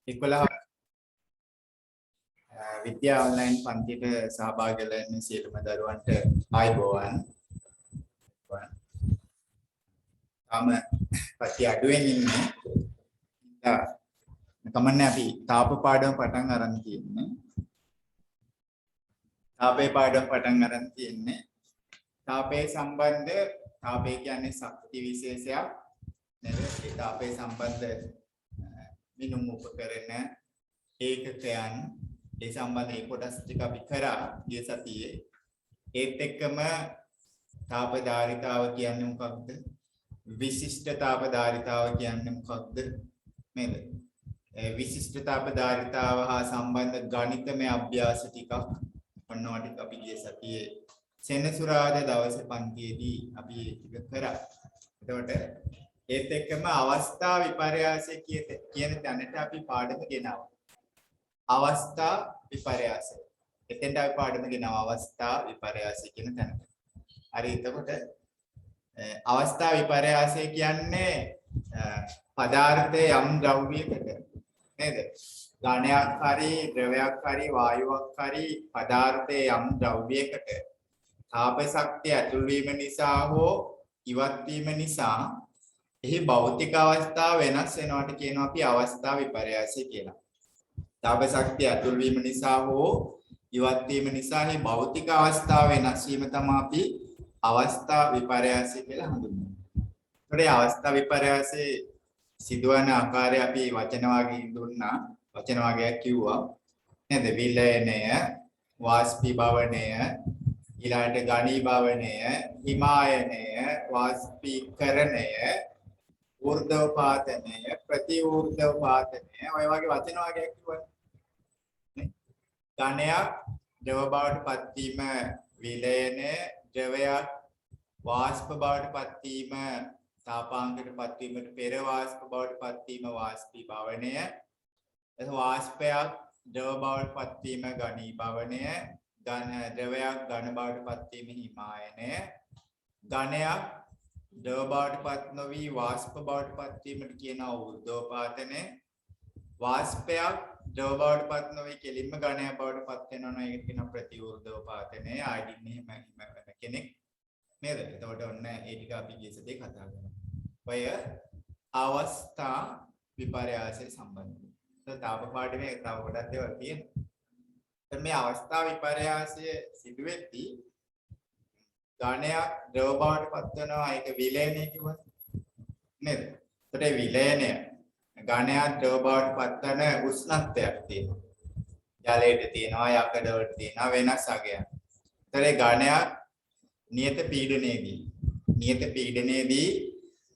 11 විද්‍යා ඔන්ලයින් පන්තියට සහභාගී වෙලා ඉන්න සියලුම දරුවන්ට ආයුබෝවන්. තාම පැති අඩුවෙන් ඉන්නේ. කමන්නේ අපි තාප පාඩම පටන් අරන් තියෙන්නේ. තාපේ පාඩම පටන් අරන් තියෙන්නේ. තාපේ සම්බන්ධ තාපේ කියන්නේ ශක්ති විශේෂයක්. නේද? ඒ තාපේ සම්බන්ධ මිනුම් උපකරණ ඒකකයන් ඒ සම්බන්ධ කොටස් ටික අපි කරා ගිය සතියේ. ඒත් එක්කම තාපධාරිතාව කියන්නේ මොකක්ද? විශිෂ්ට තාපධාරිතාව කියන්නේ මොකක්ද? නේද? විශිෂ්ට තාපධාරිතාව හා සම්බන්ධ ගණිතමය අභ්‍යාස ටිකක් ඔන්නවා ටික අපි ගිය සතියේ සෙනසුරාදා දවසේ පන්තියේදී අපි ඒක කරා. එතකොට ඒත් එක්කම අවස්ථා විපර්යාසය කියන තැනට අපි පාඩම ගෙනාවා. අවස්ථා විපර්යාසය. එතෙන්ට අපි පාඩම ගෙනාවා අවස්ථා විපර්යාසය කියන තැනට. හරි එතකොට අවස්ථා විපර්යාසය කියන්නේ පදාර්ථයේ යම් ද්‍රව්‍යයකට නේද? ඝනයක් හරි ද්‍රවයක් හරි වායුවක් හරි පදාර්ථයේ යම් ද්‍රව්‍යයකට තාප ශක්තිය ඇතුල් වීම නිසා හෝ ඉවත් වීම නිසා එහි භෞතික අවස්ථා වෙනස් වෙනවට කියනවා අපි අවස්ථා විපර්යාසය කියලා. තාප ශක්තිය ඇතුල් වීම නිසා හෝ ඉවත් වීම නිසා එහි භෞතික අවස්ථා වෙනස් වීම තමයි අපි අවස්ථා විපර්යාසය කියලා හඳුන්වන්නේ. ඒකේ අවස්ථා විපර්යාසයේ සිදුවන ආකාරය අපි වචන වාග්යයෙන් දුන්නා. වචන වාග්යයක් කිව්වා. නේද? විලයනය, වාෂ්පීභවනය, ඊළඟට ඝනීභවනය, හිමායනය, වාෂ්පීකරණය, ඌර්ධෝපාතනය, ප්‍රතිඌර්ධෝපාතනය ඔය වගේ වචන වාග්යයක් කිව්වනේ. නේ? ඝනයක් ද්‍රව බවට පත් වීම විලයනය, ද්‍රවයක් වාෂ්ප බවට පත් වීම තාපාංකයට පත් වීමට පෙර වාෂ්ප බවට පත් වීම වාෂ්පීභවනය, වාෂ්පයක් ද්‍රව බවට පත් වීම ඝනීභවනය, ද්‍රවයක් ඝන බවට පත් වීම හිමායනය, ඝනයක් ද්‍රව බවට පත් නොවි වාෂ්ප බවට පත් වීමට කියනවා ඌර්ධෝපාතනය, වාෂ්පයක් ද්‍රව බවට පත් නොවි කෙලින්ම ඝනයක් බවට පත් වෙනවා නම් ඒකට කියනවා ප්‍රතිඌර්ධෝපාතනය. ආයිඩින් එහෙම වෙන කෙනෙක් නේද? එතකොට ඔන්න ඒ ටික අපි ගිය සතියේ කතා කරා. ඔය අවස්ථා විපර්යාසය සම්බන්ධව. තාප පාඩමේ තව ගොඩක් දේවල් තියෙනවා. මේ අවස්ථා විපර්යාසය සිදු වෙද්දී ඝනයක් ද්‍රව බවට පත් වෙනවා. ඒක විලයනය කිව්වනේ. නේද? ඒකට විලයනය ඝනයක් ද්‍රව බවට පත් වෙන උෂ්ණත්වයක් තියෙනවා. ජලයට තියෙනවා, යකඩ වලට තියෙනවා වෙනස් අගයක්. ඒතරේ ඝනයක් නියත පීඩනයේදී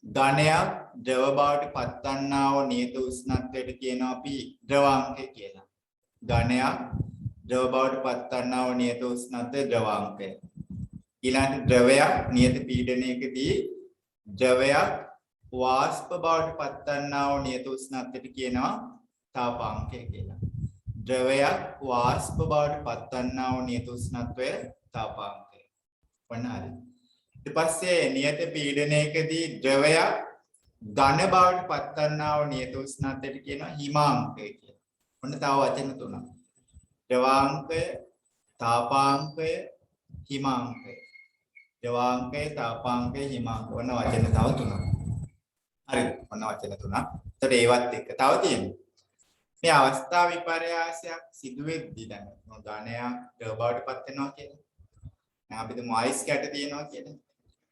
ඝනයක් ද්‍රව බවට පත්වන්නා වූ නියත උෂ්ණත්වයට කියනවා අපි ද්‍රවාංකය කියලා. ඝනයක් ද්‍රව බවට පත්වන්නා වූ නියත උෂ්ණත්වය ද්‍රවාංකය. ඊළඟට ද්‍රවයක් නියත පීඩනයකදී ද්‍රවයක් වාෂ්ප බවට පත්වන්නා වූ නියත උෂ්ණත්වයට කියනවා තාපාංකය කියලා. ද්‍රවයක් වාෂ්ප බවට පත්වන්නා වූ නියත උෂ්ණත්වය තාපාංකය. වනාරි. ඊට පස්සේ නියත පීඩනයකදී ද්‍රවයක් ඝන බවට පත්වන්නා වූ නියත උෂ්ණත්වයට කියනවා හිමාංකය කියලා. ඔන්න තව වචන තුනක්. ද්‍රවාංකය, තාපාංකය, හිමාංකය. ද්‍රවාංකය, තාපාංකය, හිමාංකය. ඔන්න වචන තව තුනක්. හරිද? ඔන්න වචන තුනක්. ඒතර ඒවත් එක්ක තව තියෙනවා. මේ අවස්ථා විපර්යාසයක් සිදු වෙද්දී දැන් ඝනයක් ද්‍රව බවට පත් වෙනවා කියලා. දැන් අපි තුමු අයිස් කැට තියෙනවා කියලා.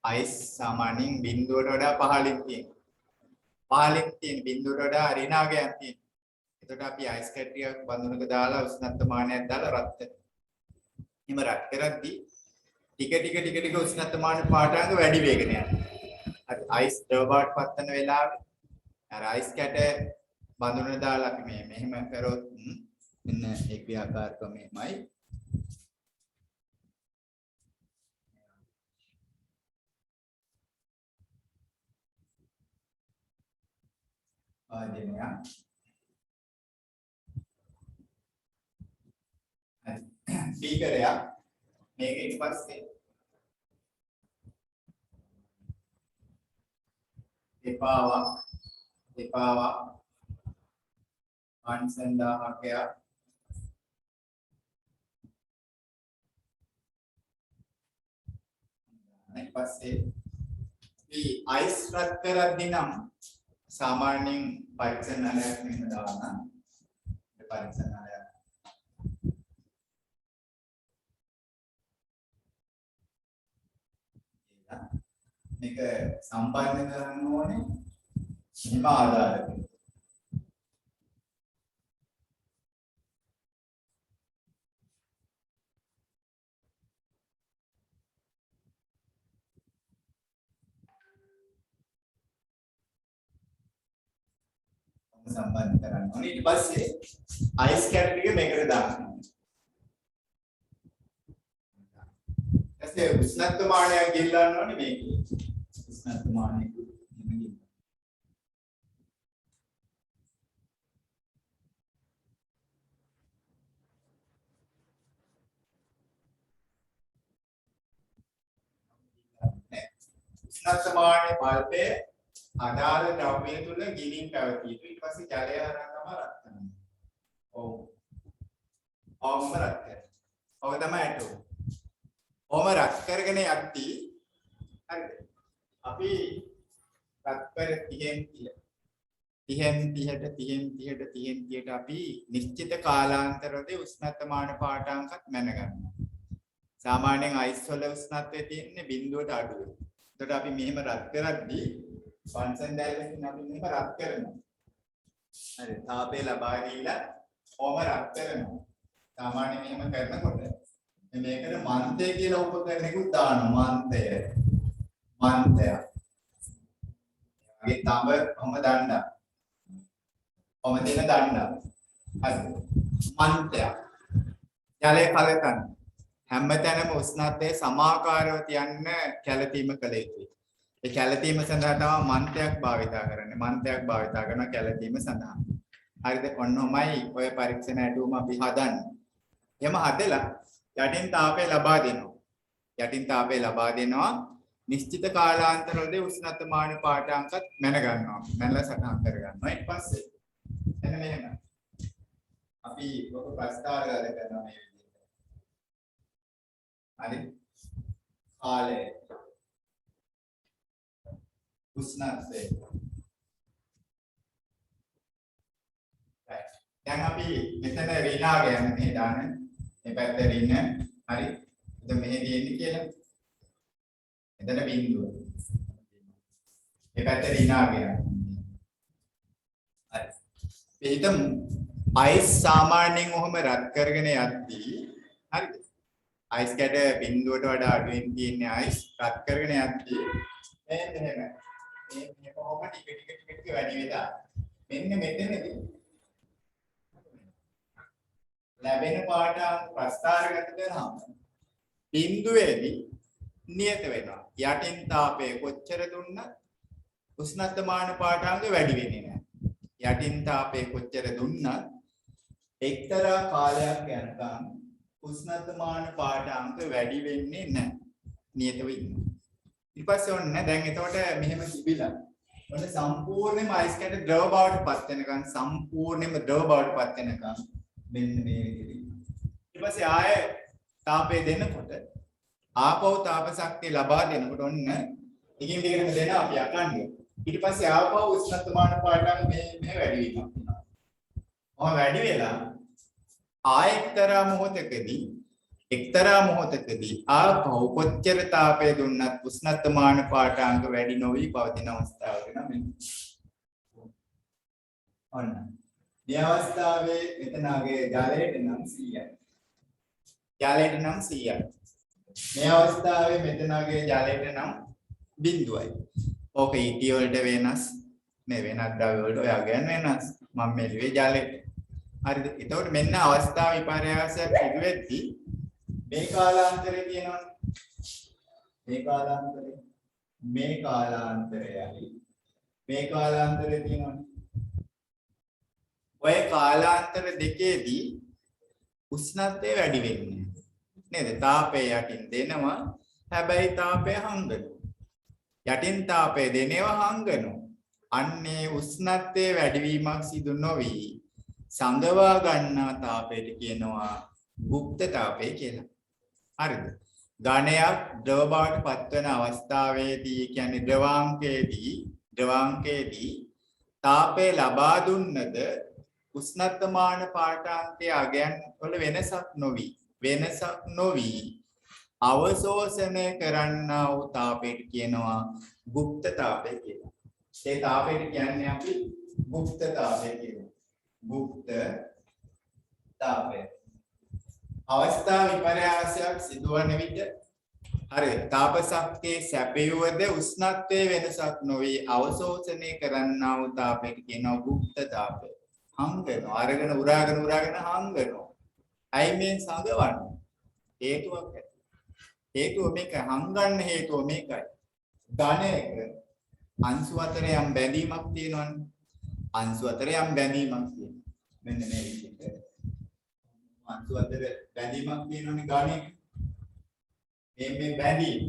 අයිස් සාමාන්‍යයෙන් බිඳුවට වඩා පහළින් තියෙනවා. පහළින් තියෙන බිඳුවට වඩා ඍණාගයක් තියෙනවා. එතකොට අපි අයිස් කැටියක් බඳුනක දාලා උෂ්ණත්ව මානයක් දාලා රත් කරනවා. එහෙම රත් කරද්දී ටික උෂ්ණත්ව මාන පාඩාංග වැඩි වෙගෙන යනවා. අර අයිස් ද්‍රව බවට පත් වෙන වෙලාවේ අර අයිස් කැට බඳුනක දාලා අපි මෙහෙම කරොත් මෙන්න ඒ ක්‍රියාකාරකම මෙහෙමයි. ආදෙනියා ස්පීකරයක් මේක ඊට පස්සේ දෙපාවක් පන්සල් 1000ක් ඊට පස්සේ මේ අයිස් රත් කරද්දී නම් සාමාන්‍යයෙන් පරීක්ෂණාලයක් මෙහෙම දාන්න. ඒ පරීක්ෂණාලය මේක සම්බන්ධ කරන්න ඕනේ හිම ආධාරක. සම්බන්ධ කරන්න ඕනේ. ඊට පස්සේ අයිස් කැට් එක මේකට දාන්න. ඊට උෂ්ණත්වමානය ගිල්ලන්න ඕනේ මේකේ. උෂ්ණත්වමානය ගිල්ලන්න. උෂ්ණත්වමානය බල්බේ අදාළ ද්‍රව්‍ය තුල ගිලින් පැවතියි. ඊට පස්සේ ජලය හරහා තමයි රත් කරන්නේ. ඔව්. ඔවම රත් කරනවා. ඔව තමයි ඇටෝ. ඔවම රත් කරගෙන යද්දී හරිද? අපි රත් කර 30ට අපි නිශ්චිත කාලාන්තරවලදී උෂ්ණත්වමාන පාඨාංකත් මැන ගන්නවා. සාමාන්‍යයෙන් අයිස් වල උෂ්ණත්වය තියෙන්නේ බිඳුවට අඩුයි. එතකොට අපි මෙහෙම රත් කරද්දී පන්සල් දැල්ලකින් අපි මේක රත් කරනවා. හරි තාපේ ලබා දීලා ඕම රත් කරනවා. සාමාන්‍යයෙන් මෙහෙම කරනකොට මේකට මන්තය කියලා උපකරණයකුත් දානවා. මන්තය. මේ තඹ ඔම දණ්ඩා. ඔම දෙන දණ්ඩා. හරි. මන්තය. ජලය කලකන්න. හැමතැනම උෂ්ණත්වයේ සමාකාරව තියන්න කැළතීම කළ යුතුයි. ඒ කැළතීම සඳහා තමයි මන්තයක් භාවිතා කරන්නේ. මන්තයක් භාවිතා කරන කැළතීම සඳහා. හරිද? ඔන්නෝමයි ඔය පරීක්ෂණ ඇටුවම අපි හදන්නේ. එහෙම හදලා යටින් තාපය ලබා දෙනවා. නිශ්චිත කාලාන්තරවලදී උෂ්ණත්වමාන පාඨාංකත් මැන ගන්නවා. මැනලා සටහන් කර ගන්නවා. ඊට පස්සේ එන්න මෙහෙම. අපි ඔක ප්‍රස්තාවගත කරනවා මේ විදිහට. හරි? කාලය උෂ්ණත්වය. දැන් අපි මෙතන ඍණාගය යන මේ දාන මේ පැත්ත ඍණ හරි. එතන මෙහෙ තියෙන්නේ කියලා. එතන බිඳුව. මේ පැත්ත ඍණාගය. හරි. මේ හිතමු අයිස් සාමාන්‍යයෙන් ඔහම රත් කරගෙන යද්දී හරිද? අයිස් කැට බිඳුවට වඩා අඩුවෙන් තියෙන අයිස් රත් කරගෙන යද්දී මෙහෙම මේ කොහොම ටික වැඩි වෙලා මෙන්න මෙතනදී ලැබෙන පාඨාංක ප්‍රස්ථාරගත කරාම බිඳුවේදී නියත වෙනවා. යටින් තාපය කොච්චර දුන්නත් උෂ්ණත්වමාන පාඨාංක වැඩි වෙන්නේ නැහැ. යටින් තාපය කොච්චර දුන්නත් එක්තරා කාලයක් යනකම් උෂ්ණත්වමාන පාඨාංක වැඩි වෙන්නේ නැහැ. නියතව ඉන්නවා. ඊට පස්සේ ඔන්න දැන් එතකොට මෙහෙම තිබිලා ඔන්න සම්පූර්ණයෙන්ම අයිස් කැට ද්‍රව බවට පත් වෙනකන් මෙන්න මේ විදිහට. ඊට පස්සේ ආයේ තාපය දෙනකොට ආපහු තාප ශක්තිය ලබා දෙනකොට ඔන්න ටිකින් ටිකටම දෙනවා අපි යකන්නේ. ඊට පස්සේ ආපහු උෂ්ණත්වමාන පාඨාංක මේ වැඩි වීමක් වෙනවා. ඔහොම වැඩි වෙලා එක්තරා මොහොතකදී ආපහු කොච්චර තාපය දුන්නත් උෂ්ණත්වමාන පාඨාංක වැඩි නොවි පවතින අවස්ථාව වෙනවා මෙන්න. ඔන්න. මේ අවස්ථාවේ මෙතනගේ ජලයට නම් 100යි. මේ අවස්ථාවේ මෙතනගේ ජලයට නම් බිඳුවයි. ඕක ඊටි වලට වෙනස්, මේ වෙනත් ද්‍රව්‍ය වලට ඔයගෙන් වෙනස්. මම මෙලුවේ ජලයට. හරිද? එතකොට මෙන්න අවස්ථාව විපර්යාසයක් සිදු වෙද්දී මේ කාලාන්තරය තියෙනවනේ. මේ කාලාන්තරය තියෙනවනේ. ඔය කාලාන්තර දෙකේදී උෂ්ණත්වය වැඩි වෙන්නේ නේද? තාපය යටින් දෙනවා, හැබැයි තාපය හංගනවා. යටින් තාපය දෙනවා හංගනවා. අන්නේ උෂ්ණත්වයේ වැඩිවීමක් සිදු නොවි සංගවා ගන්නා තාපයට කියනවා গুপ্ත තාපය කියලා. හරිද? ඝනයක් ද්‍රව බවට පත්වන අවස්ථාවේදී කියන්නේ ද්‍රවාංකයේදී තාපය ලබා දුන්නද උෂ්ණත්වමාන පාඨාංකයේ අගයන් වල වෙනසක් නොවි අවශෝෂණය කරන්නා වූ තාපයට කියනවා গুপ্ত තාපය කියලා. ඒ තාපයට කියන්නේ අපි গুপ্ত තාපය කියලා. গুপ্ත තාපය. අවස්ථා විපර්යාසයක් සිදුවන විට හරි තාප ශක්තියේ සැපයුවද උෂ්ණත්වයේ වෙනසක් නොවි අවශෝෂණය කරන්නා වූ තාපයට කියනවා গুপ্ত තාපය. හංගනවා අරගෙන උරාගෙන හංගනවා. අයි මේ සංගවන්නේ හේතුවක් ඇති. හේතුව මේකයි හංගන්න හේතුව මේකයි. ධනයක අංශු අතර යම් බැඳීමක් තියෙනවනේ. අංශු අතර යම් බැඳීමක් තියෙනවා. මෙන්න මේ විදිහට අංශු අතර බැඳීමක් තියෙනවනේ ගණේ. මේ බැඳීම.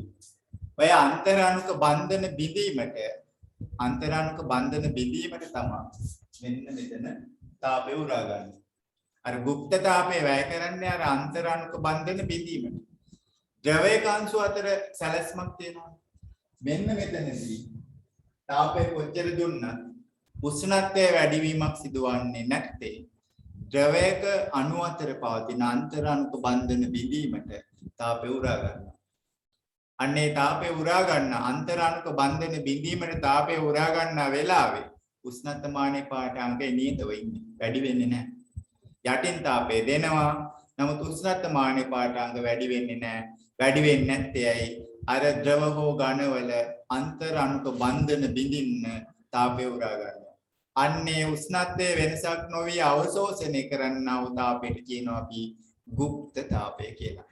ඔය අන්තරාණුක බන්ධන බිඳීමට තමයි මෙන්න මෙතන තාපය උරා ගන්න. අර গুপ্ত තාපය වැය කරන්නේ අර අන්තරාණුක බන්ධන බිඳීමට. ද්‍රවයක අංශු අතර සැලැස්මක් තියෙනවා. මෙන්න මෙතනදී තාපය කොච්චර දුන්නත් උෂ්ණත්වයේ වැඩිවීමක් සිදුවන්නේ නැත්තේ ද්‍රවයක අණු අතර පවතින අන්තරාණුක බන්ධන බිඳීමට තාපය උරා ගන්නවා. අන්නේ තාපය උරා ගන්න අන්තරාණුක බන්ධන බිඳීමට තාපය උරා ගන්න වෙලාවේ උෂ්ණත්වමානයේ පාඨාංකය නියතව ඉන්නේ. වැඩි වෙන්නේ නැහැ. යටින් තාපය දෙනවා. නමුත් උෂ්ණත්වමානයේ පාඨාංක වැඩි වෙන්නේ නැහැ. වැඩි වෙන්නේ නැත්තේ ඇයි? අර ද්‍රව හෝ ඝනවල අන්තරාණුක බන්ධන බිඳින්න තාපය උරා ගන්නවා. අන්නේ උෂ්ණත්වයේ වෙනසක් නොවි අවශෝෂණය කරන්නා වූ තාපයට කියනවා අපි গুপ্ত තාපය කියලා.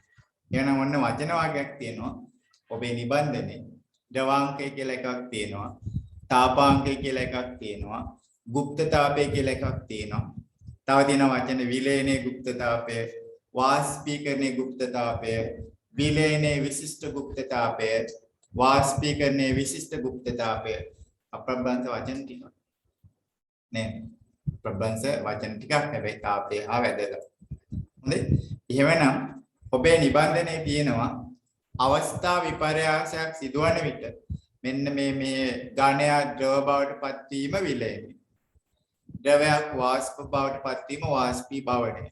එහෙනම් ඔන්න වචන වාක්‍යයක් තියෙනවා. ඔබේ නිබන්ධනේ ද්‍රවාංකය කියලා එකක් තියෙනවා. තාපාංකය කියලා එකක් තියෙනවා. গুপ্ত තාපය කියලා එකක් තියෙනවා. තව තියෙනවා වචන විලයනේ গুপ্ত තාපය, වාෂ්පීකරණයේ গুপ্ত තාපය, විලයනේ විශිෂ්ට গুপ্ত තාපය, වාෂ්පීකරණයේ විශිෂ්ට গুপ্ত තාපය. අප්‍රබ්බංශ වචන ටිකක් නේ. ප්‍රබ්බංශ වචන ටිකක් හැබැයි තාපය හා වැදගත්. හොඳයි. එහෙමනම් ඔබේ නිබන්ධනේ තියෙනවා අවස්ථා විපර්යාසයක් සිදුවන විට මෙන්න මේ ඝනය ද්‍රව බවට පත්වීම විලයනේ. ද්‍රවයක් වාෂ්ප බවට පත්වීම වාෂ්පී භවණය.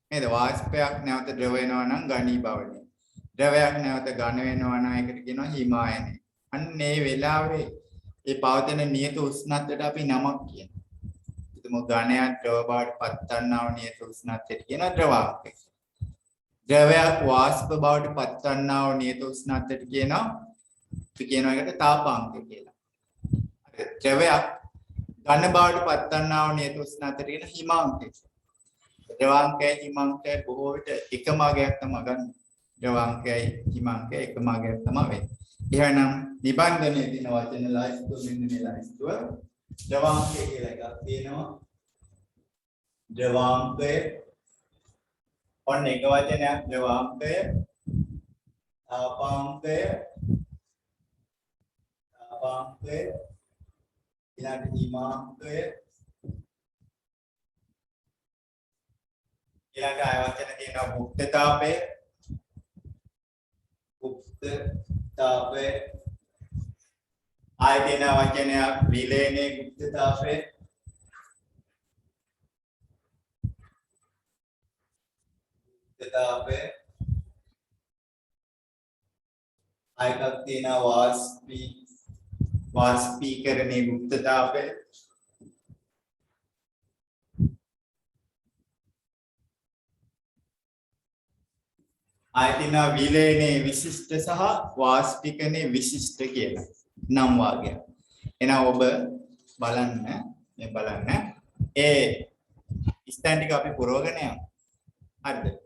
නේද? වාෂ්පයක් නැවත ද්‍රව වෙනවා නම් ඝනී භවණය. ද්‍රවයක් නැවත ඝන වෙනවා නම් ඒකට කියනවා හිමායනය. අන්න ඒ වෙලාවේ ඒ පවතින නියත උෂ්ණත්වයට අපි නමක් කියනවා. හිතමු ඝනයක් ද්‍රව බවට පත්වන්නා වූ නියත උෂ්ණත්වයට කියනවා ද්‍රවාංකය. ද්‍රවයක් වාෂ්ප බවට පත්වන්නා වූ නියත උෂ්ණත්වයට කියනවා එකට තාපාංකය කියලා. ද්‍රවයක් ඝන බවට පත්වන්නා වූ නියත උෂ්ණත්වයට කියන හිමාංකය. ද්‍රවාංකයයි හිමාංකයයි බොහෝ විට එකම අගයක් තමයි ගන්න. ද්‍රවාංකයයි හිමාංකයයි එකම අගයක් තමයි වෙන්නේ. එහෙනම් නිබන්ධනයේ තියෙන වචන ලයිස්තුව මෙන්න මේ ලයිස්තුව. ද්‍රවාංකය කියලා එකක් තියෙනවා. ද්‍රවාංකය ඔන්න එක වචනයක් ද්‍රවාංකය, තාපාංකය, ඊළඟ හිමාංකය, ඊළඟ ආය වචන තියෙනවා গুপ্ত තාපය, ආය තියෙන වචනයක් විලයනේ গুপ্ত තාපය, ආයකක් තියෙනවා වාෂ්පීකරණයේ গুপ্ত තාපය, ආයතින විලයනේ විශිෂ්ට සහ වාෂ්පීකරණයේ විශිෂ්ට කියලා නම් වාග්යක්. එහෙනම් ඔබ බලන්න ඒ ස්ථාන ටික අපි පුරවගෙන යමු. හරිද?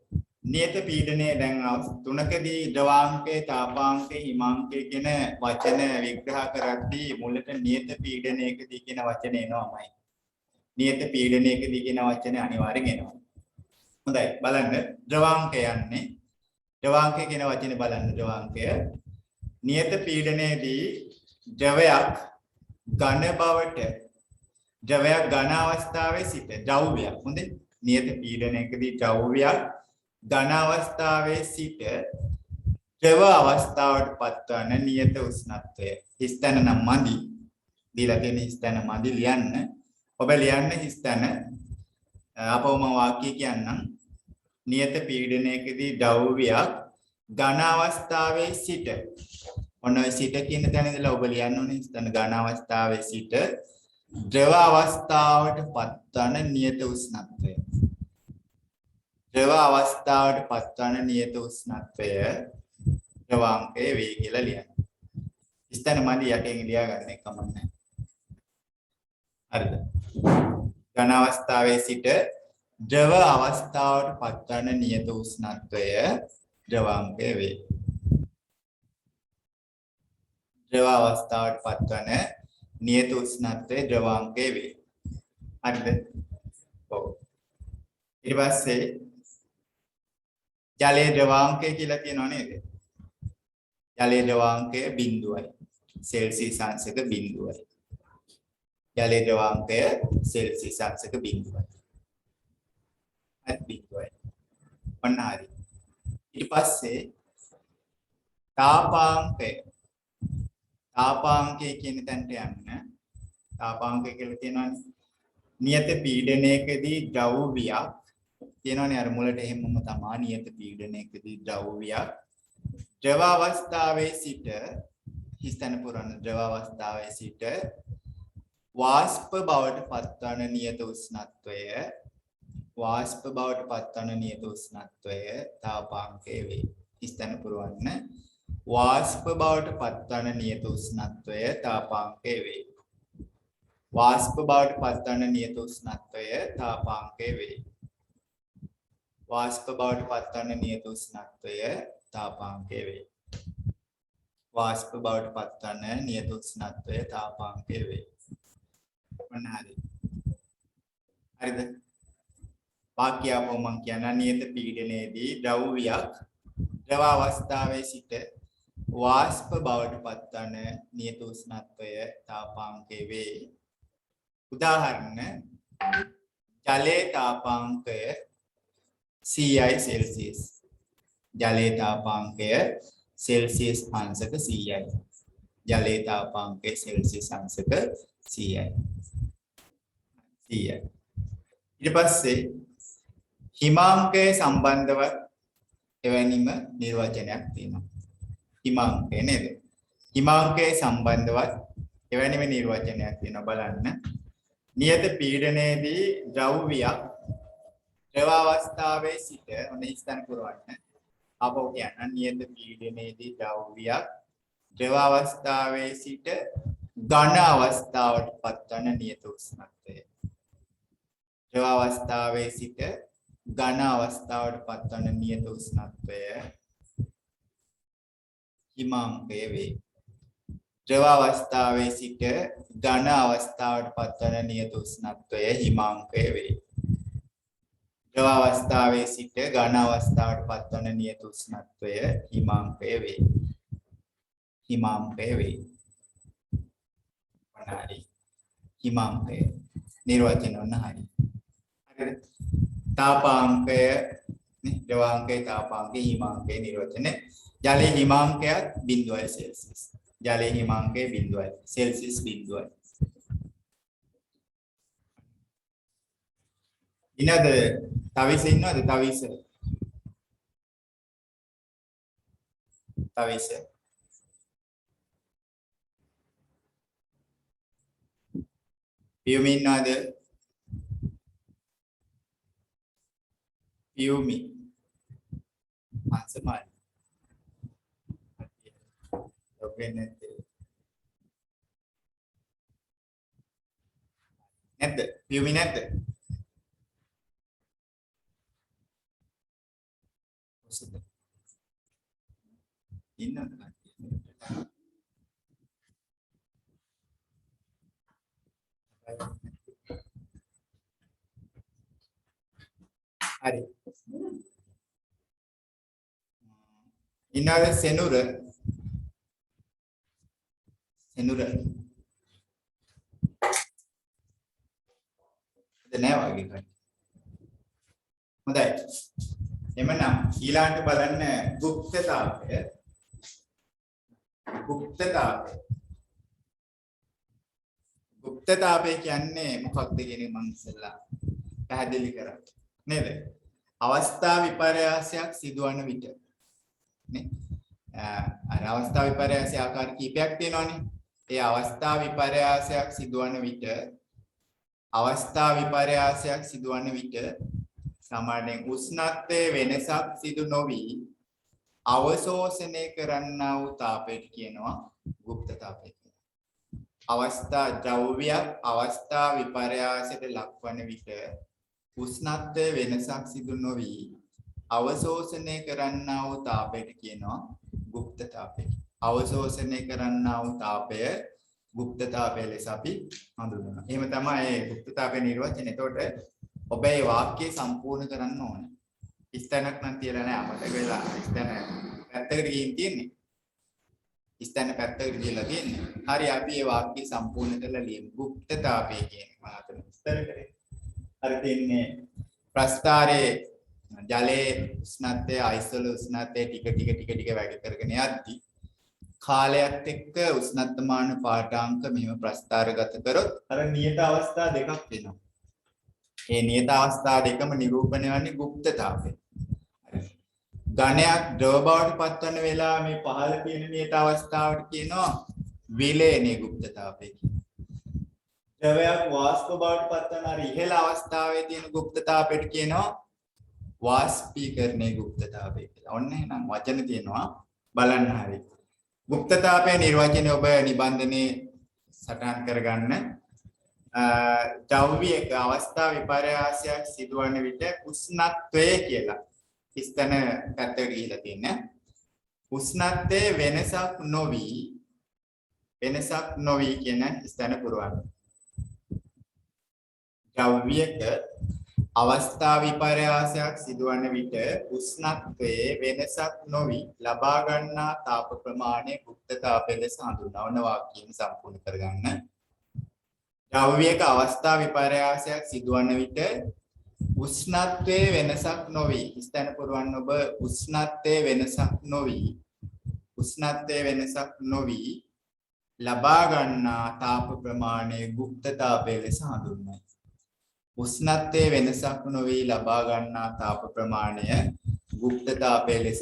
නියත පීඩනය දැන් තුනකදී ද්‍රවාංකේ, තාපාංකේ, හිමාංකේ කියන වචන විග්‍රහ කරද්දී මුලට නියත පීඩනයකදී කියන වචන එනවාමයි. නියත පීඩනයකදී කියන වචනේ අනිවාර්යෙන් එනවා. හොඳයි බලන්න ද්‍රවාංකය යන්නේ ද්‍රවාංකය කියන වචනේ බලන්න ද්‍රවාංකය නියත පීඩනයේදී ද්‍රවයක් ඝන බවට ද්‍රවයක් ඝන අවස්ථාවේ සිට ද්‍රව්‍යයක් හොඳේ නියත පීඩනයකදී ද්‍රව්‍යයක් ඝන අවස්ථාවේ සිට ද්‍රව අවස්ථාවට පත්වන නියත උෂ්ණත්වය හිස්තැන නම් මදි දීලා තියෙන හිස්තැන මදි ලියන්න ඔබ ලියන්න හිස්තැන අපවම වාක්‍ය කියන්නම් නියත පීඩනයකදී ද්‍රව්‍යයක් ඝන අවස්ථාවේ සිට ඔන්න සිට කියන තැන ඉඳලා ඔබ ලියන්න ඕනේ හිස්තැන ඝන අවස්ථාවේ සිට ද්‍රව අවස්ථාවට පත්වන නියත උෂ්ණත්වය ද්‍රව අවස්ථාවට පත්වන නියත උෂ්ණත්වය ද්‍රවාංකයේ වේ කියලා ලියන්න. ඉස්තන මදි යටින් ලියා ගන්න එක කමන්නේ. හරිද? ඝන අවස්ථාවේ සිට ද්‍රව අවස්ථාවට පත්වන නියත උෂ්ණත්වය ද්‍රවාංකයේ වේ. ද්‍රව අවස්ථාවට පත්වන නියත උෂ්ණත්වය ද්‍රවාංකයේ වේ. හරිද? ඔව්. ඊට පස්සේ ජලයේ ද්‍රවාංකය කියලා කියනවා නේද? ජලයේ ද්‍රවාංකය 0යි. සෙල්සියස් අංශක 0යි. ජලයේ ද්‍රවාංකය සෙල්සියස් අංශක 0යි. හරි 0යි. ඔන්න හරි. ඊට පස්සේ තාපාංකය කියන තැනට යන්න. තාපාංකය කියලා කියනවානේ නියත පීඩනයකදී ද්‍රව්‍යයක් කියනවානේ අර මුලට එහෙමම තමයි නියත පීඩනයකදී ද්‍රව්‍යයක් ද්‍රව අවස්ථාවේ සිට හිස්තැන පුරන ද්‍රව අවස්ථාවේ සිට වාෂ්ප බවට පත්වන නියත උෂ්ණත්වය තාපාංකයේ වේ. හිස්තැන පුරවන්න වාෂ්ප බවට පත්වන නියත උෂ්ණත්වය තාපාංකයේ වේ. වාෂ්ප බවට පත්වන නියත උෂ්ණත්වය තාපාංකයේ වේ. වාෂ්ප බවට පත්වන නියත උෂ්ණත්වය තාපාංකයේ වේ. වාෂ්ප බවට පත්වන නියත උෂ්ණත්වය තාපාංකයේ වේ. ඔන්න හරි. හරිද? වාක්‍යයම මම කියන නියත පීඩනයේදී ද්‍රව්‍යයක් ද්‍රව අවස්ථාවේ සිට වාෂ්ප බවට පත්වන නියත උෂ්ණත්වය තාපාංකයේ වේ. උදාහරණ ජලයේ තාපාංකය 100යි සෙල්සියස්. ජලයේ තාපාංකය සෙල්සියස් අංශක 100යි. ජලයේ තාපාංකය සෙල්සියස් අංශක 100යි. 100යි. ඊට පස්සේ හිමාංකය සම්බන්ධව එවැනිම නිර්වචනයක් තියෙනවා. හිමාංකය නේද? හිමාංකය සම්බන්ධවත් එවැනිම නිර්වචනයක් තියෙනවා බලන්න. නියත පීඩනයේදී ද්‍රව්‍යයක් ද්‍රව අවස්ථාවේ සිට ඔන්න ස්ථාන පුරවන්න. අපෝ කියන නියත පීඩනයේදී ද්‍රව්‍යයක් ද්‍රව අවස්ථාවේ සිට ඝන අවස්ථාවට පත්වන නියත උෂ්ණත්වය. ද්‍රව අවස්ථාවේ සිට ඝන අවස්ථාවට පත්වන නියත උෂ්ණත්වය හිමාංකය වේ. ද්‍රව අවස්ථාවේ සිට ඝන අවස්ථාවට පත්වන නියත උෂ්ණත්වය හිමාංකය වේ. ද්‍රව අවස්ථාවේ සිට ඝන අවස්ථාවට පත්වන නියත උෂ්ණත්වය හිමාංකය වේ. හිමාංකය වේ. හරි. හිමාංකය නිර්වචන ඔන්න හරි. හරිද? තාපාංකය ද්‍රවාංකය තාපාංකය හිමාංකය නිර්වචන ජලයේ හිමාංකයත් 0යි සෙල්සියස්. ජලයේ හිමාංකය 0යි සෙල්සියස් 0යි. ඉනද තවිස ඉන්නවද තවිස? තවිස පියුමි ඉන්නවද? පියුමි අන්සමයි නැද්ද? පියුමි නැද්ද? ඉන්නවද? හරි. ඉන්නවද සෙනුර? සෙනුර නැහැ වගේ කට්ටිය. හොඳයි. එමනම් ඊළඟට බලන්න গুপ্তතාවය. গুপ্তතාවය කියන්නේ මොකක්ද කියන එක මම ඉස්සෙල්ලා පැහැදිලි කරා. නේද? අවස්ථා විපර්යාසයක් සිදුවන විට නේ. අර අවස්ථා විපර්යාසය ආකාර කීපයක් තියෙනවානේ. ඒ අවස්ථා විපර්යාසයක් සිදුවන විට සාමාන්‍යයෙන් උෂ්ණත්වයේ වෙනසක් සිදු නොවි අවශෝෂණය කරන්නා වූ තාපයට කියනවා গুপ্ত තාපය කියලා. අවස්ථා ද්‍රව්‍යයක් අවස්ථා විපර්යාසයට ලක්වන විට උෂ්ණත්වයේ වෙනසක් සිදු නොවි අවශෝෂණය කරන්නා වූ තාපයට කියනවා গুপ্ত තාපය. අවශෝෂණය කරන්නා වූ තාපය গুপ্ත තාපය ලෙස අපි හඳුන්වනවා. එහෙම තමයි මේ গুপ্ত තාපේ නිර්වචනය. එතකොට ඔබ මේ වාක්‍යය සම්පූර්ණ කරන්න ඕනේ. ස්ථානක් නම් තියලා නැහැ අපට වෙලා. ස්ථාන පැත්තකට ගිහින් තියෙන්නේ. ස්ථාන පැත්තකට ගිහලා තියෙන්නේ. හරි අපි මේ වාක්‍යය සම්පූර්ණ කරලා ලියමු. গুপ্ত තාපය කියන්නේ මහතන විස්තර කරේ. හරි තින්නේ ප්‍රස්ථාරයේ ජලයේ උෂ්ණත්වය අයිසොල උෂ්ණත්වය ටික වැඩි කරගෙන යද්දී කාලයත් එක්ක උෂ්ණත්මාන පාඨාංක මෙහෙම ප්‍රස්ථාරගත කරොත් අර නියත අවස්ථා දෙකක් වෙනවා. ඒ නියත අවස්ථා දෙකම නිරූපණය වන්නේ গুপ্ত තාපය. ඝනයක් ද්‍රව බවට පත්වන වෙලාව මේ පහළ තියෙන නියත අවස්ථාවට කියනවා විලයනයේ গুপ্ত තාපය කියලා. ද්‍රවයක් වාෂ්ප බවට පත්වන අර ඉහළ අවස්ථාවේ තියෙන গুপ্ত තාපයට කියනවා වාෂ්පීකරණයේ গুপ্ত තාපය කියලා. ඔන්න එහෙනම් වචන තියෙනවා බලන්න හරිය. গুপ্ত තාපය නිර්වචනය ඔබ නිබන්ධනේ සටහන් කරගන්න. ද්‍රව්‍යයක අවස්ථා විපර්යාසයක් සිදුවන විට උෂ්ණත්වය කියලා ස්ථන පැත්තට ගිහිලා තියෙනවා. උෂ්ණත්වයේ වෙනසක් නොවි කියන ස්ථන පුරවන්න. ද්‍රව්‍යයක අවස්ථා විපර්යාසයක් සිදුවන විට උෂ්ණත්වයේ වෙනසක් නොවි ලබා ගන්නා තාප ප්‍රමාණය গুপ্ত තාපය ලෙස හඳුන්වන වාක්‍යයෙන් සම්පූර්ණ කරගන්න. ද්‍රව්‍යයක අවස්ථා විපර්යාසයක් සිදුවන විට උෂ්ණත්වයේ වෙනසක් නොවි ස්ථාන පුරවන්න ඔබ උෂ්ණත්වයේ වෙනසක් නොවි ලබා ගන්නා තාප ප්‍රමාණය গুপ্ত තාපය ලෙස හඳුන්වයි. උෂ්ණත්වයේ වෙනසක් නොවි ලබා ගන්නා තාප ප්‍රමාණය গুপ্ত තාපය ලෙස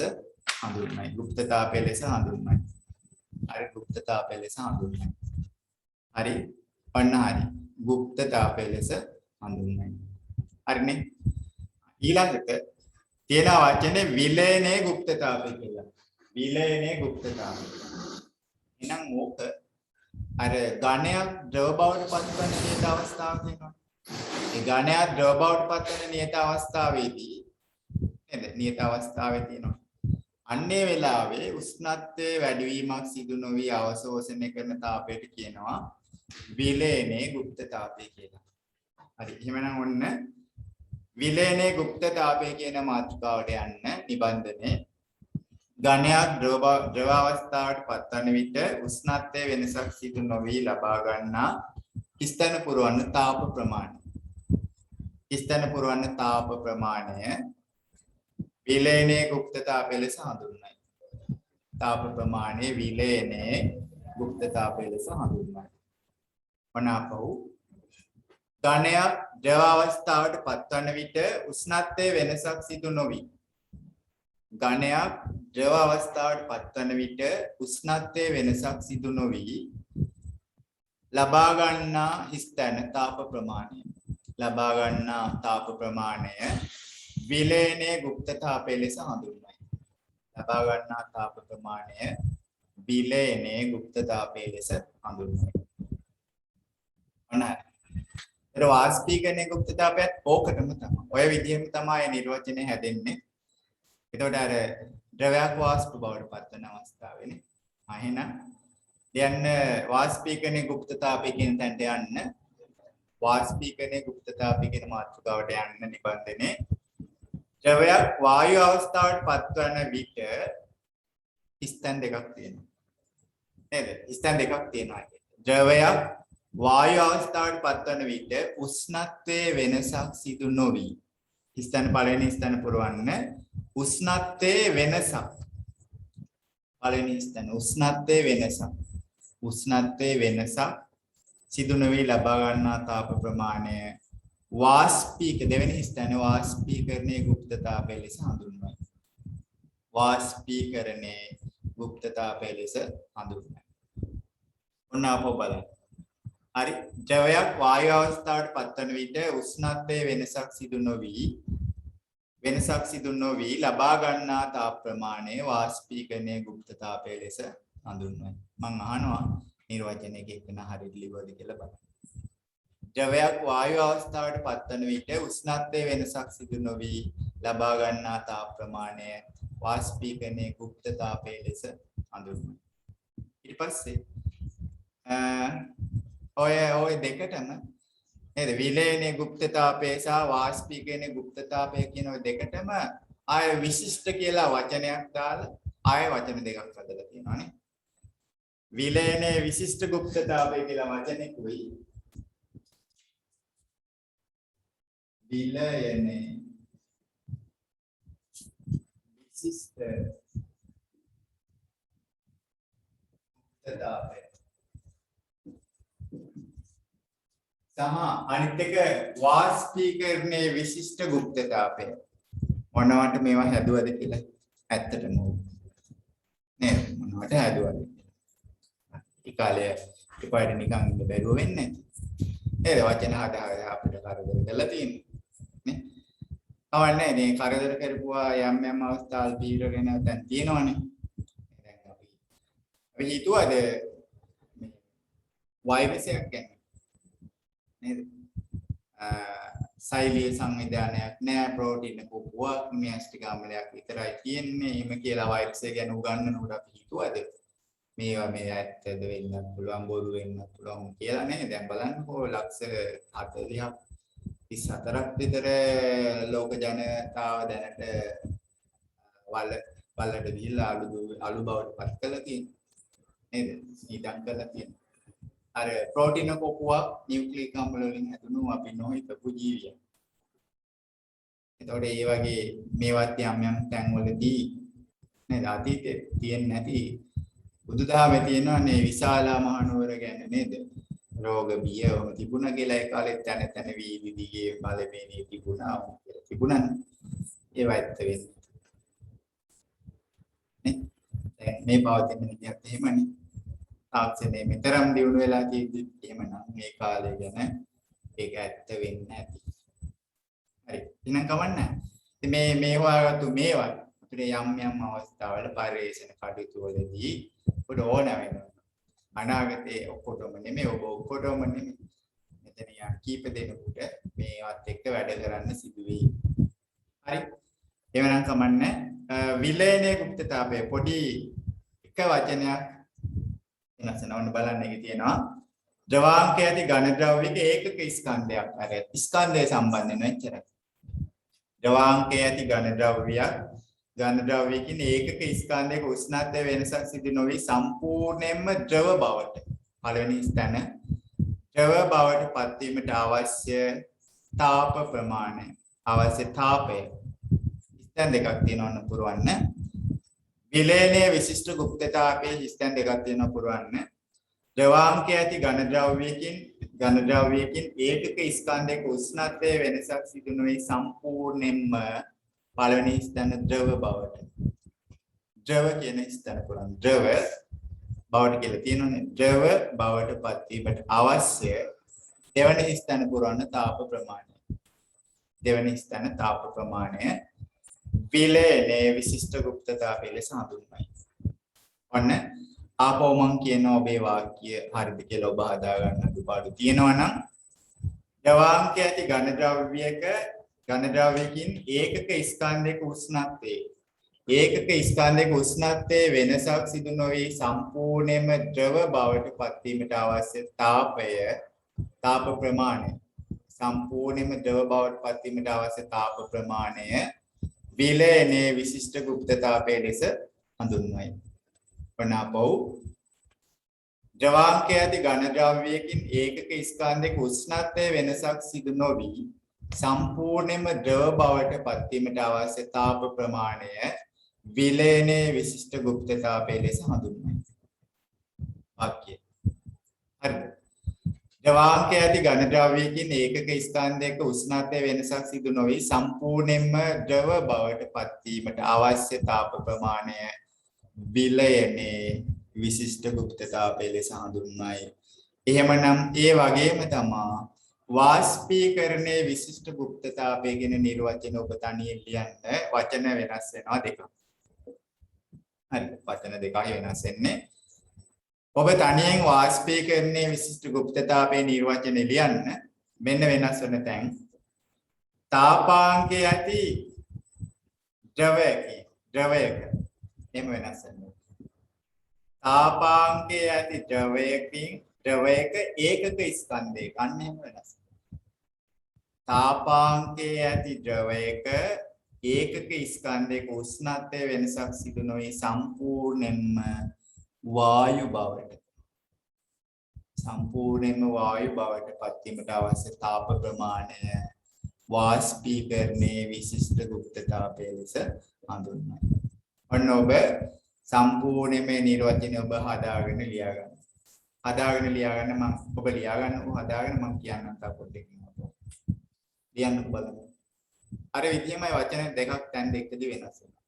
හඳුන්වයි. গুপ্ত තාපය ලෙස හඳුන්වයි. හරි গুপ্ত තාපය ලෙස හඳුන්වයි. හරි ඔන්න හරි গুপ্ত තාපය ලෙස හඳුන්වයි. හරිනේ. ඊළඟට තියෙන වචනේ විලයනයේ গুপ্ত තාපය කියලා. විලයනයේ গুপ্ত තාපය. එහෙනම් ඕක අර ඝනයක් ද්‍රව බවට පත්වන නියත අවස්ථාව කියනවා. ඒ ඝනයක් ද්‍රව බවට පත්වන නියත අවස්ථාවේදී නේද? නියත අවස්ථාවේ තියෙනවා. අන්නේ වෙලාවේ උෂ්ණත්වයේ වැඩිවීමක් සිදු නොවි අවශෝෂණය කරන තාපයට කියනවා විලයනයේ গুপ্ত තාපය කියලා. හරි. එහෙනම් ඔන්න විලයනයේ গুপ্ত තාපය කියන මාතෘකාවට යන්න නිබන්ධනේ ඝනයක් ද්‍රව අවස්ථාවට පත්වන විට උෂ්ණත්වයේ වෙනසක් සිදු නොවි ලබා ගන්නා ස්ථන පුරවන්න තාප ප්‍රමාණය. ස්ථන පුරවන්න තාප ප්‍රමාණය විලයනයේ গুপ্ত තාපය ලෙස හඳුන්වයි. තාප ප්‍රමාණය විලයනයේ গুপ্ত තාපය ලෙස හඳුන්වයි. වනාපව් ඝනයක් ද්‍රව අවස්ථාවට පත්වන විට උෂ්ණත්වයේ වෙනසක් සිදු නොවි. ඝනයක් ද්‍රව අවස්ථාවට පත්වන විට උෂ්ණත්වයේ වෙනසක් සිදු නොවි ලබා ගන්නා ස්ථන තාප ප්‍රමාණය. ලබා ගන්නා තාප ප්‍රමාණය විලයනයේ গুপ্ত තාපය ලෙස හඳුන්වයි. ලබා ගන්නා තාප ප්‍රමාණය විලයනයේ গুপ্ত තාපය ලෙස හඳුන්වයි. ඔන්න හරි. වාෂ්පීකරණයේ গুপ্ত තාපයත් ඕකටම තමයි. ඔය විදිහෙම තමයි නිර්වචනය හැදෙන්නේ. එතකොට අර ද්‍රවයක් වාෂ්ප බවට පත්වන අවස්ථාවේනේ. එහෙනම් යන්න වාෂ්පීකරණයේ গুপ্ত තාපය කියන තැනට යන්න. වාෂ්පීකරණයේ গুপ্ত තාපය කියන මාතෘකාවට යන්න නිබන්ධනේ. ද්‍රවයක් වායු අවස්ථාවට පත්වන විට ස්ථන දෙකක් තියෙනවා. නේද? ස්ථන දෙකක් තියෙනවා. ද්‍රවයක් වායු අවස්ථාවට පත්වන විට උෂ්ණත්වයේ වෙනසක් සිදු නොවි. ස්ථාන පළවෙනි ස්ථාන පුරවන්න උෂ්ණත්වයේ වෙනසක්. පළවෙනි ස්ථාන උෂ්ණත්වයේ වෙනසක් සිදු නොවි ලබා ගන්නා තාප ප්‍රමාණය වාෂ්පීක දෙවෙනි ස්ථාන වාෂ්පීකරණයේ ගුප්තතාවය ලෙස හඳුන්වයි. වාෂ්පීකරණයේ ගුප්තතාවය ලෙස හඳුන්වයි. ඔන්න අපෝ බලන්න. හරි ද්‍රවයක් වායු අවස්ථාවට පත්වන විට උෂ්ණත්වයේ වෙනසක් සිදු නොවි ලබා ගන්නා තාප ප්‍රමාණය වාෂ්පීකරණයේ ගුප්තතාවය ලෙස හඳුන්වයි. මම අහනවා නිර්වචනයක එක්කන හරියට ලියවද කියලා බලන්න. ද්‍රවයක් වායු අවස්ථාවට පත්වන විට උෂ්ණත්වයේ වෙනසක් සිදු නොවි ලබා ගන්නා තාප ප්‍රමාණය වාෂ්පීකරණයේ ගුප්තතාවය ලෙස හඳුන්වයි. ඊට පස්සේ ඔය දෙකටම නේද විලයනයේ ගුප්තතාවය සහ වාෂ්පීකරණයේ ගුප්තතාවය කියන ඔය දෙකටම ආය විශිෂ්ට කියලා වචනයක් දාලා ආය වචන දෙකක් හදලා තියෙනවා නේ. විලයනයේ විශිෂ්ට ගුප්තතාවය කියලා වචනේකුයි විලයනයේ විශිෂ්ට ගුප්තතාවය සහ අනිත් එක වාෂ්පීකරණයේ විශිෂ්ට ගුප්තතාවය මොනවට මේවා හැදුවද කියලා ඇත්තටම නේද මොනවට හැදුවද ඒ කාලේ ඉපාඩ නිකන් ඉන්න බැරුව වෙන්නේ නේද වචන හදා අපිට කරදර කරලා තියෙන්නේ නේ කවන්නේ මේ කරදර කරපුවා යම් අවස්ථාවල් පීඩගෙන දැන් තියෙනවනේ දැන් අපි හිතුවද මේ වෛරසයක් ගැන නේද සෛලීය සංවිධානයක් නෑ ප්‍රෝටීන කොපුවක් මියස්ටික් ආම්ලයක් විතරයි තියෙන්නේ එහෙම කියලා වෛරසය ගැන උගන්වනකොට අපි හිතුවද මේවා මේ ඇත්තද වෙන්නත් පුළුවන් බොරු වෙන්නත් පුළුවන් කියලා නේ දැන් බලන්නකෝ ලක්ෂ 40ක් 34ක් විතර ලෝක ජනතාව දැනට වලට ගිහිල්ලා අලු බවට පත් කළා තියෙන්නේ නේද ඉඩම් කළා තියෙන්නේ අර ප්‍රෝටීන කොපුවක් නියුක්ලික් අම්ල වලින් හැදුණු අපි නොහිතපු ජීවියක්. එතකොට ඒ වගේ මේවත් යම් තැන්වලදී නේද අතීතේ තියෙන්නේ නැති බුදුදහමේ තියෙනවානේ විශාලා මහනුවර ගැන නේද? රෝග බිය වම තිබුණා කියලා ඒ කාලෙත් තැන වීදි දිගේ බලමේනේ තිබුණා කියලා තිබුණානේ. ඒව ඇත්ත වෙන්නේ. නේ? දැන් මේ පවතින විදිහත් එහෙමනේ. තාක්ෂණයේ මෙතරම් දියුණු වෙලා තියෙද්දි එහෙමනම් මේ කාලය ගැන ඒක ඇත්ත වෙන්නේ නැති. හරි. එහෙනම් කවන්න. ඉතින් මේ හොයාගත්තු මේවා අපිට යම් අවස්ථාවල පරිේශන කටයුතු වලදී උඩ ඕන වෙනවා. අනාගතේ ඔක්කොටම නෙමෙයි ඔබ ඔක්කොටම නෙමෙයි. මෙතන යම් කීප දෙනෙකුට මේවත් එක්ක වැඩ කරන්න සිදු වෙයි. හරි. එවනම් කමන්නේ විලයනයේ ගුප්තතාවය පොඩි එක වචනයක් එනසනවන්න බලන්න එක තියෙනවා ද්‍රවාංක ඇති ඝන ද්‍රව්‍යයක ඒකක ස්කන්ධයක් අර ස්කන්ධය සම්බන්ධ වෙන එච්චරයි ද්‍රවාංක ඇති ඝන ද්‍රව්‍යයකින් ඒකක ස්කන්ධයක උෂ්ණත්වය වෙනසක් සිදු නොවි සම්පූර්ණයෙන්ම ද්‍රව බවට පළවෙනි ස්ථාන ද්‍රව බවට පත් වීමට අවශ්‍ය තාප ප්‍රමාණය අවශ්‍ය තාපය ස්ථාන දෙකක් තියෙනවන්න පුරවන්න විලයනයේ විශිෂ්ට ගුප්තතාවයේ ස්ථාන දෙකක් තියෙනවා පුරවන්න ද්‍රවාංක ඇති ඝන ද්‍රව්‍යයකින් ඒකක ස්කන්ධයක උෂ්ණත්වයේ වෙනසක් සිදු නොවි සම්පූර්ණයෙන්ම පළවෙනි ස්ථාන ද්‍රව බවට ද්‍රව කියන ස්ථාන පුරවන්න ද්‍රව බවට කියලා තියෙනනේ ද්‍රව බවට පත් වීමට අවශ්‍ය දෙවන ස්ථාන පුරවන්න තාප ප්‍රමාණය දෙවන ස්ථාන තාප ප්‍රමාණය විලයනයේ විශිෂ්ට ගුප්තතාවය ලෙස හඳුන්වයි. ඔන්න ආපහු මම කියන ඔබේ වාක්‍ය හරිද කියලා ඔබ හදා ගන්න අඩුපාඩු තියෙනවා නම් ද්‍රවාංක ඇති ඝන ද්‍රව්‍යයකින් ඒකක ස්කන්ධයක උෂ්ණත්වයේ වෙනසක් සිදු නොවි සම්පූර්ණයෙන්ම ද්‍රව බවට පත් වීමට අවශ්‍ය තාප ප්‍රමාණය සම්පූර්ණයෙන්ම ද්‍රව බවට පත් වීමට අවශ්‍ය තාප ප්‍රමාණය විලයනයේ විශිෂ්ට ගුප්තතාවය ලෙස හඳුන්වයි. වනාපව් ද්‍රවාංකයේ ඇති ඝන ද්‍රව්‍යයකින් ඒකක ස්කන්ධයක උෂ්ණත්වයේ වෙනසක් සිදු නොවි සම්පූර්ණයෙන්ම ද්‍රව බවට පත් වීමට අවශ්‍ය තාප ප්‍රමාණය විලයනයේ විශිෂ්ට ගුප්තතාවය ලෙස හඳුන්වයි. වාක්‍යය. හරිද? ද්‍රවාංකයේ ඇති ඝන ද්‍රව්‍යයකින් ඒකක ස්කන්ධයක උෂ්ණත්වයේ වෙනසක් සිදු නොවි සම්පූර්ණයෙන්ම ද්‍රව බවට පත් වීමට අවශ්‍ය තාප ප්‍රමාණය විලයනයේ විශිෂ්ට ගුප්තතාවය ලෙස හඳුන්වයි. එහෙමනම් ඒ වගේම තමයි වාෂ්පීකරණයේ විශිෂ්ට ගුප්තතාවය ගැන නිර්වචන ඔබ තනියෙන් ලියන්න. වචන වෙනස් වෙනවා දෙකක්. හරි වචන දෙකක් වෙනස් වෙන්නේ. ඔබ තනියෙන් වාෂ්පීකරණයේ විශිෂ්ට ගුප්තතාවයේ නිර්වචන ලියන්න. මෙන්න වෙනස් වෙන තැන්. තාපාංකයේ ඇති ද්‍රවයක එහෙම වෙනස් වෙනවා. තාපාංකයේ ඇති ද්‍රවයක ඒකක ස්කන්ධයක අන්න එහෙම වෙනස්. තාපාංකයේ ඇති ද්‍රවයක ඒකක ස්කන්ධයක උෂ්ණත්වයේ වෙනසක් සිදු නොවේ සම්පූර්ණයෙන්ම වායු බවට පත් වීමට අවශ්‍ය තාප ප්‍රමාණය වාෂ්පීකරණයේ විශිෂ්ට ගුප්තතාවය ලෙස හඳුන්වයි. ඔන්න ඔබ සම්පූර්ණයෙන්ම නිර්වචනය ඔබ හදාගෙන ලියා ගන්න. මම ඔබ ලියා ගන්නකො හදාගෙන මම කියන්නම් තා පොඩ්ඩකින් ලියන්න බලන්න. අර විදියමයි වචන දෙකක් තැන් දෙකදී වෙනස් වෙනවා.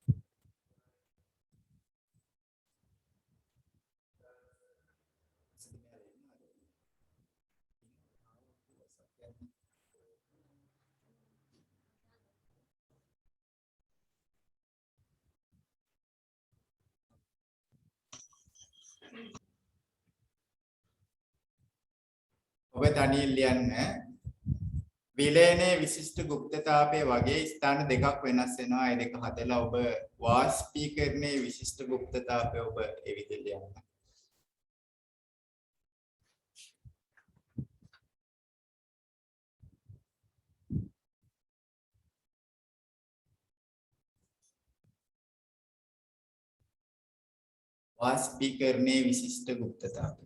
ඔබ තනියෙන් ලියන්න විලයනයේ විශිෂ්ට ගුප්තතාවයේ වගේ ස්ථාන දෙකක් වෙනස් වෙනවා. ඒ දෙක හදලා ඔබ වාෂ්පීකරණයේ විශිෂ්ට ගුප්තතාවය ඔබ ඒ විදිහට ලියන්න. වාෂ්පීකරණයේ විශිෂ්ට ගුප්තතාවය.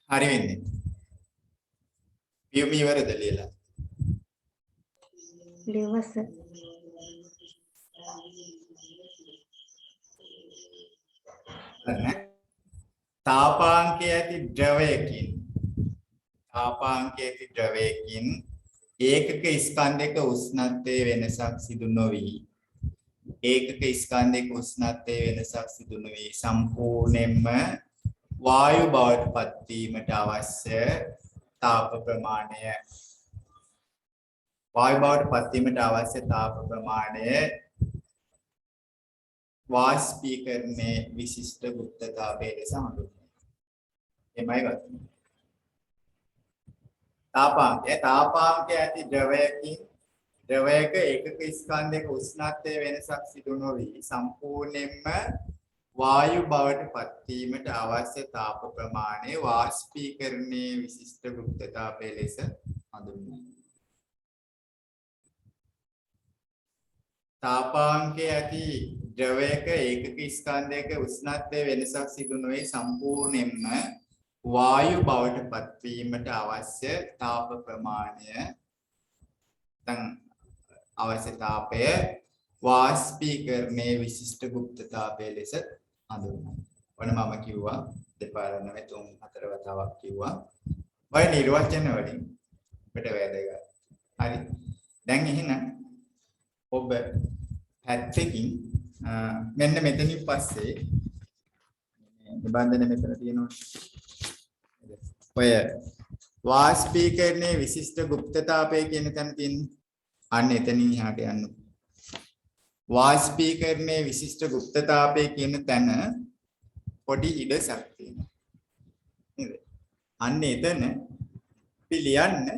හරි වෙන්නේ. පියුම ඉවරද ලියලා? ලියවස. තාපාංකයේ ඇති ද්‍රවයකින් ඒකක ස්කන්ධයක උෂ්ණත්වයේ වෙනසක් සිදු නොවි සම්පූර්ණයෙන්ම වායු බවට පත් වීමට අවශ්‍ය තාප ප්‍රමාණය වාෂ්පීකරණයේ විශිෂ්ට ගුප්තතාවය ලෙස හඳුන්වනවා. එමය ගන්න. තාපාංකය ඇති ද්‍රවයක ඒකක ස්කන්ධයක උෂ්ණත්වයේ වෙනසක් සිදු නොවි සම්පූර්ණයෙන්ම වායු බවට පත් වීමට අවශ්‍ය තාප ප්‍රමාණය වාෂ්පීකරණයේ විශිෂ්ට ගුප්තතාවය ලෙස හඳුන්වනවා. තාපාංකයේ ඇති ද්‍රවයක ඒකක ස්කන්ධයක උෂ්ණත්වයේ වෙනසක් සිදු නොවේ සම්පූර්ණයෙන්ම වායු බවට පත් වීමට අවශ්‍ය තාප ප්‍රමාණය අවශ්‍ය තාපය වාෂ්පීකරණයේ විශිෂ්ට ගුප්තතාවය ලෙස හඳුන්වනවා. ඔන්න මම කිව්වා දෙපාරක් නෙමෙයි 3-4 වතාවක් කිව්වා. ඔය නිර්වචන වලින් අපිට වැදගත්. හරි. දැන් එහෙනම් ඔබ පැත්තකින් මෙන්න මෙතනින් පස්සේ නිබන්ධන මෙතන තියෙනවා. ඔය වාෂ්පීකරණයේ විශිෂ්ට ගුප්තතාවය කියන තැන තියෙන අන්න එතනින් එහාට යන්න. වාෂ්පීකරණයේ විශිෂ්ට ගුප්තතාවය කියන තැන පොඩි ඉඩසක් තියෙනවා. නේද? අන්න එතන පිළියන්න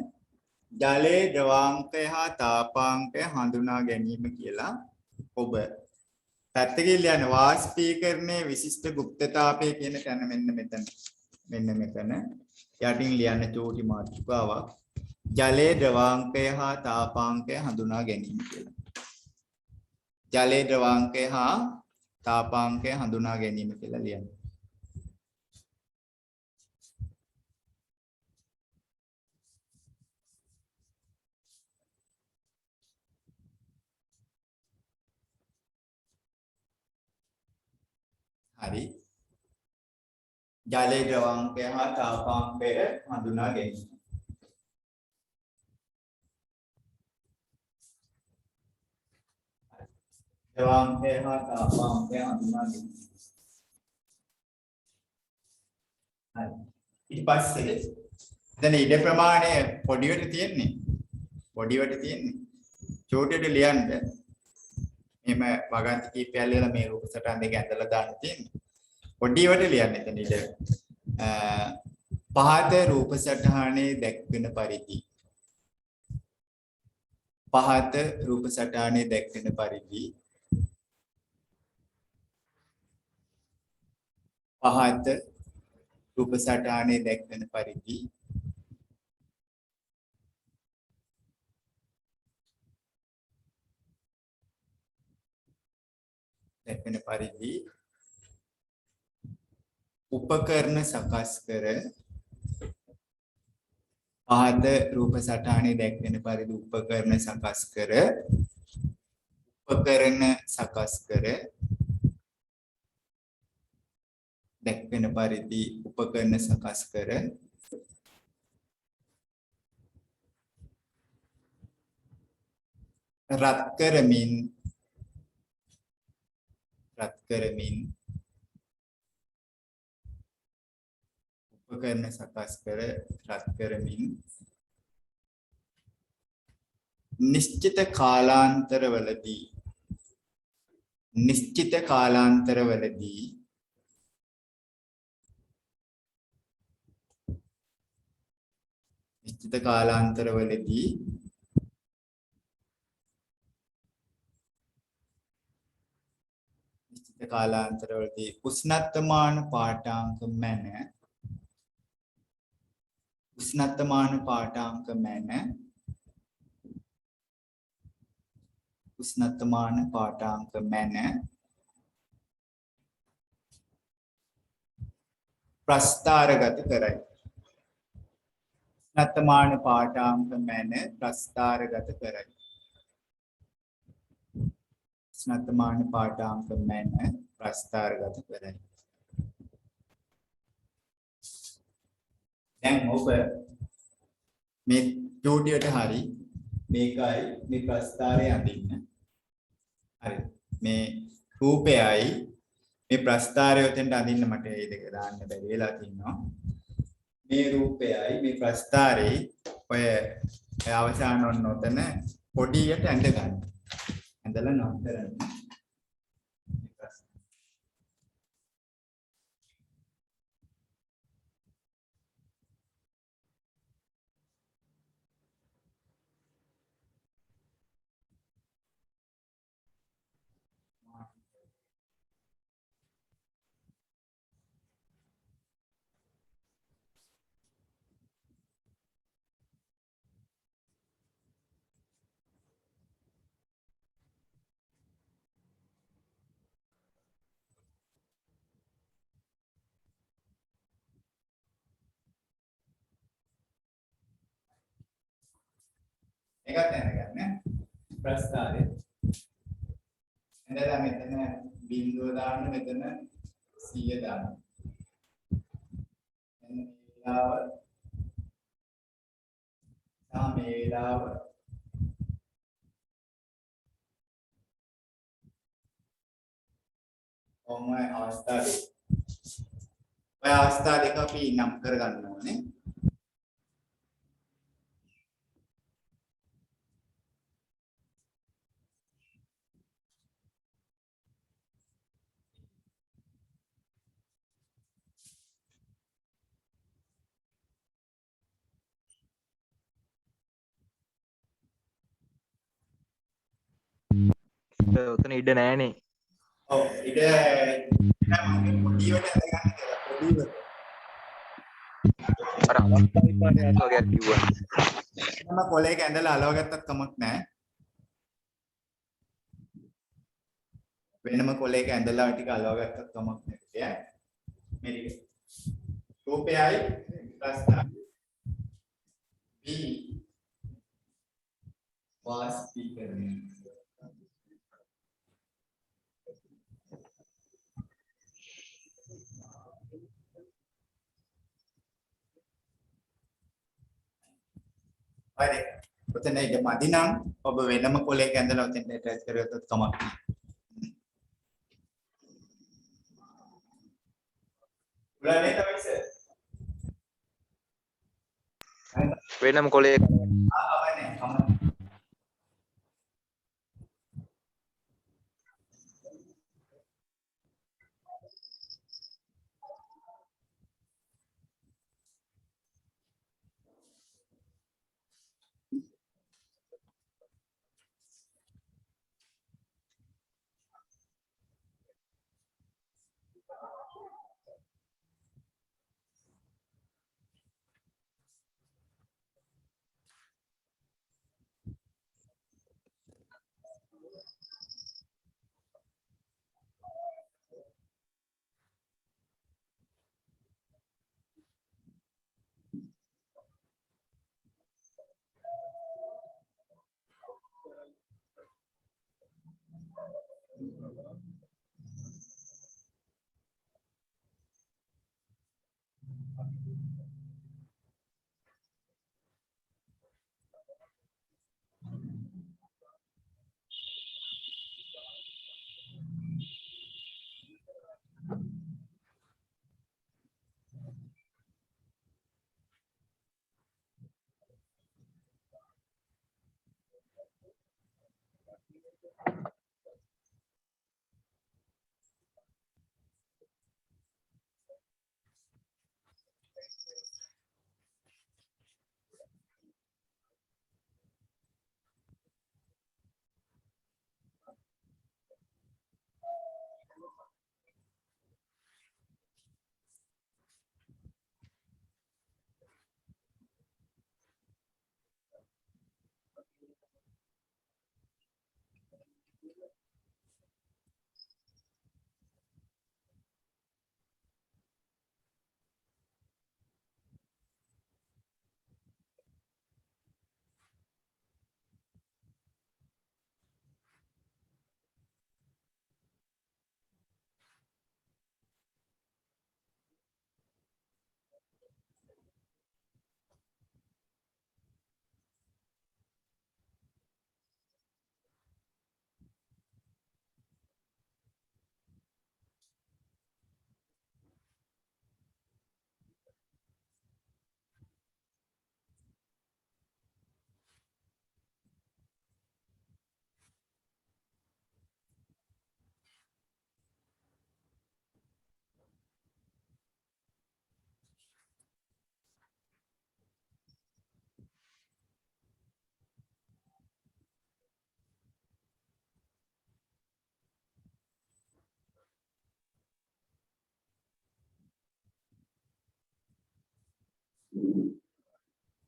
ජලයේ ද්‍රවාංකය හා තාපාංකය හඳුනා ගැනීම කියලා ඔබ පැත්තකින් ලියන්න වාෂ්පීකරණයේ විශිෂ්ට ගුප්තතාවය කියන තැන මෙන්න මෙතන. මෙන්න මෙතන. යටින් ලියන්න චූටි මාතෘකාවක්. ජලයේ ද්‍රවාංකය හා තාපාංකය හඳුනා ගැනීම කියලා. ජලයේ ද්‍රවාංකය හා තාපාංකය හඳුනා ගැනීම කියලා ලියන්න. හරි. ජලයේ ද්‍රවාංකය හා තාපාංකය හඳුනා ගැනීම. ද්‍රවාංකය හා තාපාංකය හඳුනා ගැනීම. හරි. ඊට පස්සේ දැන් ඉඩ ප්‍රමාණය පොඩිවට තියෙන්නේ. පොඩිවට තියෙන්නේ. චෝටයට ලියන්න. එහෙම වගන්ති කීපයක් ලියලා මේ රූප සටහන් දෙක ඇඳලා දාන්න තියෙන්නේ. පොඩිවට ලියන්න එතන ඉඩ. පහත රූප සටහනේ දැක්වෙන පරිදි. පහත රූප සටහනේ දැක්වෙන පරිදි. පහත රූප සටහනේ දැක්වෙන පරිදි උපකරණ සකස් කර පහත රූප සටහනේ දැක්වෙන පරිදි උපකරණ සකස් කර දැක්වෙන පරිදි උපකරණ සකස් කර රත් කරමින් උපකරණ සකස් කර රත් කරමින් නිශ්චිත කාලාන්තරවලදී උෂ්ණත්මාන පාඨාංක මැන ප්‍රස්ථාරගත කරයි. උෂ්ණත්මාන පාඨාංක මැන ප්‍රස්ථාරගත කරයි. උෂ්ණත්මාන පාඨාංක මැන ප්‍රස්ථාරගත කරයි. දැන් ඔබ මේ චූටියට හරි මේකයි මේ ප්‍රස්ථාරය අඳින්න. හරි. මේ රූපයයි මේ ප්‍රස්ථාරය උතෙන්ට අඳින්න මට මේ දෙක දාන්න බැරි වෙලා තිනවා. මේ රූපයයි මේ ප්‍රස්ථාරේ ඔය අවසාන ඔන්න ඔතන පොඩියට ඇඳ ගන්න. ඇඳලා නතරන්න. එකක් දැනගන්න ප්‍රස්ථාරය. එඳලා මෙතන බිංදුව දාන්න මෙතන 100 දාන්න. එන්න මේ වේලාව ඔය අවස්ථා දෙක අපි නම් කරගන්න ඕනේ. උතන ඉඩ නෑනේ. ඔව් ඊට මගේ පොඩි වට අරගන්න කියලා පොඩි වට. අර අවස්ථා විපාකයක් වගේක් කිව්වා. මම කොලේක ඇඳලා අලව ගත්තත් කමක් නැහැ. වෙනම කොලේක ඇඳලා ටික අලව ගත්තත් කමක් නැහැ. මේක රූපයයි ප්‍රශ්නයි B වාස්පීකරණය. හරි. ඔතන ඉඳ මදි නම් ඔබ වෙනම කොලේක ඇඳලා ඔතෙන් ඇටච් කරගත්තත් කමක් නැහැ. උලන්නේ තමයි සර්. වෙනම කොලේක ආවනේ කමක්.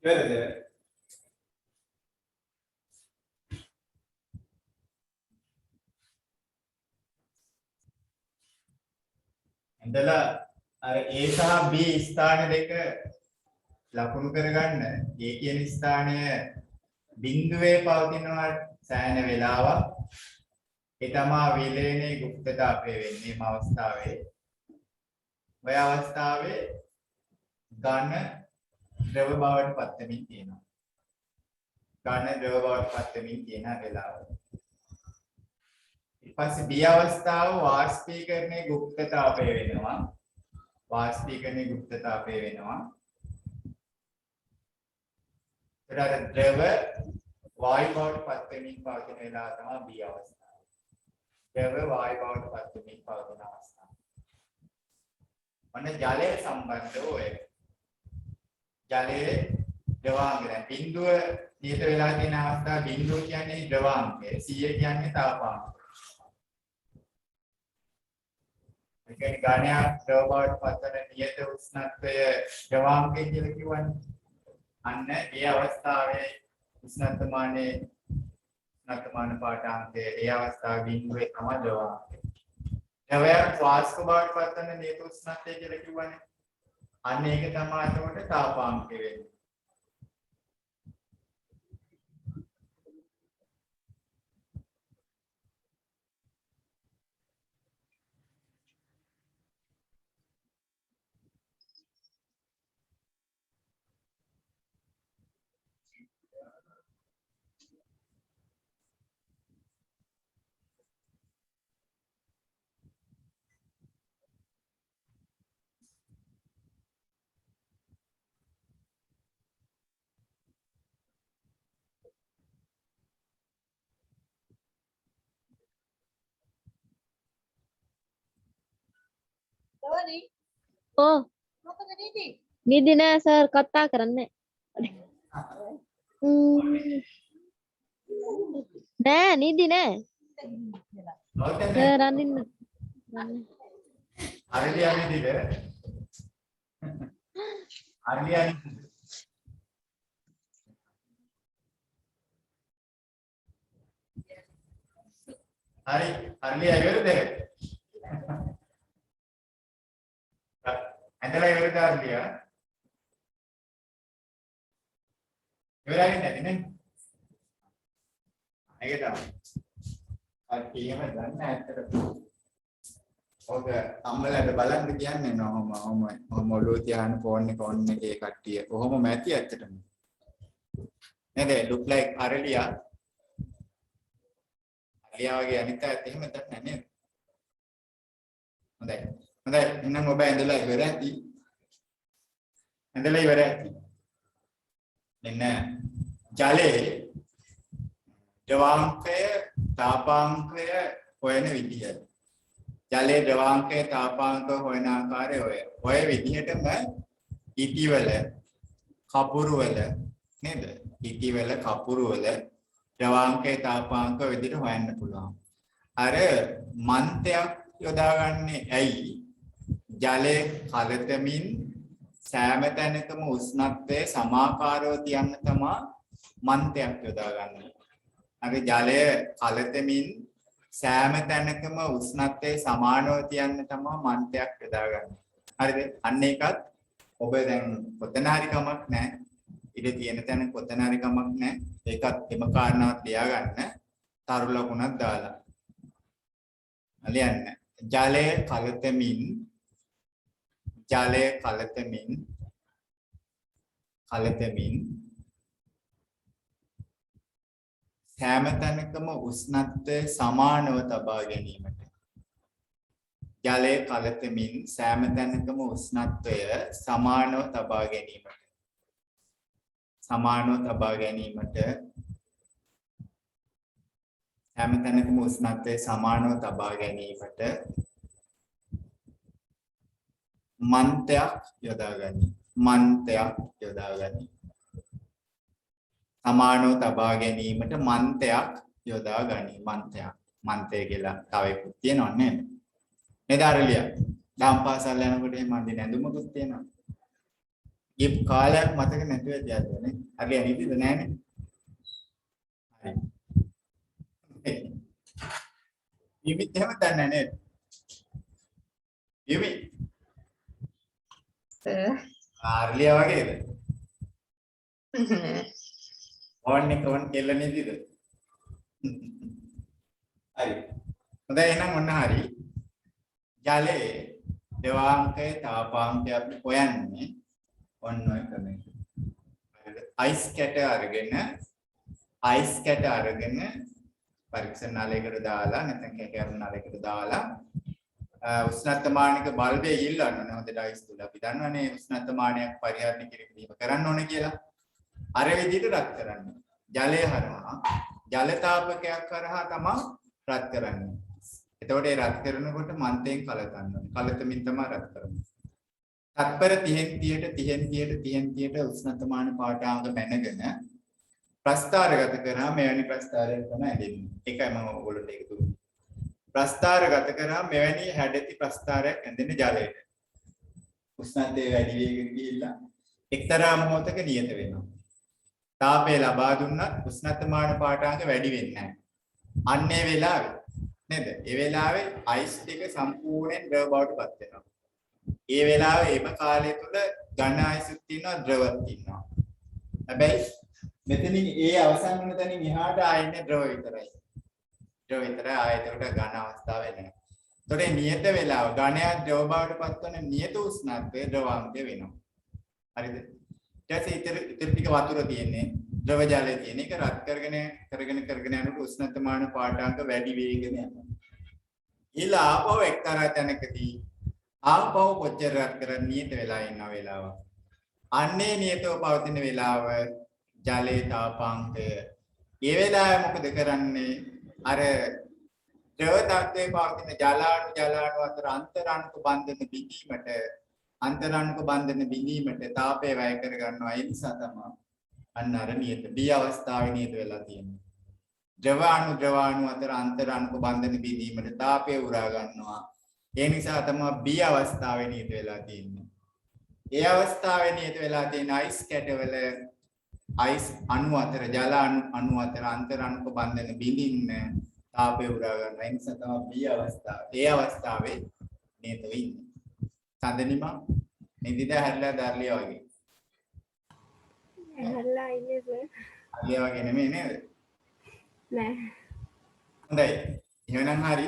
ඉවරද? ඇඳලා අර A සහ B ස්ථාන දෙක ලකුණු කරගන්න. A කියන ස්ථානය බිඳුවේ පවතිනවා සෑහෙන වෙලාවක්. ඒ තමයි විලයනේ ගුප්තතාවය වෙන්නේ මේ අවස්ථාවේ. ඔය අවස්ථාවේ ඝන ද්‍රව බවට පත් වෙමින් තියෙනවා. ඝන ද්‍රව බවට පත් වෙමින් තියෙන වෙලාව. ඊට පස්සේ B අවස්ථාව වාෂ්පීකරණයේ ගුප්තතාවය වෙනවා. වාෂ්පීකරණයේ ගුප්තතාවය වෙනවා. ඊට ද්‍රව වායු බවට පත් වෙමින් පවතින වෙලාව තමයි B අවස්ථාව. ද්‍රව වායු බවට පත් වෙමින් පවතින අවස්ථාව. ඔන්න ජලය සම්බන්ධව ඔය ජලයේ ද්‍රවාංගය දැන් බිඳුව නියත වෙලා තියෙන අවස්ථාව බිඳුව කියන්නේ ද්‍රවාංගය 100 කියන්නේ තාපාංගය. ඒකේ ගාණයක් ද්‍රව බවට පත්වන නියත උෂ්ණත්වය ද්‍රවාංකය කියලා කියවනේ. අන්න ඒ අවස්ථාවේ උෂ්ණත්මානයේ උෂ්ණත්මාන පාඨාංකය ඒ අවස්ථාවේ බිඳුවේ තමයි ද්‍රවාංකය. ද්‍රවයක් වාෂ්ප බවට පත්වන නියත උෂ්ණත්වය කියලා කියවනේ. අන්න ඒක තමයි එතකොට තාපාංකය වෙන්නේ. Oh, නිදි නෑ සර් කතා කරන්නේ. නෑ නිදි නෑ. සර් අඳින්න. අරලියන්නේ දිග. අරලියන්නේ හරි අරලිය ඉවරද? ඇඳලා ඉවරද අරලිය? ඉවරයි නැති නේ? ඒක තමයි. අර කීයම දන්නේ ඇත්තට. ඔක අම්මලාට බලන්න කියන්නේ ඔහොම ඔළුව තියාගෙන ෆෝන් එක ඔන් එකේ කට්ටිය. කොහොමම ඇති ඇත්තටම. නේද? look like අරලියා. අරලියා වගේ අනිත් අයත් එහෙම දන්නේ නේද? හොඳයි. හොඳයි. එහෙනම් ඔබ ඇඳලා ඉවර ඇති. ඇඳලා ඉවර ඇති. මෙන්න ජලයේ ද්‍රවාංකය තාපාංකය හොයන විදිය. ජලයේ ද්‍රවාංකය තාපාංක හොයන ආකාරය ඔය විදිහටම ඉටි වල කපුරු වල නේද? ඉටි වල කපුරු වල ද්‍රවාංකය තාපාංක විදිහට හොයන්න පුළුවන්. අර මන්තයක් යොදාගන්නේ ඇයි? ජලයේ කලතමින් සෑම තැනකම උෂ්ණත්වය සමාකාරව තියන්න තමයි මන්තයක් යොදාගන්නේ. අර ජලය කලතමින් සෑම තැනකම උෂ්ණත්වය සමානව තියන්න තමයි මන්තයක් යොදාගන්නේ. හරිද? අන්න ඒකත් ඔබ දැන් කොතන හරි කමක් නැහැ. ඉත තියෙන තැන කොතන හරි කමක් නැහැ. ඒකත් එම කාරණාවක් තියාගන්න. තරු ලකුණක් දාලා. ලියන්න. ජලය කලතමින් සෑම තැනකම උෂ්ණත්වය සමානව තබා ගැනීමට. ජලයේ කලතමින් සෑම තැනකම උෂ්ණත්වය සමානව තබා ගැනීමට. සෑම තැනකම උෂ්ණත්වය සමානව තබා ගැනීමට මන්තයක් යොදා ගනී. සමානව තබා ගැනීමට මන්තයක් යොදා ගනී. මන්තය කියලා තව එකක් තියෙනව නේද? නේද අරලිය? දහම් පාසල් යනකොට එහෙම අඳින ඇඳුමකුත් තියෙනවා. ඊප් කාලයක් මතක නැතුව යද්දනේ. අරලිය නිදිද නැහනේ? හරි. ඉවිත් එහෙම දන්නේ නේද? ඉවිත් අරලිය වගේද? ඕන් කෙල්ල නේද? හරි. හොඳයි එහෙනම් ඔන්න හරි. ජලයේ ද්‍රවාංකය තාපාංකය අපි හොයන්නේ ඔන්න ඔය ක්‍රමයක. අයිස් කැට අරගෙන පරීක්ෂණ නාලයකට දාලා නැත්නම් කැටයන් නාලයකට දාලා උෂ්ණත්මානික බල්බය ඉල්ලන්න ඕනේ. හොඳට අයිස් තුල අපි දන්නවනේ උෂ්ණත්මානයක් පරිහරණය කිරීම කරන්න ඕනේ කියලා. අර විදිහට රත් කරන්න. ජලය හරහා ජල තාපකයක් කරහා තමයි රත් කරන්නේ. එතකොට ඒ රත් කරනකොට මන්තයෙන් කලතන්න ඕනේ. කලතමින් තමයි රත් කරන්නේ. තත්පර 30ට උෂ්ණත්මාන පාඨාංග මැනගෙන ප්‍රස්ථාරගත කරා මෙවැනි ප්‍රස්ථාරයක් තමයි ඇදෙන්නේ. ඒකයි මම ඔයගොල්ලන්ට ඒක දුන්නේ. ප්‍රස්ථාරගත කරාම මෙවැනි හැඩති ප්‍රස්ථාරයක් ඇඳෙන ජලයට උෂ්ණත්වය වැඩි වෙගෙන ගිහිල්ලා එක්තරා මොහොතක නියත වෙනවා. තාපය ලබා දුන්නත් උෂ්ණත්මාන පාඨාංග වැඩි වෙන්නේ නැහැ. අන්න ඒ වෙලාවේ නේද? ඒ වෙලාවේ අයිස් ටික සම්පූර්ණයෙන් ද්‍රව බවට පත් වෙනවා. ඒ වෙලාවේ එම කාලය තුල ඝන අයිසුත් තියෙනවා ද්‍රවත් තියෙනවා. හැබැයි මෙතනින් ඒ අවසන් වෙන තැනින් එහාට ආයෙන්නේ ද්‍රව විතරයි. ද්‍රව විතරයි ආයෙත් උඩ ඝන අවස්ථාවේ නැහැ. ඒතකොට නියත වෙලාව ඝනයක් ද්‍රව බවට පත් වෙන නියත උෂ්ණත්වය ද්‍රවාංගය වෙනවා. හරිද? ඊට පස්සේ ඉතින් ටික වතුර තියෙන්නේ ද්‍රව ජලය තියෙන එක රත් කරගෙන යනකොට උෂ්ණත්මාන පාඨාංග වැඩි වෙගෙන යනවා. ඊළඟ ආපහු එක්තරා තැනකදී ආපහු කොච්චර රත් කරන් නියත වෙලා ඉන්න වෙලාව. අන්නේ නියතව පවතින වෙලාව ජලයේ තාපාංකය. ඒ වෙලාවේ මොකද කරන්නේ? අර ද්‍රව තත්ත්වයේ පවතින ජලාණු අතර අන්තරාණුක බන්ධන බිඳීමට තාපය වැය කර ගන්නවා. ඒ නිසා තමයි අන්න අර නියත B අවස්ථාවේ නියත වෙලා තියෙන්නේ. ද්‍රවාණු අතර අන්තරාණුක බන්ධන බිඳීමට තාපය උරා ගන්නවා. ඒ නිසා තමයි B අවස්ථාවේ නියත වෙලා තියෙන්නේ. ඒ අවස්ථාවේ නියත වෙලා තියෙන අයිස් කැටවල අයිස් අණු අතර ජල අණු අතර අන්තරාණුක බන්ධන බිඳින්න තාපය උරා ගන්නවා. ඒ නිසා තමයි B අවස්ථාව. ඒ අවස්ථාවේ නියත වෙන්නේ. සඳනිම නිදිද හැරලා දර්ලිය වගේ. හැරලා ඉන්නේ සර්. අලිය වගේ නෙමෙයි නේද? නෑ. හොඳයි. එහෙනම් හරි.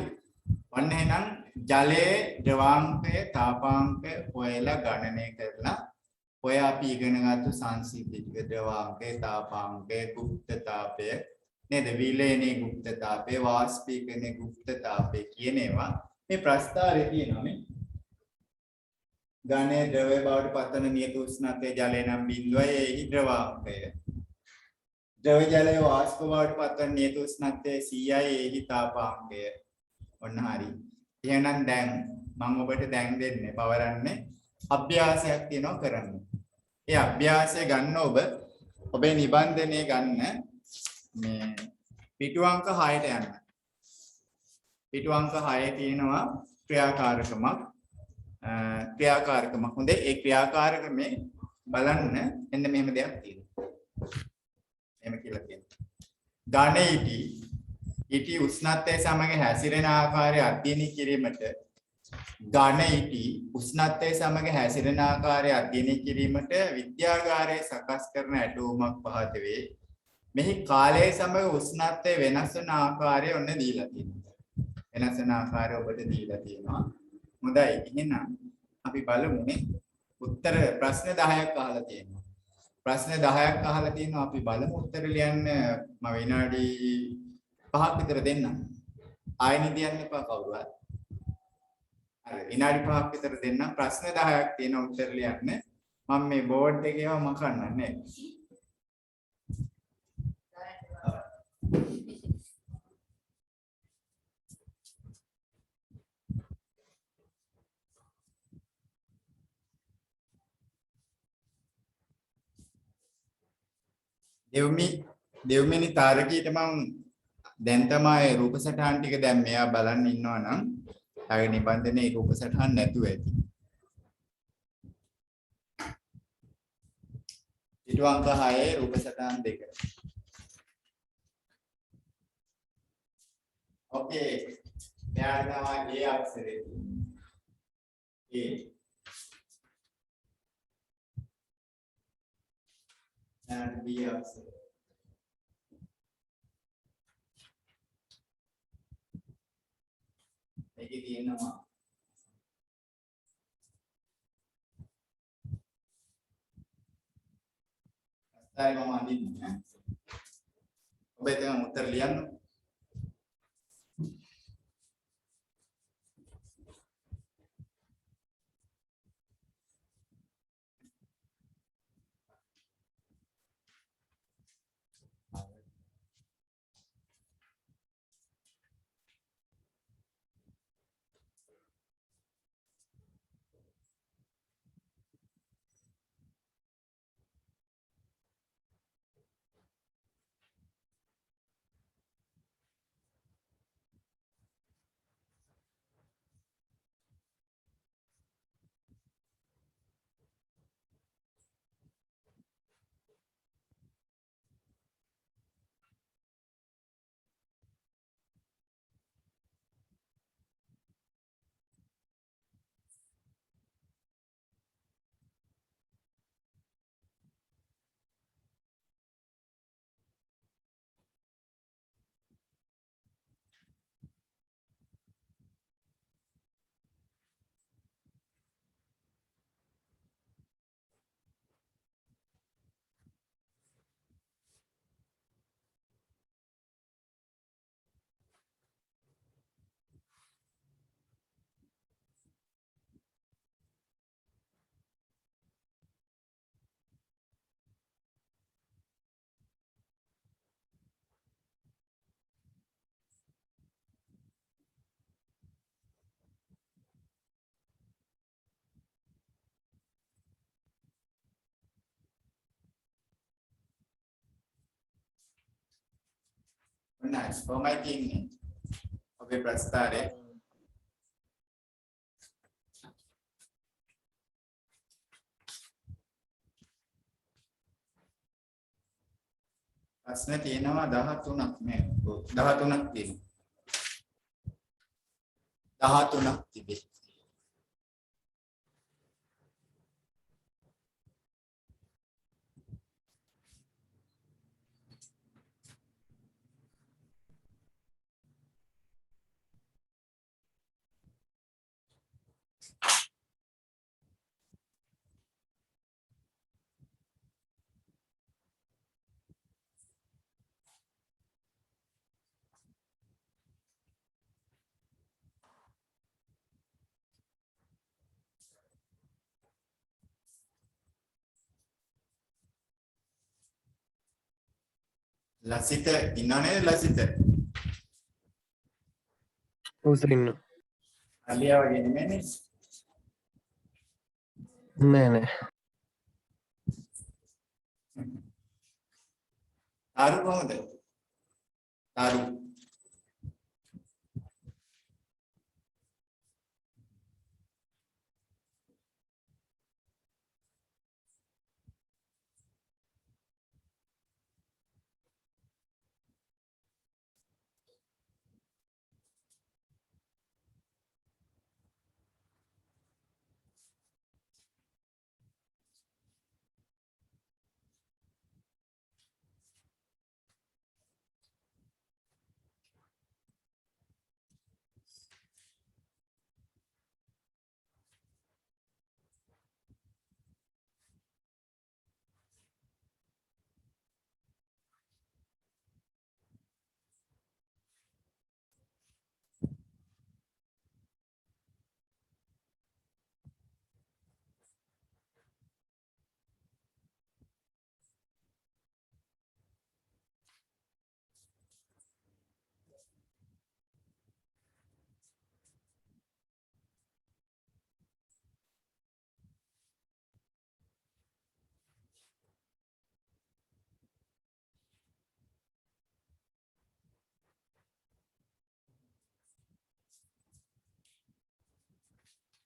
ඔන්න එහෙනම් ජලයේ ද්‍රවාංකය තාපාංකය හොයලා ගණනය කරලා ඔය අපි ඉගෙනගත්තු සංසිද්ධික ද්‍රවාංකය තාපාංකය ගුප්ත තාපය නේද? විලයනේ ගුප්ත තාපය වාෂ්පීකරණයේ ගුප්ත තාපය කියන ඒවා මේ ප්‍රස්ථාරයේ තියෙනවා නේ. ඝනයේ ද්‍රවය බවට පත්වන නියත උෂ්ණත්වයේ ජලය නම් 0යි එහි ද්‍රවාංකය. ද්‍රව ජලයේ වාෂ්ප බවට පත්වන නියත උෂ්ණත්වයේ 100යි එහි තාපාංකය. ඔන්න හරි. එහෙනම් දැන් මම ඔබට දැන් දෙන්නේ පවරන්නේ අභ්‍යාසයක් තියෙනවා කරන්න. ඒ අභ්‍යාසය ගන්න ඔබේ නිබන්ධනය ගන්න මේ පිටු අංක 6ට යන්න. පිටු අංක 6 තියෙනවා ක්‍රියාකාරකමක්. හොඳේ ඒ ක්‍රියාකාරකමේ බලන්න එන්න මෙහෙම දෙයක් තියෙනවා. එහෙම කියලා කියනවා. ඝන ඉටි උෂ්ණත්වයේ සමග හැසිරෙන ආකාරය අධ්‍යයනය කිරීමට විද්‍යාගාරයේ සකස් කරන ඇටෝමක් පහත වේ. මෙහි කාලයේ සමග උෂ්ණත්වය වෙනස් වන ආකාරය ඔන්න දීලා තියෙනවා. වෙනස් වන ආකාරය ඔබට දීලා තියෙනවා. හොඳයි. එහෙනම් අපි බලමුනේ උත්තර ප්‍රශ්න 10ක් අහලා තියෙනවා. ප්‍රශ්න 10ක් අහලා තියෙනවා. අපි බලමු උත්තර ලියන්න මම විනාඩි 5ක් විතර දෙන්නම්. ආයෙ නිදියන්න එපා කවුරුවත්. හරි විනාඩි 5ක් විතර දෙන්නම්. ප්‍රශ්න 10ක් තියෙන උත්තර ලියන්න. මම මේ බෝඩ් එකේ ඒවා මකන්නම් නේද? දෙව්මිනි තාරකීට මම දැන් තමයි රූප සටහන් ටික දැන් මෙයා බලන්න ඉන්නවා නම් ආගේ නිබන්ධනේ රූප සටහන් නැතුව ඇති. ඊට අංක 6 රූප සටහන් 2. ඕකේ. මෙයාට තමයි A අක්ෂරේ තියෙන්නේ. and B Aksharaya. මේකේ තියෙනවා අස්තරි මම අඳින්නේ. ඔබ එතන උත්තර ලියන්න. Benar, කොහොමයි කියන්නේ? ඔබේ ප්‍රස්තාරය. ප්‍රශ්න තියෙනවා 13ක් මේ 13ක් තියෙනවා 13ක් තිබේ. ලසිත ඉන්නව නේද ලසිත? උසරින්න අලියා වගේ නෙමෙයිනේ. නෑ නෑ තාරු කොහොමද? තාරු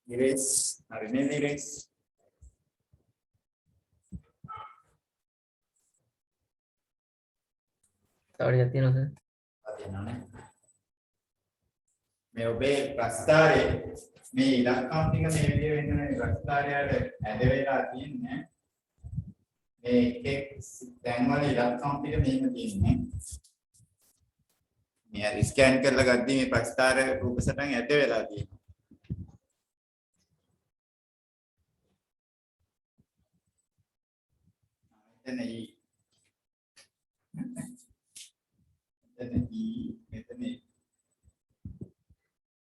ඉරේස් හරි නේද ඉරේස්? තවටියක් තියෙනවා සර්. අදිනවනේ. මේ ඔබේ ප්‍රස්තාරයේ මේ ඉලක්කම් ටික මේ විදිහ වෙන ප්‍රස්තාරයට ඇද වෙලා තියෙන්නේ. මේ එක දැන් වල ඉලක්කම් ටික මෙහෙම තියෙන්නේ. මේ හරි ස්කෑන් කරලා ගද්දි මේ ප්‍රස්තාර රූප සටහන් ඇද වෙලා තියෙනවා. එතන මෙතන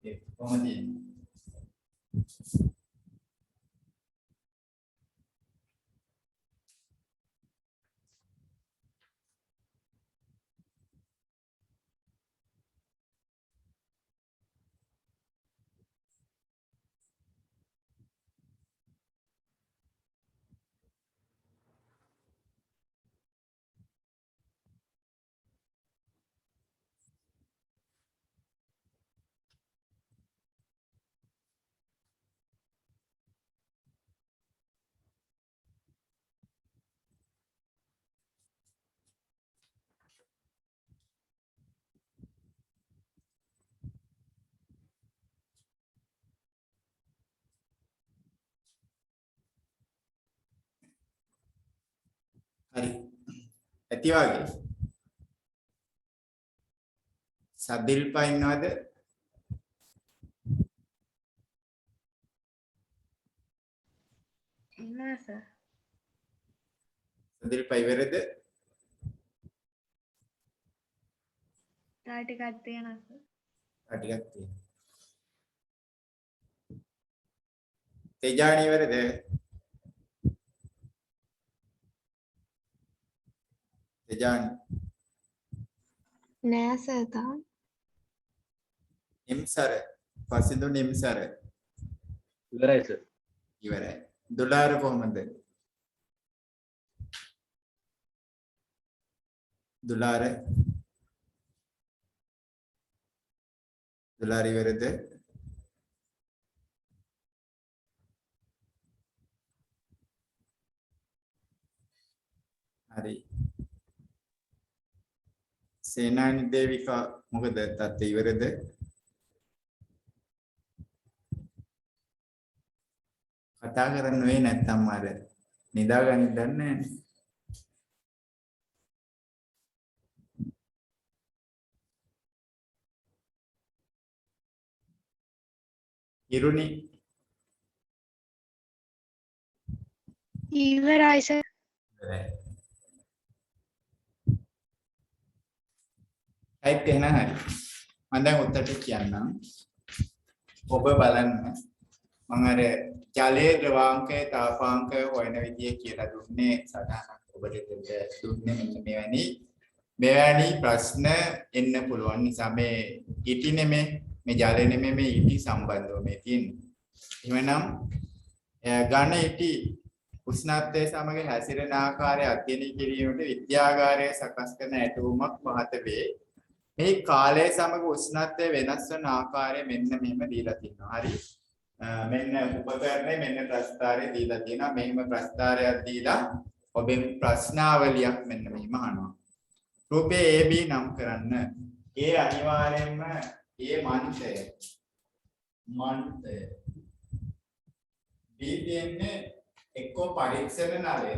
ඒ කොහොමද හරි ඇති වගේ සදිල්පා ඉන්නවද? ඉන්නවා සර්. සදිල්පා ඉවරද? තව ටිකක් තියෙනවා සර්. ටිකක් තියෙනවා. තේජානි ඉවරද? තේජානි නෑ සර් තාම. නිම්සර පසින්දු නිම්සර ඉවරයි සර්. ඉවරයි. දොලාර කොහමද? දොලාර දුලාරි වරද හරි සේනානි දේවිකා මොකද තත් ඉවරද කතා කරන්න වෙයි නැත්තම් අර නිදාගන්න දන්නේ නැහැ ඉරුනි ඉවරයි සර්. ටයිප් කරන හරි මම දැන් උත්තරට කියන්නම් ඔබ බලන්න මම අර ජලයේ ද්‍රවාංකය තාපාංකය හොයන විදිය කියලා දුන්නේ සටහනක් ඔබට දුන්නේ මෙන්න මෙවැනි ප්‍රශ්න එන්න පුළුවන් නිසා මේ ඉටි නෙමෙයි මේ ජලය නෙමෙයි මේ ඉටි සම්බන්ධව මේ තියෙන්නේ එහෙනම් ඝන ඉටි උෂ්ණත්වයේ සමග හැසිරෙන ආකාරය අධ්‍යයනය කිරීමට විද්‍යාගාරයේ සකස් කරන ඇටුමක් මහත වේ මේ කාලය සමග උෂ්ණත්වය වෙනස් වන ආකාරය මෙන්න මෙහෙම දීලා තියෙනවා හරි මෙන්න උපකරණය මෙන්න ප්‍රස්තාරය දීලා තියෙනවා මෙහෙම ප්‍රස්තාරයක් දීලා ඔබෙන් ප්‍රශ්නාවලියක් මෙන්න මෙහෙම අහනවා රූපේ AB නම් කරන්න ඒ අනිවාර්යෙන්ම ඒ මන්තය B කියන්නේ එක්කෝ පරීක්ෂණ නලය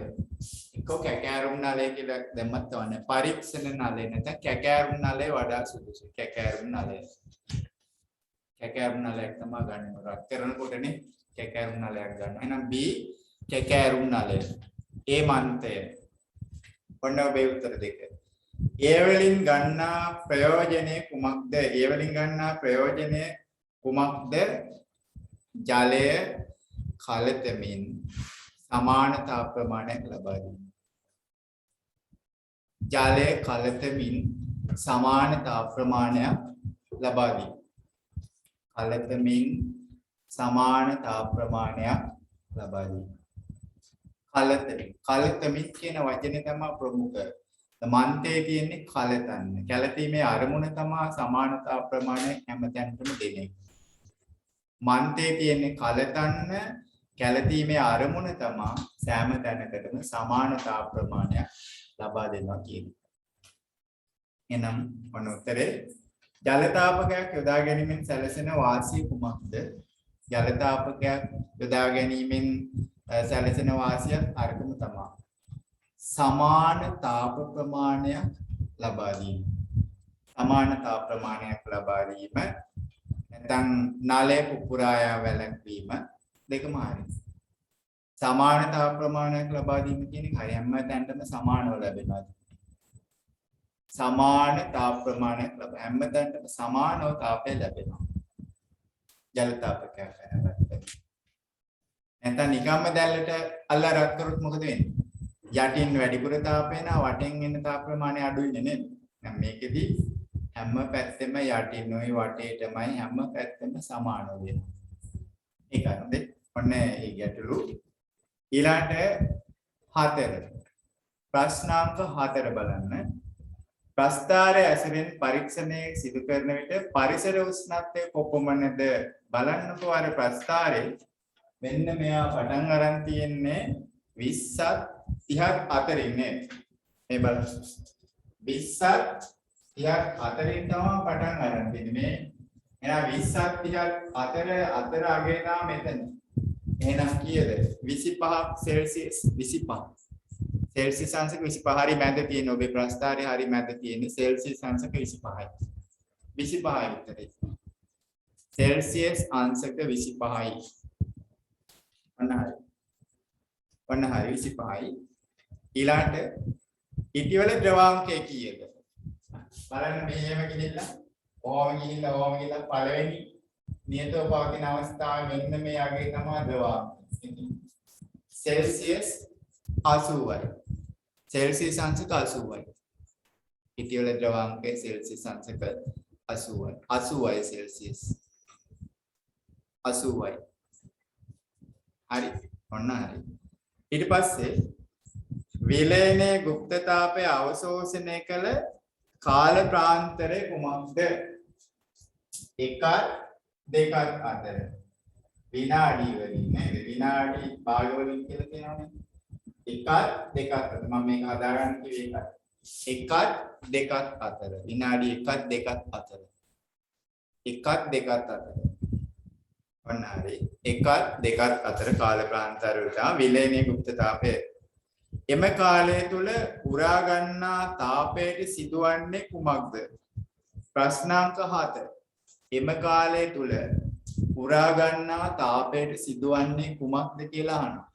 එක්කෝ කැකෑරුම් නලය කියලා දැම්මත් තවන්නේ පරීක්ෂණ නලය නැත්නම් කැකෑරුම් නලය වඩා සුදුසුයි කැකෑරුම් නලය නලයක් තමයි ගන්න රත් කරනකොටනේ කැකෑරුම් නලයක් ගන්න. එහෙනම් B කැකෑරුම් නලය. A මන්තය. ඔන්න ඔබේ උත්තර දෙක. A වලින් ගන්නා ප්‍රයෝජනේ කුමක්ද? A වලින් ගන්නා ප්‍රයෝජනේ කුමක්ද? ජලය කලතමින් සමාන තාප ප්‍රමාණයක් ලබා දීම. ජලය කලතමින් සමාන තාප ප්‍රමාණයක් ලබා දීම. කලතමින් සමාන තාප ප්‍රමාණයක් ලබා දීම. කලතමින් කියන වචනේ තමයි ප්‍රමුඛ. මන්තේ තියෙන්නේ කලතන්න. කැළතීමේ අරමුණ තමයි සමාන තාප ප්‍රමාණයක් හැමතැනටම දෙන්නේ. මන්තේ තියෙන්නේ කලතන්න කැළතීමේ අරමුණ තමයි සෑම තැනකටම සමාන තාප ප්‍රමාණයක් ලබා දෙනවා කියන්නේ. එනම් මොන උත්තරේ ජල තාපකයක් යොදා ගැනීමෙන් සැලසෙන වාසිය කුමක්ද? ජල තාපකයක් යොදා ගැනීමෙන් සැලසෙන වාසිය අරකම තමයි. සමාන තාප ප්‍රමාණයක් ලබා දීම. සමාන තාප ප්‍රමාණයක් ලබා දීම නැත්නම් නලය පුපුරා යා වැළැක්වීම දෙකම හරි. සමාන තාප ප්‍රමාණයක් ලබා දීම කියන්නේ හරි හැම තැනටම සමානව ලැබෙනවා. සමාන තාප ප්‍රමාණයක් ලැබ හැම තැනටම සමානව තාපය ලැබෙනවා. ජල තාපකයක් කරනකොට. නැත්නම් නිකම්ම දැල්ලට අල්ලා රත් කරොත් මොකද වෙන්නේ? යටින් වැඩිපුර තාපය නා වටෙන් එන තාප ප්‍රමාණය අඩුයිනේ නේද? දැන් මේකෙදි හැම පැත්තෙම යටිනුයි වටේටමයි හැම පැත්තෙම සමානව වෙනවා. ඒකයි ඔන්න ඒ ගැටලු ඊළාට 4 ප්‍රශ්නාංක 4 බලන්න ප්‍රස්ථාරය ඇසුරෙන් පරීක්ෂණය සිදු කරන විට පරිසර උෂ්ණත්වය කොපමණද බලන්නකෝ අර ප්‍රස්ථාරේ මෙන්න මෙයා පටන් අරන් තියෙන්නේ 20ත් 30ත් අතරින් නේ මේ බලන්න 20ත් 30ත් අතරින් තමයි පටන් අරන් තියෙන්නේ මේ එහෙනම් 20ත් 30ත් අතර අගේ නා මෙතන එහෙනම් කීයද 25ක් සෙල්සියස් 25 सेल्सियस अंश 25 हरी मध्य තියෙන ඔබේ ප්‍රස්ථාරයේ හරි මැද තියෙන සෙල්සියස් අංශක 25යි 25යි උත්තරේ සෙල්සියස් අංශක 25යි ඔන්න හරි 25යි ඊළඟට ඉටිවල ද්‍රවාංකය කීයද බලන්න මෙහෙම ගිහිල්ලා ඔහොම ගිහිල්ලා පළවෙනි නියතව පවතින අවස්ථාවේ මෙන්න මේ යගේ තමයි ද්‍රවාංකය සෙල්සියස් 80යි सेल्सियस अंशक 80යි. ඉතිවල ද්‍රවාංකයේ සෙල්සියස් අංශක 80යි. 80යි සෙල්සියස්. 80යි. හරි. ඔන්න හරි. ඊට පස්සේ විලයනයේ গুপ্ত තාපය අවශෝෂණය කළ කාල ප්‍රාන්තරය කුමක්ද? එකත් දෙකත් අතර විනාඩි වලින් නේද විනාඩි භාග වලින් කියලා කියනවානේ එකත් දෙකත් අතර මම මේක හදාගන්න කිව්වේ එකත් දෙකත් අතර විනාඩි එකත් දෙකත් අතර එකත් දෙකත් අතර ඔන්න හරි එකත් දෙකත් අතර කාල ප්‍රාන්තරයට විලේනීය ගුප්ත තාපය එම කාලය තුල උරා ගන්නා තාපයට සිදුවන්නේ කුමක්ද ප්‍රශ්නාංක 7 එම කාලය තුල උරා ගන්නා තාපයට සිදුවන්නේ කුමක්ද කියලා අහනවා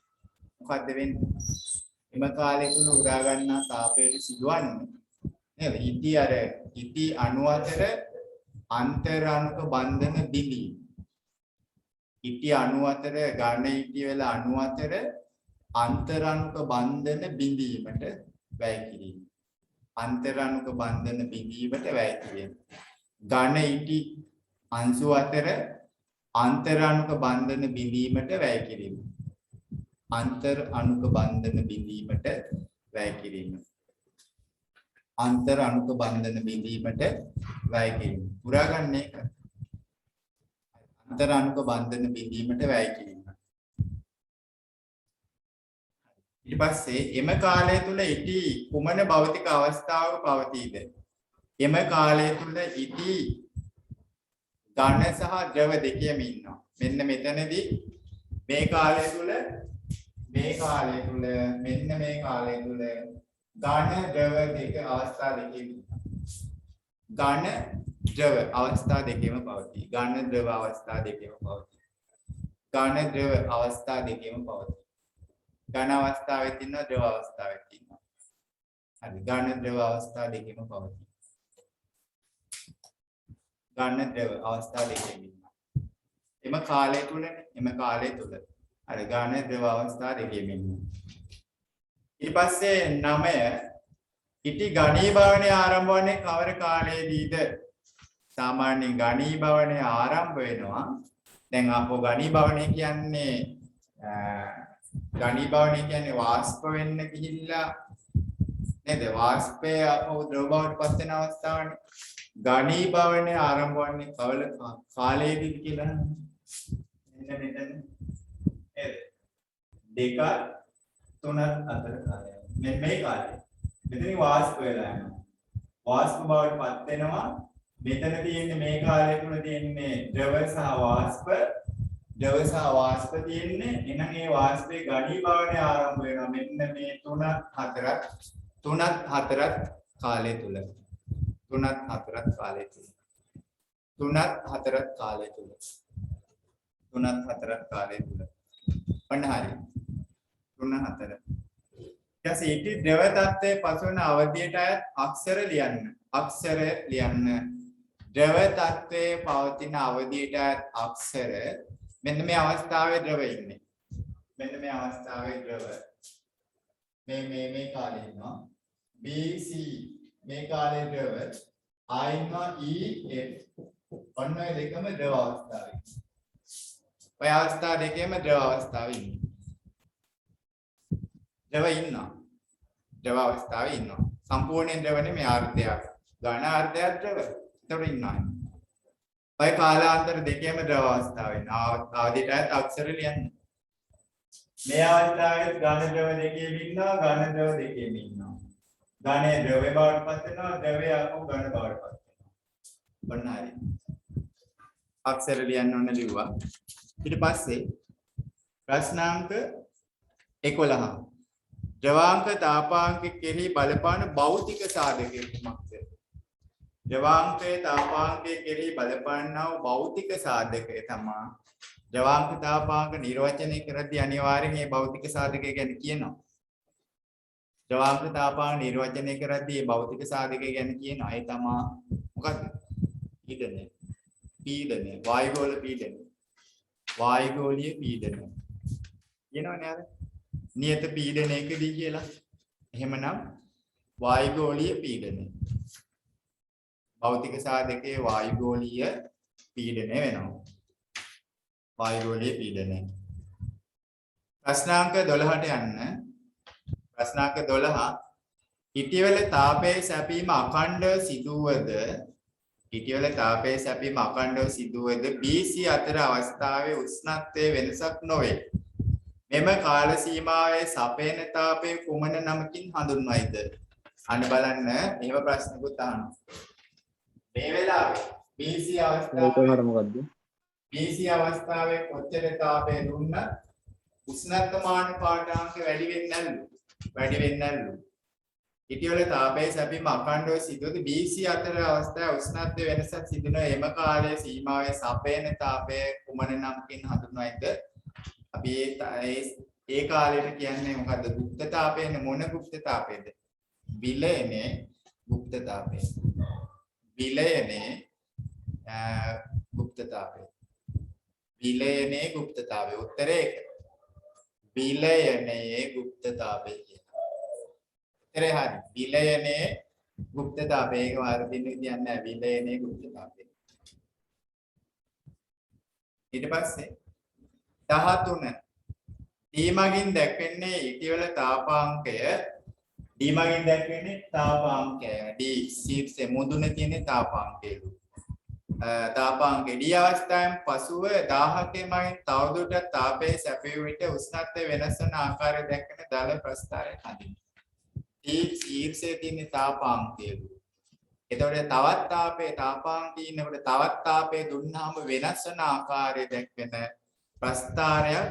මොකද්ද වෙන්නේ එම කාලය තුල උරා ගන්නා තාපයට සිදුවන්නේ නේද ඉති අණු අතර අන්තරාණුක බන්ධන බිඳීම ඉටි අණු අතර ඝන ඉටි වල අණු අතර අන්තරාණුක බන්ධන බිඳීමට වැය කිරීම අන්තරාණුක බන්ධන බිඳීමට වැය කිරීම ඝන ඉටි අංශු අතර අන්තරාණුක බන්ධන බිඳීමට වැය කිරීම අන්තර අණුක බන්ධන බිඳීමට වැය කිරීම අන්තර අණුක බන්ධන බිඳීමට වැය කිරීම පුරාගන්නේ අන්තර අණුක බන්ධන බිඳීමට වැය කිරීම ඊට පස්සේ එම කාලය තුල ඉටි කුමන භෞතික අවස්ථාවක පවතීද එම කාලය තුල ඉටි ඝන සහ ද්‍රව දෙකේම ඉන්නවා මෙන්න මෙතනදී මේ කාලය තුල මෙන්න මේ කාලය තුල ඝන ද්‍රව දෙක අවස්ථා දෙකේම ඝන ද්‍රව අවස්ථා දෙකේම පවතී ඝන ද්‍රව අවස්ථා දෙකේම පවතී ඝන ද්‍රව අවස්ථා දෙකේම පවතී ඝන අවස්ථාවෙත් ඉන්නවා ද්‍රව අවස්ථාවෙත් ඉන්නවා හරි ඝන ද්‍රව අවස්ථා දෙකේම පවතී ඝන ද්‍රව අවස්ථා දෙකේම ඉන්නවා එම කාලය තුල අර ඝන ද්‍රව අවස්ථා දෙකේම ඉන්නවා ඊට පස්සේ 9 ඉටි ඝනීභවණය ආරම්භ වන්නේ කවර කාලයේදීද සාමාන්‍ය ඝනීභවණය ආරම්භ වෙනවා දැන් අපෝ ඝනීභවණය කියන්නේ වාෂ්ප වෙන්න ගිහිල්ලා නේද වාෂ්පය අපෝ ද්‍රව බවට පත් වෙන අවස්ථාවනේ ඝනීභවණය ආරම්භ වන්නේ කවර කාලයේදීද කියලා මෙන්න මෙතන නේද දෙක තුනක් අතර කාලය මෙන්න මේ කාලය මෙතන වාෂ්ප වෙලා යනවා වාෂ්ප බවට පත් වෙනවා මෙතන තියෙන්නේ මේ කාලය තුල තියෙන්නේ ද්‍රව සහ වාෂ්ප තියෙන්නේ එහෙනම් මේ වාෂ්පේ ඝනීභවණය ආරම්භ වෙනවා මෙන්න මේ 3-4 කාලය තුල 3-4 කාලය තුල 3-4 කාලය තුල 3-4 කාලය තුල ඔන්න හරි 3-4 ඊට ඉටි ද්‍රව තත්ත්වයේ පසුවන අවධියට අයත් අක්ෂර ලියන්න ද්‍රව තත්ත්වයේ පවතින අවධියට අයත් අක්ෂර මෙන්න මේ අවස්ථාවේ ද්‍රව ඉන්නේ මෙන්න මේ අවස්ථාවේ ද්‍රව මේ කාලේ ඉන්නවා BC මේ කාලේ ද්‍රව ආයින්නවා EF ඔන්න ඔය දෙකම ද්‍රව අවස්ථාවේ ඔය අවස්ථා දෙකේම ද්‍රව අවස්ථාවේ ඉන්නේ ද්‍රව අවස්ථාවේ ඉන්නවා සම්පූර්ණ ද්‍රවනේ මේ ආර්ධයක් ඝන ආර්ධයක් ද්‍රව ඒතර ඉන්නවා ඔය කාලාන්තර දෙකේම ද්‍රව අවස්ථාවේ අවදිටත් අක්ෂර ලියන්න මේ අවස්ථාවේ ඝන ද්‍රව දෙකේම ඉන්නවා ඝන ද්‍රව දෙකේම ඉන්නවා ඝනේ ද්‍රවය බවට පත් වෙනවා ද්‍රවය අපෝ ඝන බවට පත් වෙනවා ඔන්න හරි අක්ෂර ලියන්න ඕන ලිව්වා ඊට පස්සේ ප්‍රශ්නාංක 11 ද්‍රවාංක තාපාංක කෙරෙහි බලපාන භෞතික සාධකය කුමක්ද? ද්‍රවාංකයේ තාපාංකයේ කෙරෙහි බලපානා වූ භෞතික සාධකය තමයි ද්‍රවාංක තාපාංක නිර්වචනය කරද්දී අනිවාර්යෙන් මේ භෞතික සාධකය ගැන කියනවා. ද්‍රවාංක තාපාංක නිර්වචනය කරද්දී මේ භෞතික සාධකය ගැන කියනවා. ඒ තමයි මොකක්ද? පීඩනය. වායුගෝලීය පීඩනය. කියනවනේ අර නියත පීඩනයකදී කියලා. එහෙමනම් වායුගෝලීය පීඩනය. භෞතික සාධකයේ වායුගෝලීය පීඩනය වෙනවා. වායුගෝලීය පීඩනය. ප්‍රශ්නාංක 12ට යන්න. ප්‍රශ්නාංක 12 ඉටිවල තාපයේ සැපීම අඛණ්ඩව සිදුවද ඉටිවල තාපයේ සැපීම අඛණ්ඩව සිදුවද BC අතර අවස්ථාවේ උෂ්ණත්වයේ වෙනසක් නොවේ. මෙම කාල සීමාවේ සපයන තාපය කුමන නමකින් හඳුන්වයිද? අන්න බලන්න මේව ප්‍රශ්නකුත් අහනවා. මේ වෙලාවේ BC අවස්ථාවේ මොකද්ද? BC අවස්ථාවේ කොච්චර තාපය දුන්නත් උෂ්ණත්වමාන පාඨාංක වැඩි වෙන්නේ නැල්ලු. වැඩි වෙන්නේ නැල්ලු. ඉටිවල තාපයේ සැපීම අඛණ්ඩව සිදුවද BC අතර අවස්ථාවේ උෂ්ණත්වයේ වෙනසක් සිදුවන එම කාලයේ සීමාවේ සපයන තාපය කුමන නමකින් හඳුන්වයිද? අපි ඒ කාලයට කියන්නේ මොකද්ද? ගුප්ත තාපයනේ. මොන ගුප්ත තාපයද? විලයනේ ගුප්ත තාපය. විලයනේ ගුප්ත තාපය. විලයනේ ගුප්ත තාපය. උත්තරේ ඒක. විලයනේ ගුප්ත තාපය කියනවා. උත්තරේ හරි. විලයනේ ගුප්ත තාපය. ඒක වර්ධින්න කියන්නේ නැහැ. විලයනේ ගුප්ත තාපය. ඊට පස්සේ 13 ඊමගින් දැක්වෙන්නේ ඉටිවල තාපාංකය. ඊමගින් දැක්වෙන්නේ තාපාංකය. ඩී සීට්සේ මුදුනේ තියෙන තාපාංකයලු. තාපාංකය ඩී අවස්ථාවෙන් පසුව 17 මගින් තවදුරටත් තාපයේ සැපයූ විට උෂ්ණත්වය වෙනස් වන ආකාරය දැක්වෙන දල ප්‍රස්ථාරය හඳුන්වයි. ඩී සීට්සේ තියෙන තාපාංකයලු. එතකොට තවත් තාපාංකය ඉන්නකොට තවත් තාපය දුන්නාම වෙනස් වන ආකාරය දැක්වෙන ප්‍රස්ථාරයක්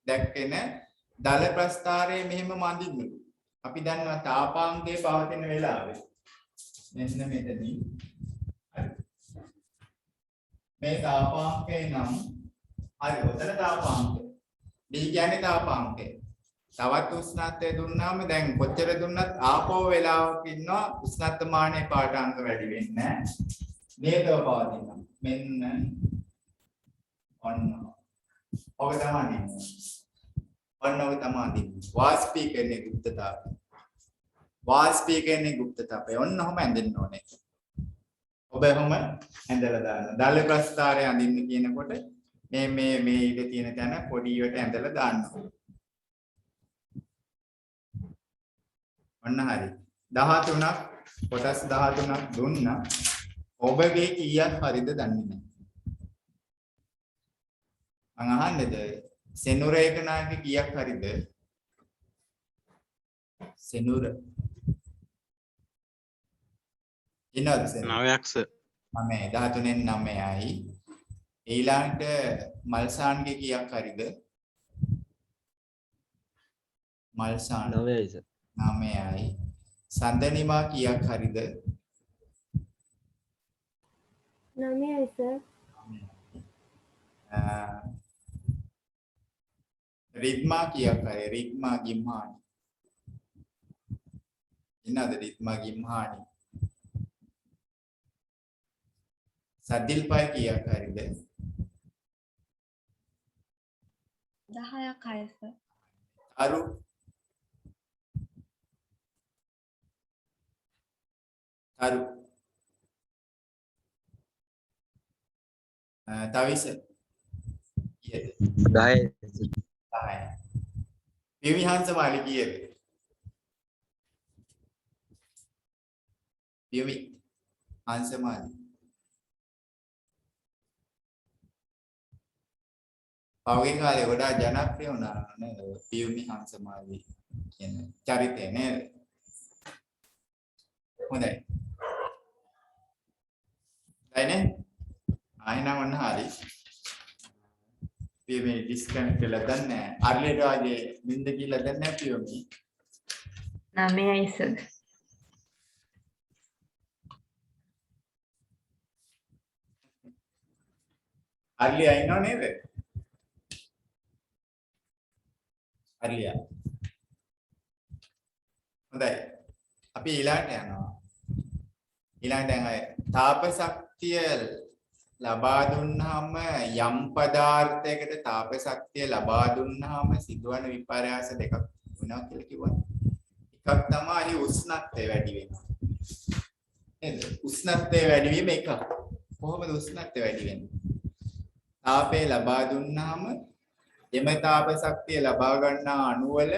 දැක්වෙන දල ප්‍රස්ථාරයේ මෙහෙම මඳින්නලු. අපි දන්නවා තාපාංකයේ පවතින වෙලාවේ මෙන්න මෙතනින් හරි මේ තාපාංකේ නම් හරි ඔතන තාපාංකය D කියන්නේ තාපාංකය. තවත් උෂ්ණත්වය දුන්නාම දැන් කොච්චර දුන්නත් ආපෝ වෙලාවක ඉන්නවා උෂ්ණත්වමානයේ පාඨාංක වැඩි වෙන්නේ නැහැ. නේදව පවතිනවා. මෙන්න ඔන්න ඔක තමයි. ඔන්න ඔක තමයි. වාස්පීකරණයේ ගුප්තතාවය. වාස්පීකරණයේ ගුප්තතාවය. ඔන්න ඔහම ඇඳෙන්න ඕනේ. ඔබ ඔහම ඇඳලා දාන්න. දල ප්‍රස්ථාරය අඳින්න කියනකොට මේ ඉඳ තියෙන තැන පොඩි වට ඇඳලා දාන්න. ඔන්න හරි. 13ක් කොටස් 13ක් දුන්නා. ඔබගේ කීයක් හරිද දන්නේ නැහැ. මං අහන්නේද සෙනුර ඒකනායක කීයක් හරිද? සෙනුර ඉන්නවද සෙනුර? 9ක් සර්. 9 13න් 9යි. ඊළඟට මල්සාන්ගේ කීයක් හරිද? මල්සාන් 9යි සර්. 9යි. සඳනිමා කීයක් හරිද? 9යි සර්. රිද්මා කීයක් හරි? රිද්මා ගිම්හානි. ඉන්නද රිද්මා ගිම්හානි? සදිල්පයි කීයක් හරිද? 10ක් අය සර්. අරු තවිස කීයද? 10යි. 10යි. පියවිහංස මාලි කීයද? පියවි හංස මාලි. පහුගිය කාලේ වඩා ජනප්‍රිය වුණා නේද? පියවි හංස මාලි කියන චරිතය නේද? හොඳයි. දැන් ආයෙනම් ඔන්න හරි. පියවි ඩිස්කනෙක්ට් වෙලා දැන් අර්ලියට වගේ බින්ද කියලා දැන් නැහැ පියවි. 9යි සර්. අර්ලිය ඉන්නව නේද? අර්ලිය. හොඳයි. අපි ඊළඟට යනවා. ඊළඟ දැන් අය තාප ශක්තිය ලබා දුන්නාම යම් පදාර්ථයකට තාප ශක්තිය ලබා දුන්නාම සිදුවන විපර්යාස දෙකක් වෙනවා කියලා කිව්වා. එකක් තමයි උෂ්ණත්වය වැඩි වෙනවා. නේද? උෂ්ණත්වය වැඩි වීම එකක්. කොහොමද උෂ්ණත්වය වැඩි වෙන්නේ? තාපය ලබා දුන්නාම එම තාප ශක්තිය ලබා ගන්නා අණු වල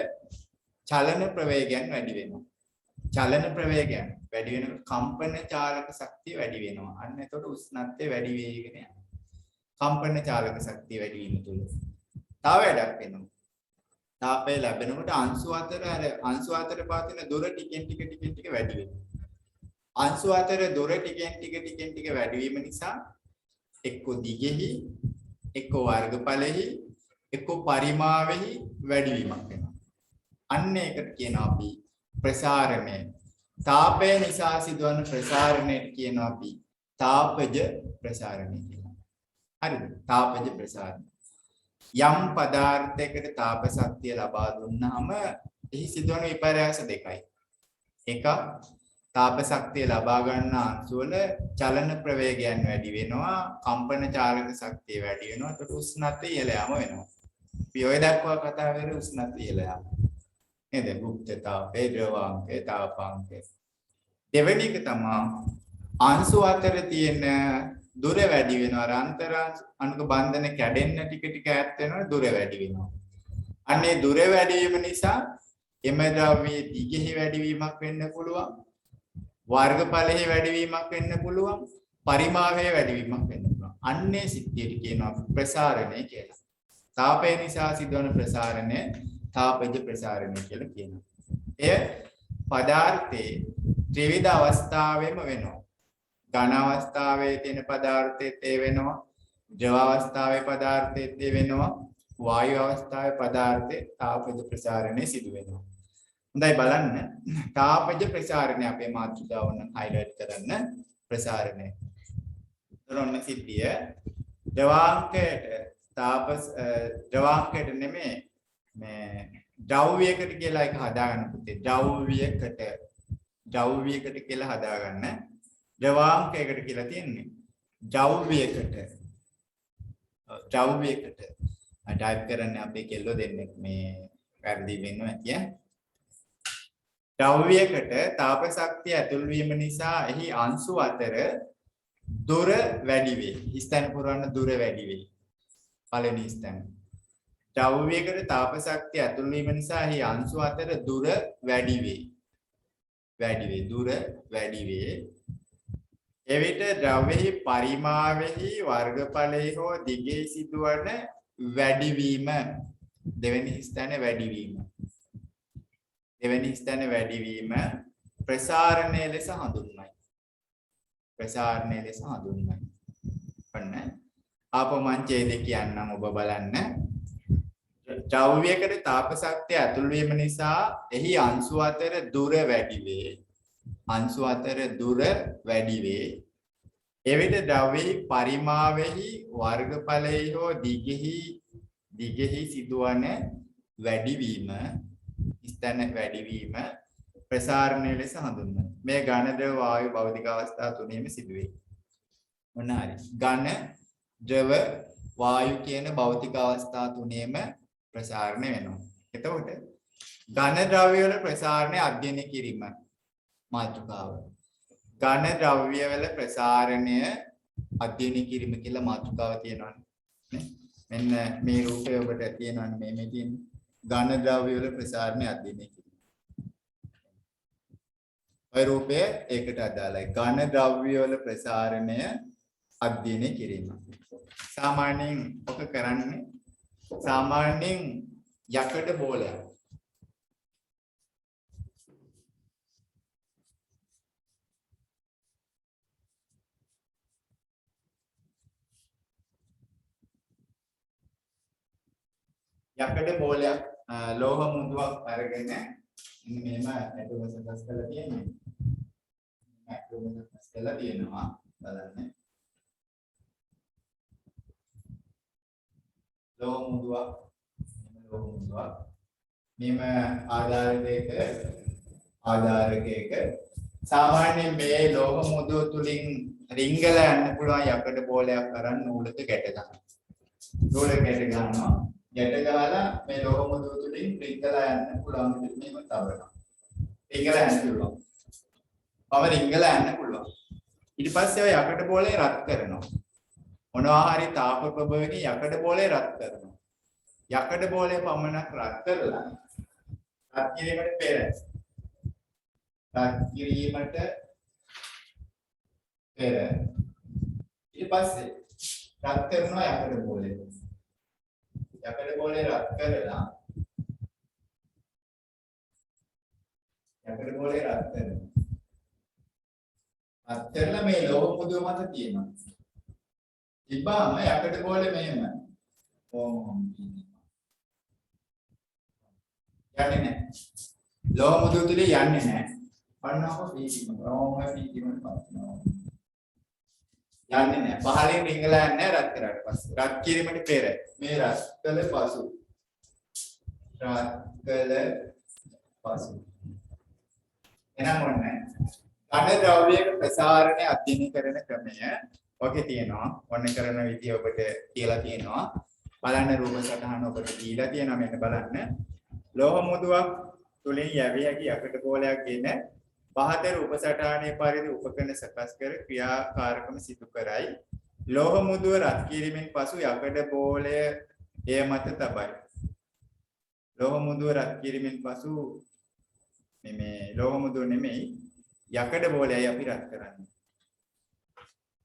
චලන ප්‍රවේගයන් වැඩි වෙනවා. චලන ප්‍රවේගයන් වැඩි වෙනකොට කම්පන චාලක ශක්තිය වැඩි වෙනවා. අන්න එතකොට උෂ්ණත්වය වැඩි වෙගෙන යනවා. කම්පන චාලක ශක්තිය වැඩි වීම තුල තව වැඩක් වෙනවා. තාපය ලැබෙනකොට අංශු අතර පවතින දුර ටිකෙන් ටික වැඩි වෙනවා. අංශු අතර දුර ටිකෙන් ටික වැඩි වීම නිසා එක්ක දිගෙහි එක්ක වර්ගඵලෙහි එක්ක පරිමාවෙහි වැඩි වීමක් වෙනවා. අන්න ඒකට කියනවා අපි ප්‍රසාරණය. තාපය නිසා සිදුවන ප්‍රසාරණයට කියනවා අපි තාපජ ප්‍රසාරණය කියලා. හරිද? තාපජ ප්‍රසාරණය. යම් පදාර්ථයකට තාප ශක්තිය ලබා දුන්නාම එහි සිදුවන විපර්යාස දෙකයි. එකක් තාප ශක්තිය ලබා ගන්න අංශු වල චලන ප්‍රවේගයන් වැඩි වෙනවා, කම්පන චාලක ශක්තිය වැඩි වෙනවා. ඒකට උෂ්ණත්වය ඉහළ යාම වෙනවා. අපි ඔය දක්වා කතා කරේ උෂ්ණත්වය ඉහළ යාම. නේද? ගුප්ත තාපේ, ද්‍රවාංකේ, තාපාංකේ. දෙවෙනි එක තමයි අංශු අතර තියෙන දුර වැඩි වෙනවා. අන්තර් අණුක බන්ධන කැඩෙන්න ටික ඈත් වෙනවා, දුර වැඩි වෙනවා. අන්නේ දුර වැඩි වීම නිසා එම ද්‍රව්‍යයේ දිගෙහි වැඩිවීමක් වෙන්න පුළුවන්. වර්ගඵලයේ වැඩිවීමක් වෙන්න පුළුවන්. පරිමාවයේ වැඩිවීමක් වෙන්න පුළුවන්. අන්නේ සිද්ධියට කියනවා ප්‍රසාරණය කියලා. තාපය නිසා සිදුවන ප්‍රසාරණය තාපජ ප්‍රසාරණය කියලා කියනවා. එය පදාර්ථයේ ත්‍රිවිධ අවස්ථාවෙම වෙනවා. ඝන අවස්ථාවේ තියෙන පදාර්ථයේත් ඒ වෙනවා. ද්‍රව අවස්ථාවේ පදාර්ථයේත් ඒ වෙනවා. වායු අවස්ථාවේ පදාර්ථයේ තාපජ ප්‍රසාරණය සිදු වෙනවා. හොඳයි බලන්න. තාපජ ප්‍රසාරණය අපේ මාතෘකාව වන හයිලයිට් කරන්න ප්‍රසාරණය. දරොන්න සිද්ධිය ද්‍රවාංකයට නෙමෙයි මේ ද්‍රව්‍යයකට කියලා එක හදාගන්න පුතේ. ද්‍රව්‍යයකට කියලා හදාගන්න. ද්‍රවාංකයකට කියලා තියෙන්නේ. ද්‍රව්‍යයකට ටයිප් කරන්නේ අපේ කෙල්ලෝ දෙන්නෙක් මේ වැඩි වෙනවා කිය. ද්‍රව්‍යයකට තාප ශක්තිය ඇතුල් වීම නිසා එහි අංශු අතර දුර වැඩි වේ. ස්ථාන පුරවන්න දුර වැඩි වේ. පළවෙනි ස්ථාන. ද්‍රව්‍යයකට තාප ශක්තිය ඇතුල් වීම නිසා එහි අංශු අතර දුර වැඩි වේ. දුර වැඩි වේ. එවිට ද්‍රව්‍යෙහි පරිමාවෙහි වර්ගඵලයේ හෝ දිගේ සිදුවන වැඩිවීම දෙවෙනි ස්ථානයේ වැඩිවීම ප්‍රසාරණය ලෙස හඳුන්වයි. ඔන්න ආපමංචේද කියන්නම් ඔබ බලන්න. ද්‍රව්‍යයකට තාප ශක්තිය ඇතුල් වීම නිසා එහි අංශු අතර දුර වැඩි වේ. එවිට ද්‍රව්‍යයේ පරිමාවෙහි වර්ගඵලයේ හෝ දිගෙහි සිදුවන වැඩිවීම ප්‍රසාරණය ලෙස හඳුන්වනවා. මේ ඝන ද්‍රව වායු භෞතික අවස්ථා තුනේම සිදුවේ. මොන හරි ඝන ද්‍රව වායු කියන භෞතික අවස්ථා තුනේම ප්‍රසාරණය වෙනවා. එතකොට ඝන ද්‍රව්‍ය වල ප්‍රසාරණය අධ්‍යයනය කිරීම මාතෘකාව. ඝන ද්‍රව්‍ය වල ප්‍රසාරණය අධ්‍යයනය කිරීම කියලා මාතෘකාව තියෙනවානේ. මෙන්න මේ රූපය ඔබට තියෙනවානේ මේ තියෙන ඝන ද්‍රව්‍ය වල ප්‍රසාරණය අධ්‍යයනය කිරීම. ඔය රූපය ඒකට අදාළයි. ඝන ද්‍රව්‍ය වල ප්‍රසාරණය අධ්‍යයනය කිරීම. සාමාන්‍යයෙන් ඔක කරන්නේ සාමාන්‍යයෙන් යකඩ බෝලයක්. යකඩ බෝලයක් ලෝහ මුදුවක් අරගෙන මෙහෙම ඇටම සකස් කරලා තියෙනවා. ඇටම සකස් කරලා තියෙනවා බලන්න. ලෝහ මුදුවක් මෙහෙම ආධාරකයක සාමාන්‍යයෙන් මේ ලෝහ මුදුව තුලින් රිංගල යන්න පුළුවන් යකඩ බෝලයක් අරන් නූලක ගැට ගන්නවා. නූල ගැට ගන්නවා. ගැට ගහලා මේ ලෝහ මුදුව තුලින් රිංගලා යන්න පුළුවන් විදිහට මේක තබනවා. රිංගලා යන්න පුළුවන්. රිංගලා යන්න පුළුවන්. ඊට පස්සේ ඔය යකඩ බෝලේ රත් කරනවා. මොනවා හරි තාප ප්‍රභවකින් යකඩ බෝලේ රත් කරනවා. යකඩ බෝලේ පමණක් රත් කරලා රත් කිරීමට පෙර රත් කිරීමට පෙර ඊට පස්සේ රත් කරනවා යකඩ බෝලේ. යකඩ බෝලේ රත් කරලා යකඩ බෝලේ රත් කරනවා. රත් කරලා මේ ලෝහ මුදුව මත තියෙනවා. ඉබ්බාම යකඩ බෝලේ මෙහෙම ඕම් යන්නේ නැහැ. ලෝහ මුදුව තුල යන්නේ නැහැ. පන්නවක පීකිම. ඕම පීකිම පස්සනවා. යන්නේ නැහැ. පහලින් රිංගලා යන්නේ නැහැ රත් කරාට පස්සේ. රත් කිරීමට පෙර මේ රත් කළ පසු. රත් කළ පසු. එනම් ඔන්නේ ඝන ද්‍රව්‍යයක ප්‍රසාරණය අධ්‍යයනය කරන ක්‍රමය ඔකේ තියෙනවා. ඔන්න කරන විදිය ඔබට කියලා තියෙනවා. බලන්න රූප සටහන ඔබට දීලා තියෙනවා මෙන්න බලන්න. ලෝහ මුදුවක් තුලින් යැවිය හැකි යකඩ බෝලයක් ගෙන පහත රූප සටහනේ පරිදි උපකරණ සකස් කර ක්‍රියාකාරකම සිදු කරයි. ලෝහ මුදුව රත් කිරීමෙන් පසු යකඩ බෝලය එය මත තබයි. ලෝහ මුදුව රත් කිරීමෙන් පසු මේ ලෝහ මුදුව නෙමෙයි යකඩ බෝලයයි අපි රත් කරන්නේ.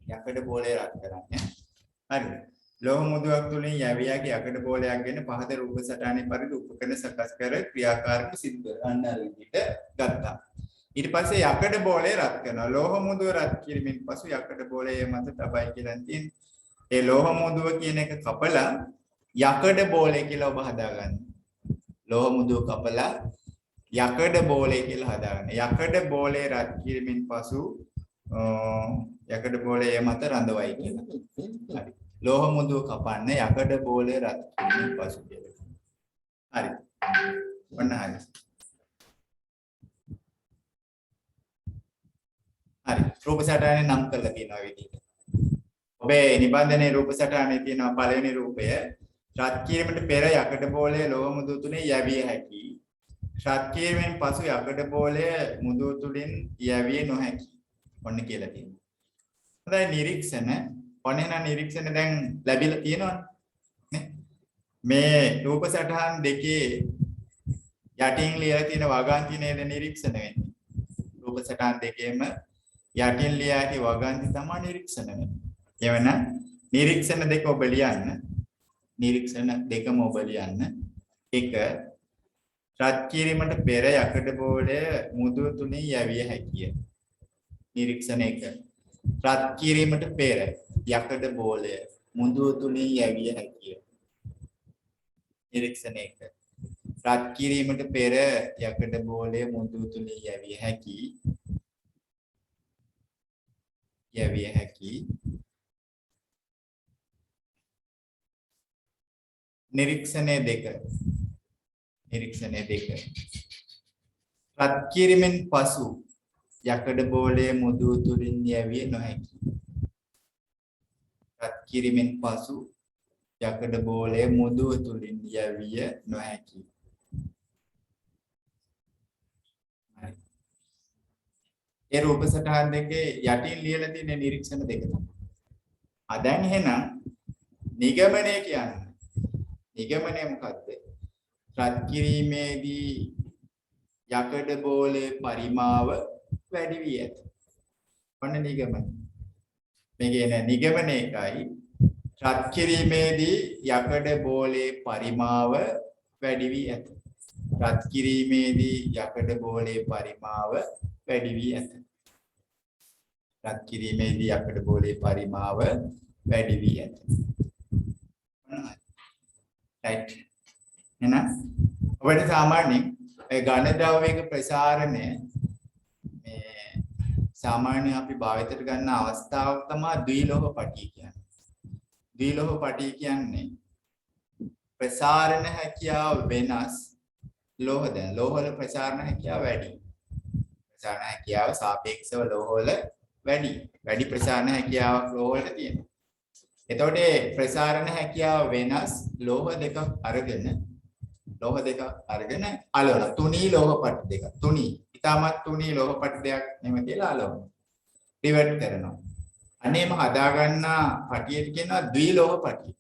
යකඩ බෝලය රත් කරන්නේ. හරිද? ලෝහ මුදුවක් තුලින් යැවිය හැකි යකඩ බෝලයක් ගෙන පහත රූප සටහනේ පරිදි උපකරණ සකස් කර ක්‍රියාකාරකම සිදු කරන්න විදිහට ගත්තා. ඊට පස්සේ යකඩ බෝලය රත් කරනවා. ලෝහ මුදුව රත් කිරීමෙන් පසු යකඩ බෝලය මත තබයි කියලා තියෙන. ඒ ලෝහ මුදුව කියන එක කපලා යකඩ බෝලය කියලා ඔබ හදාගන්න. ලෝහ මුදුව කපලා යකඩ බෝලය කියලා හදාගන්න. යකඩ බෝලය රත් කිරීමෙන් පසු යකඩ බෝලය මත රඳවයි කියලා. හරි. ලෝහ මුදුව කපන්න යකඩ බෝලය රත් කිරීමෙන් පසු කියලා. හරි. ඔන්න හරි. හරි. රූප සටහනේ නම් කරලා තියෙනවා විදිහට. ඔබේ නිබන්ධනයේ රූප සටහනේ තියෙනවා පළවෙනි රූපය. රත් කිරීමට පෙර යකඩ බෝලය ලෝහ මුදුව තුලින් යැවිය හැකි. රත් කිරීමෙන් පසු යකඩ බෝලය මුදුව තුලින් යැවිය නොහැකි. ඔන්න කියලා තියෙනවා. හොඳයි නිරීක්ෂණ. ඔන්නේ නම් නිරීක්ෂණ දැන් ලැබිලා තියෙනවනේ. මේ රූප සටහන් දෙකේ යටින් ලියලා තියෙන වගන්ති නේද නිරීක්ෂණ වෙන්නේ. රූප සටහන් දෙකේම යටින් ලියා ඇති වගන්ති තමයි නිරීක්ෂණ වෙන්නේ. එවනම් නිරීක්ෂණ දෙක ඔබ ලියන්න. නිරීක්ෂණ දෙකම ඔබ ලියන්න. එක රත් කිරීමට පෙර යකඩ බෝලය මුදුව තුලින් යැවිය හැකිය. නිරීක්ෂණ 1. රත් කිරීමට පෙර යකඩ බෝලය මුදුව තුලින් යැවිය හැකිය. නිරීක්ෂණ 1. රත් කිරීමට පෙර යකඩ බෝලය මුදුව තුලින් යැවිය හැකි. යැවිය හැකි. නිරීක්ෂණය 2. නිරීක්ෂණය 2. රත් කිරීමෙන් පසු යකඩ බෝලය මුදුව තුලින් යැවිය නොහැකි. රත් කිරීමෙන් පසු යකඩ බෝලය මුදුව තුලින් යැවිය නොහැකි. හරි. ඒ රූප සටහන් දෙකේ යටින් ලියලා තියෙන නිරීක්ෂණ දෙක තමයි. දැන් එහෙනම් නිගමනය කියන්නේ. නිගමනය මොකද්ද? රත් කිරීමේදී යකඩ බෝලේ පරිමාව වැඩි වී ඇත. ඔන්න නිගමනය. මේ කියන නිගමනය එකයි රත් කිරීමේදී යකඩ බෝලේ පරිමාව වැඩි වී ඇත. රත් කිරීමේදී යකඩ බෝලේ පරිමාව වැඩි වී ඇත. රත් කිරීමේදී යකඩ බෝලේ පරිමාව වැඩි වී ඇත. right. එහෙනම් ඔබට සාමාන්‍යයෙන් ඒ ඝන ද්‍රව්‍යයක ප්‍රසාරණය මේ සාමාන්‍ය අපි භාවිතයට ගන්න අවස්ථාවක් තමයි ද්විලෝහ පටිය කියන්නේ. ද්විලෝහ පටිය කියන්නේ ප්‍රසාරණ හැකියාව වෙනස් ලෝහ දැන් ලෝහවල ප්‍රසාරණ හැකියාව වැඩි. ප්‍රසාරණ හැකියාව සාපේක්ෂව ලෝහවල වැඩි ප්‍රසාරණ හැකියාවක් ලෝහවල තියෙනවා. එතකොට ප්‍රසාරණ හැකියාව වෙනස් ලෝහ දෙකක් අරගෙන අලවන තුනී ලෝහ පටි දෙක. තුනී. ඊටමත් තුනී ලෝහ පටි දෙයක් නෙම කියලා අලවන. ඩිවයිඩ් කරනවා. අනේම හදා ගන්න පටියට කියනවා ද්විලෝහ පටිය.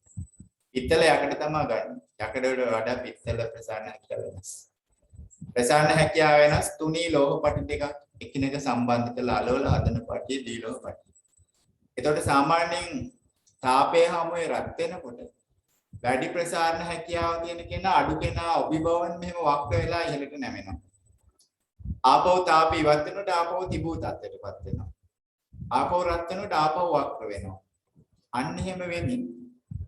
පිත්තල යකඩ තමයි ගන්න. යකඩ වල වඩා පිත්තල ප්‍රසාරණ හැකියාව වෙනස්. ප්‍රසාරණ හැකියාව වෙනස් තුනී ලෝහ පටි දෙකක් එකිනෙක සම්බන්ධ කරලා අලවලා හදන පටිය දී ලෝහ පටිය. එතකොට සාමාන්‍යයෙන් තාපයේ හැමෝේ රත් වෙනකොට වැඩි ප්‍රසාරණ හැකියාව තියෙන කෙනා අඩු කෙනා ඔබිබවන් මෙහෙම වක්‍ර වෙලා ඉහළට නැමෙනවා. ආපෝ තාපය ඉවත් වෙනකොට ආපෝ තිබූ තත්ත්වයටපත් වෙනවා. ආපෝ රත් වෙනකොට ආපෝ වක්‍ර වෙනවා. අන්න එහෙම වෙමින්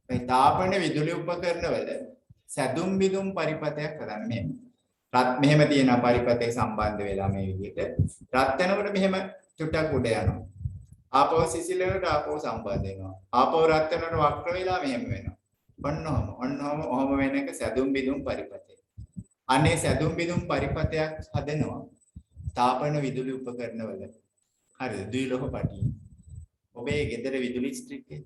මේ තාපන විදුලි උපකරණ වල සැදුම් බිදුම් පරිපතයක් කරන්නේ රත් මෙහෙම තියෙන පරිපතේ සම්බන්ධ වෙලා මේ විදිහට රත් වෙනකොට මෙහෙම චුට්ටක් උඩ යනවා. ආපෝ සිසිල් වෙනකොට ආපෝ සම්බන්ධ වෙනවා. ආපෝ රත් වෙනකොට වක්‍ර වෙලා මෙහෙම වෙනවා. ඔන්නෝම වෙන එක සැදුම් බිදුම් පරිපතේ. අනේ සැදුම් බිදුම් පරිපතයක් හදනවා තාපන විදුලි උපකරණ වල. හරිද? ද්විලෝහ පටි. ඔබේ ගෙදර විදුලි ස්ට්‍රික්කේ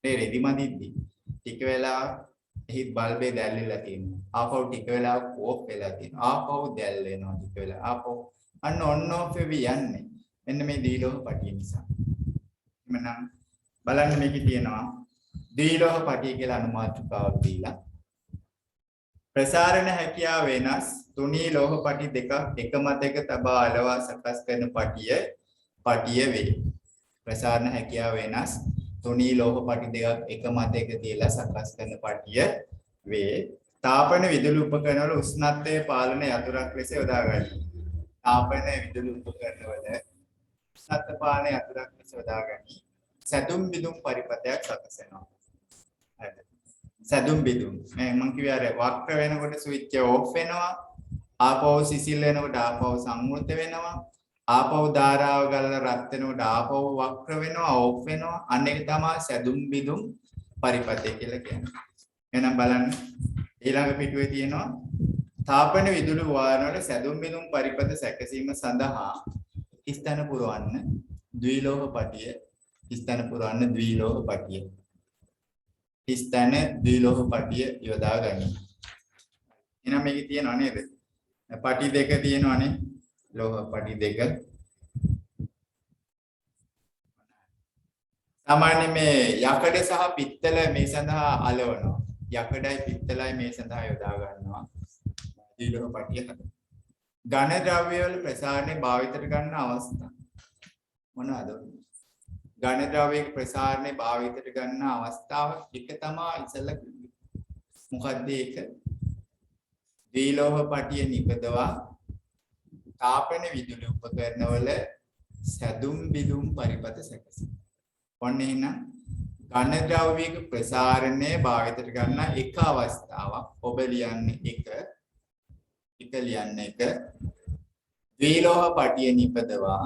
මේ රෙදි මදිද්දි ටික වෙලා එහි බල්බේ දැල්ලිලා තියෙනවා. ආපහු ටික වෙලා ඕෆ් වෙලා තියෙනවා. ආපහු දැල් වෙනවා ටික වෙලා. ආපහු අන්න ඔන් ඔෆ් වෙවි යන්නේ. මෙන්න මේ ද්විලෝහ පටිය නිසා. එමනම් බලන්න මේකේ තියෙනවා ද්විලෝහ පටිය කියලා අනුමාත්‍රිකාවක් දීලා ප්‍රසාරණ හැකියාව වෙනස් තුනී ලෝහ පටි දෙකක් එක මතයක තබා අලවා සකස් කරන පටිය වේ. ප්‍රසාරණ හැකියාව වෙනස් තුනී ලෝහ පටි දෙකක් එක මතයක තියලා සකස් කරන පටිය වේ. තාපන විදුලි උපකරණ වල උෂ්ණත්වයේ පාලන යතුරක් ලෙස යොදා ගනී. තාපන විදුලි උපකරණ වල උෂ්ණත්ව පාලන යතුරක් ලෙස යොදා ගනී. සැදුම් බිදුම් පරිපතයක් සකසනවා. හරිද? සැදුම් බිදුම් මේ මම කිව්වේ අර වක්‍ර වෙනකොට ස්විච් එක ඕෆ් වෙනවා. ආපහු සිසිල් වෙනකොට ආපහු සංවෘත වෙනවා. ආපහු ධාරාව ගලලා රත් වෙනකොට ආපහු වක්‍ර වෙනවා ඕෆ් වෙනවා. අන්න ඒක තමයි සැදුම් බිදුම් පරිපතය කියලා කියන්නේ. එහෙනම් බලන්න ඊළඟ පිටුවේ තියෙනවා තාපන විදුලි වාහන වල සැදුම් බිදුම් පරිපත සැකසීම සඳහා ස්ථන පුරවන්න ද්විලෝහ පටිය ස්ථන පුරවන්න ද්විලෝහ පටිය ස්ථන ද්විලෝහ පටිය යොදා ගනී. එහෙනම් මේකේ තියෙනවා නේද? පටි දෙක තියෙනවානේ ලෝහ පටි දෙක. සාමාන්‍ය මේ යකඩ සහ පිත්තල මේ සඳහා අලවනවා. යකඩයි පිත්තලයි මේ සඳහා යොදා ගන්නවා. ද්විලෝහ පටිය හදන්න. ඝන ද්‍රව්‍ය වල ප්‍රසාරණය භාවිතයට ගන්න අවස්ථා මොනවාද? ඝන ද්‍රව්‍යයක ප්‍රසාරණය භාවිතයට ගන්න අවස්ථාව එක තමයි ඉස්සෙල්ලා කිව්වේ. මොකද්ද ඒක? ද්විලෝහ පටිය නිපදවා තාපන විදුලි උපකරණ වල සැදුම් බිදුම් පරිපත සැකසීම. ඔන්න එහෙනම් ඝන ද්‍රව්‍යයක ප්‍රසාරණය භාවිතයට ගන්න එක අවස්ථාවක් ඔබ ලියන්නේ එක ද්විලෝහ පටිය නිපදවා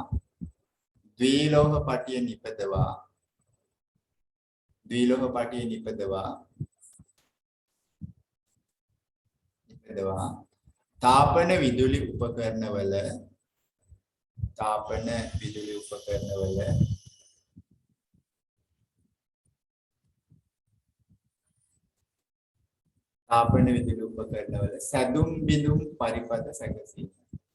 තාපන විදුලි උපකරණ වල සැදුම් බිදුම් පරිපත සැකසීම.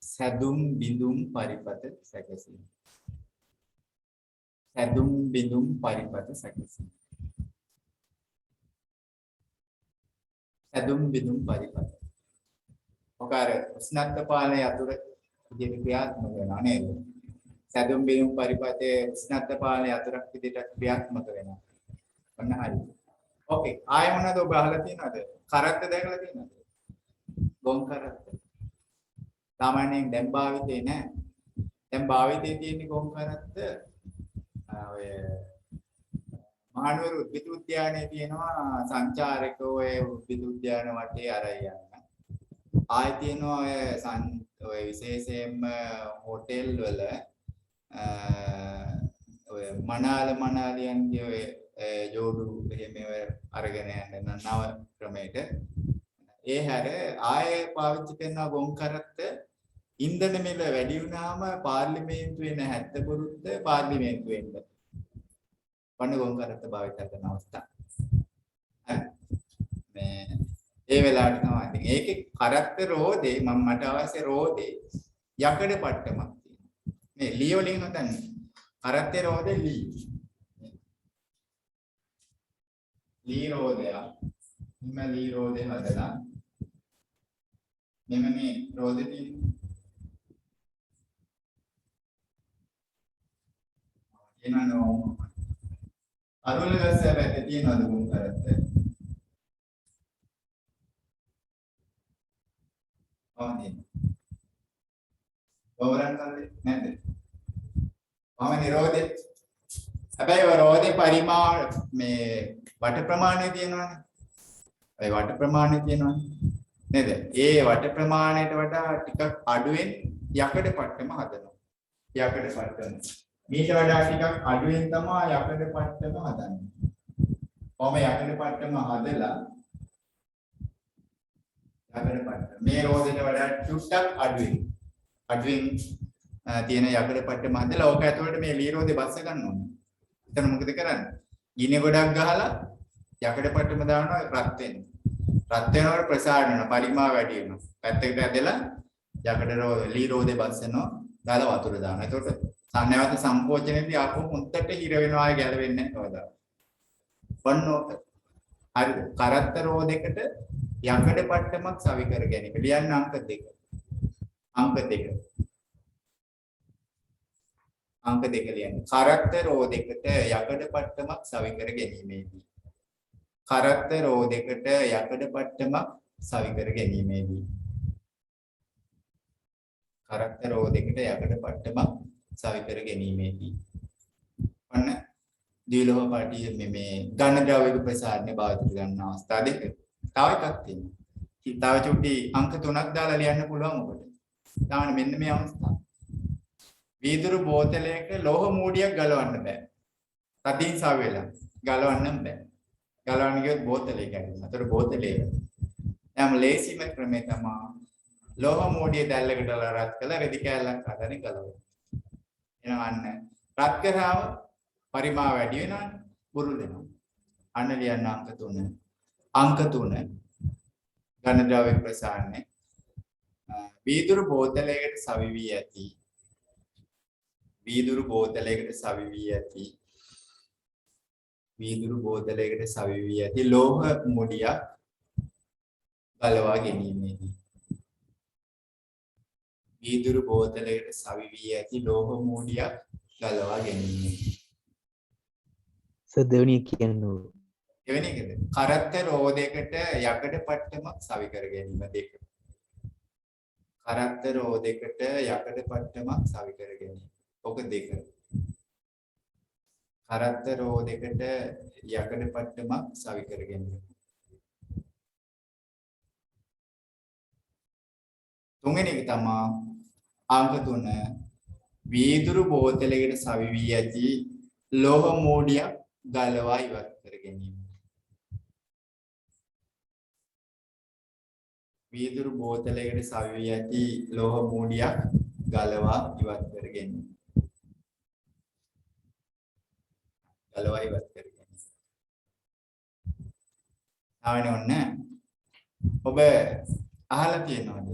සැදුම් බිදුම් පරිපත සැකසීම. ඔකාර උෂ්ණත්ව පාලන යතුර විදිහට ක්‍රියාත්මක වෙනවා නේද? සැදුම් බිදුම් පරිපතේ උෂ්ණත්ව පාලන යතුරක් විදිහට ක්‍රියාත්මක වෙනවා. ඔන්න හරි. ඕකේ. ආයෙ මොනවද ඔබ අහලා තියෙනවද? කරත්ත දැකලා තියෙනවද? ගොන් කරත්ත. සාමාන්‍යයෙන් දැන් භාවිතේ නැහැ. දැන් භාවිතේ තියෙන ගොන් කරත්ත ඔය මහනුවර උද්භිද උද්‍යානයේ තියෙනවා සංචාරකෝ ඒ උද්භිද උද්‍යාන වටේ අරයි යන්න. ආයෙ තියෙනවා ඔය විශේෂයෙන්ම හෝටල් වල ඔය මනාලියන්ගේ ඔය ජෝඩු එහෙම අරගෙන යන නව ක්‍රමයකට ඒ හැර ආයෙ පාවිච්චි කරන ගොන් කරත්ත ඉන්ධන මිල වැඩි වුණාම පාර්ලිමේන්තුවේ නැහැත්ත පුරුද්ද පාර්ලිමේන්තුවෙන්ද වන්න ගොන් කරත්ත භාවිත කරන අවස්ථා. මේ ඒ වෙලාවට තමයි ඉතින් ඒකේ කරත්ත රෝදේ මට අවශ්‍ය රෝදේ යකඩ පට්ටමක් තියෙනවා. මේ ලී වලින් හදන්නේ. කරත්තේ රෝදේ ලී රෝදය. හිම ලී රෝදේ හදලා මෙමනේ රෝදේ තියෙන්නේ. එනනෝ අරුල ගස්ස වැටේ තියෙනවද මුන් කරත්? ඔවනේ. වවරන් කල්ලේ නැද්ද? මම නිරෝධේ. හැබැයි ඔය රෝදේ පරිමාණ මේ වට ප්‍රමාණය තියෙනවනේ. ඒ වට ප්‍රමාණය තියෙනවනේ. නේද? ඒ වට ප්‍රමාණයට වඩා ටිකක් අඩුවෙන් යකඩ පට්ටම හදනවා. යකඩ පට්ටම. මීට වඩා ටිකක් අඩුවෙන් තමයි යකඩ පට්ටම හදන්නේ. කොහොම යකඩ පට්ටම හදලා යකඩ පට්ටම මේ රෝදේට වඩා ටිකක් අඩුවෙන් තියෙන යකඩ පට්ටම හදලා ඕක ඇතුළට මේ ලී රෝදේ බස්ස ගන්න ඕනේ. එතන මොකද කරන්නේ? ගිනි ගොඩක් ගහලා යකඩ පට්ටම දානවා රත් වෙන. රත් වෙනකොට ප්‍රසාරණ වෙනවා පරිමා වැඩි වෙනවා. පැත්තකට ඇදලා යකඩ ලී රෝදේ බස්සනවා දාලා වතුර දානවා. එතකොට නැවත සම්පෝෂණයේදී ආපහු මුත්තට හිර වෙනවා ගැලවෙන්නේ නැහැ කවදා. වන්නෝක. හරිද? කරත්ත රෝදයකට යකඩ පට්ටමක් සවි කර ගැනීම. ලියන්න අංක 2. අංක 2. අංක 2 ලියන්න. කරත්ත රෝදයකට යකඩ පට්ටමක් සවි කර ගැනීමේදී. කරත්ත රෝදයකට යකඩ පට්ටමක් සවි කර ගැනීමේදී. කරත්ත රෝදයකට යකඩ පට්ටමක් සවි කර ගැනීමේදී. ඔන්න දීලෝහ පාටිය මේ ඝන ද්‍රව්‍යක ප්‍රසාරණය භාවිත කරන අවස්ථා දෙක. තව එකක් තියෙනවා. තව චුට්ටි අංක 3ක් දාලා ලියන්න පුළුවන් ඔබට. තාම මෙන්න මේ අවස්ථාව. වීදුරු බෝතලයක ලෝහ මූඩියක් ගලවන්න බෑ. තදින් සව වෙලා ගලවන්න බෑ. ගලවන්න ගියොත් බෝතලේ කැඩෙනවා. ඒතර බෝතලේ යම් ලේසිම ක්‍රමය තමයි ලෝහ මූඩිය දැල්ලකට රත් කළා රෙදි කෑල්ලක් අතරින් ගලවන්න. එහෙනම් අන්න රත් කරාම පරිමා වැඩි වෙනවනේ බුරුල් වෙනවා. අන්න ලියන්න අංක 3. අංක 3 ඝන ද්‍රව්‍ය ප්‍රසාරණය වීදුරු බෝතලයකට සවි වී ඇති. වීදුරු බෝතලයකට සවි වී ඇති. වීදුරු බෝතලයකට සවි වී ඇති ලෝහ මුඩියක් ගලවා ගැනීමේදී. වීදුරු බෝතලයකට සවි වී ඇති ලෝහ මූඩියක් ගලවා ගැනීමේදී. දෙවෙනි කියන්නේ එවැනි එකද? කරත්ත රෝදයකට යකඩ පට්ටමක් සවි කර ගැනීම දෙක. කරත්ත රෝදයකට යකඩ පට්ටමක් සවි කර ගැනීම. ඔක දෙක. කරත්ත රෝදයකට යකඩ පට්ටමක් සවි කර ගැනීම. තුන්වෙනි එක තමයි අංක 3 වීදුරු බෝතලයකට සවි වී ඇති ලෝහ මූඩියක් ගලවා ඉවත් කර ගැනීම. වීදුරු බෝතලයකට සවි වී ඇති ලෝහ මූඩියක් ගලවා ඉවත් කර ගැනීම. ගලවා ඉවත් කර ගැනීම. ආවනේ ඔන්න. ඔබ අහලා තියෙනවද?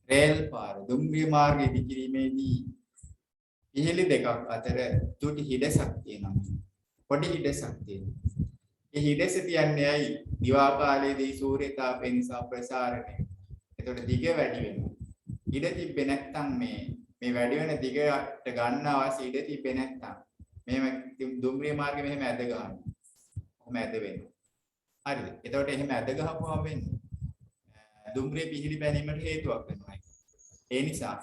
රේල් පාර දුම්රිය මාර්ගය ඉදිකිරීමේදී ඉහළි දෙකක් අතර තුටි හිඩසක් තියෙනවා. පොඩි හිඩසක් තියෙනවා. ඒ හිඩස තියන්නේ ඇයි? දිවා කාලයේදී සූර්ය තාපය නිසා ප්‍රසාරණය. එතකොට දිග වැඩි වෙනවා. ඉඩ තිබ්බේ නැත්නම් මේ වැඩි වෙන දිගට ගන්න අවශ්‍ය ඉඩ තිබ්බේ නැත්නම් මෙහෙම දුම්රිය මාර්ගෙ මෙහෙම ඇද ගන්නවා. කොහොම ඇද වෙනවා. හරිද? එතකොට එහෙම ඇද ගහපුවම වෙන්නේ දුම්රිය පිහිලි බැලීමට හේතුවක් වෙනවා. ඒ නිසා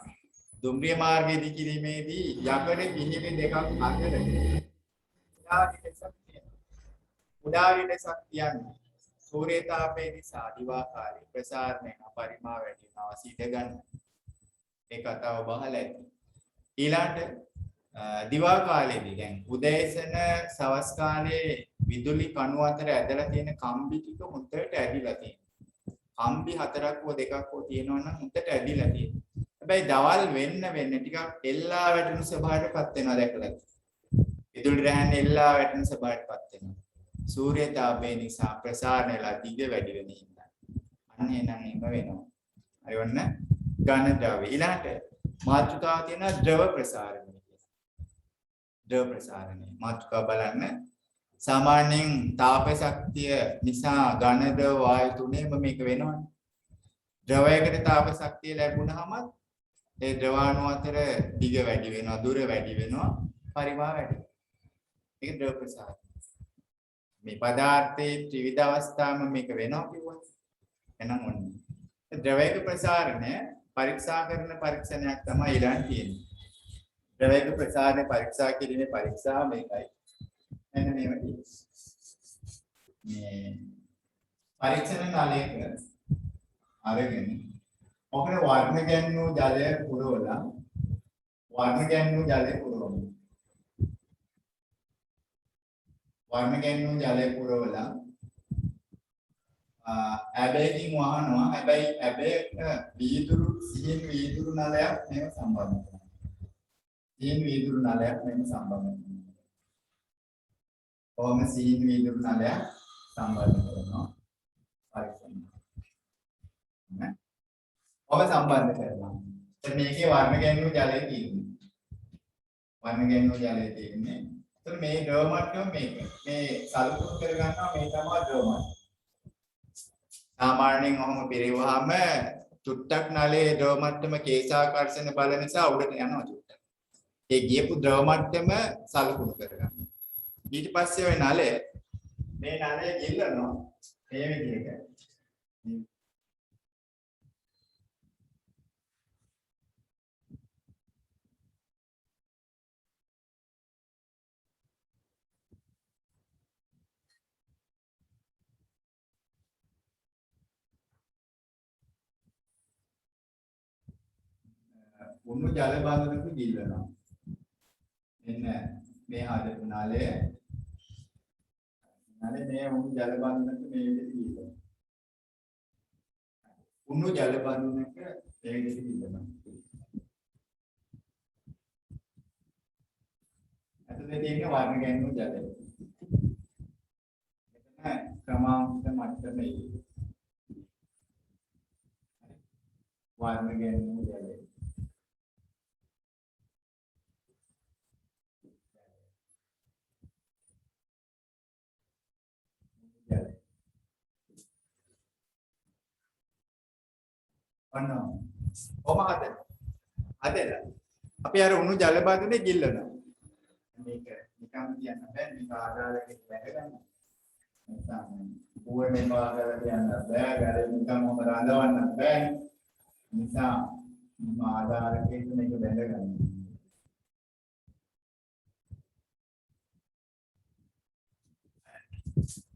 දුම්රිය මාර්ගය ඉදිකිරීමේදී යකඩ පිහිලි දෙකක් අතර උඩා හිඩසක් කියන්නේ සූර්ය තාපය නිසා දිවා කාලේ ප්‍රසාරණය පරිමා වැඩි වෙනවා සිට ගන්න. ඒ කතාව බහලා ඇති. ඊළඟට දිවා කාලේදී දැන් උදෑසන සවස් කාලේ විදුලි කණු අතර ඇදලා තියෙන කම්බි ටික හොඳට ඇදිලා තියෙනවා. කම්බි 4ක් හෝ 2ක් හෝ තියෙනවා නම් හොඳට ඇදිලා තියෙනවා. හැබැයි දවල් වෙන්න ටිකක් එල්ලා වැටෙන ස්වභාවයටපත් වෙනවා දැකලා. විදුලි රැහැන් එල්ලා වැටෙන ස්වභාවයටපත් වෙනවා. සූර්ය තාපය නිසා ප්‍රසාරණයලා දිග වැඩි වෙන හින්දා. අන්න එනං එහෙම වෙනවා. හරි ඔන්න ඝන ද්‍රව්‍ය. ඊළඟට මාතෘකාව තියෙන ද්‍රව ප්‍රසාරණය කියලා. ද්‍රව ප්‍රසාරණය. මාතෘකාව බලන්න. සාමාන්‍යයෙන් තාප ශක්තිය නිසා ඝන ද්‍රව වායු තුනේම මේක වෙනවනේ. ද්‍රවයකට තාප ශක්තිය ලැබුණාම ඒ ද්‍රවාණු අතර දිග වැඩි වෙනවා, දුර වැඩි වෙනවා, පරිමාව වැඩි වෙනවා. ඒක ද්‍රව ප්‍රසාරය. මේ පදාර්ථයේ ත්‍රිවිධ අවස්ථාවම මේක වෙනවා කිව්වා. එහෙනම් ඔන්න. ද්‍රවයක ප්‍රසාරණය පරීක්ෂා කරන පරීක්ෂණයක් තමයි ඊළඟ තියෙන්නේ. ද්‍රවයක ප්‍රසාරණය පරීක්ෂා කිරීමේ පරීක්ෂාව මේකයි. මෙන්න මේව තියෙන්නේ. මේ පරීක්ෂණ නලයක අරගෙන ඔකට වර්ණ ගැන්වූ ජලය පුරවලා වර්ණ ගැන්වූ ජලය පුරවමු. වර්ණ ගැන්වූ ජලය පුරවලා ඇබේකින් වහනවා. හැබැයි ඇබේක වීදුරු සිහින් වීදුරු නලයක් මේව සම්බන්ධ කරනවා. සිහින් වීදුරු නලයක් මේව සම්බන්ධ කරනවා. කොහොම සිහින් වීදුරු නලයක් සම්බන්ධ කරනවා. පරීක්ෂණ. නේ? ඔබ සම්බන්ධ කරනවා. දැන් මේකේ වර්ණ ගැන්වූ ජලය තියෙන්නේ. වර්ණ ගැන්වූ ජලය තියෙන්නේ. එතකොට මේ ද්‍රව මට්ටම මේක. මේ සලකුණු කරගන්නවා මේ තමයි ද්‍රව මට්ටම. සාමාන්‍යයෙන් ඔහොම පිරෙවුවාම චුට්ටක් නලයේ ද්‍රව මට්ටම කේශාකර්ෂණ බල නිසා උඩට යනවා චුට්ටක්. ඒ ගියපු ද්‍රව මට්ටම සලකුණු කරගන්න. ඊට පස්සේ ওই නලය මේ නලය ගිල්ලනවා මේ විදිහට. උණු ජල බඳුනක ගිල්ලනවා. මෙන්න මේ හදපු නලය මේ උණු ජල බඳුනක මේ විදිහට ගිල්ලනවා. උණු ජල බඳුනක මේ විදිහට ගිල්ලනවා. ඇතුලේ තියෙන වර්ණ ගැන්වූ ජලය. මෙතන ක්‍රමාංක මට්ටමේ වර්ණ ගැන්වූ ජලය. අන්න කොහමද අදලා අපි අර උණු ජල බඳුනේ ගිල්ලනවා. මේක නිකම් කියන්න බෑ. මේක ආදාරයකට වැඩ ගන්න. නිසා පුවනේ මාගල කියන්න බෑ. ගැලේ නිකම් ඔබ රඳවන්න බෑ. නිසා මේ ආදාරයකට මේක වැඩ ගන්න.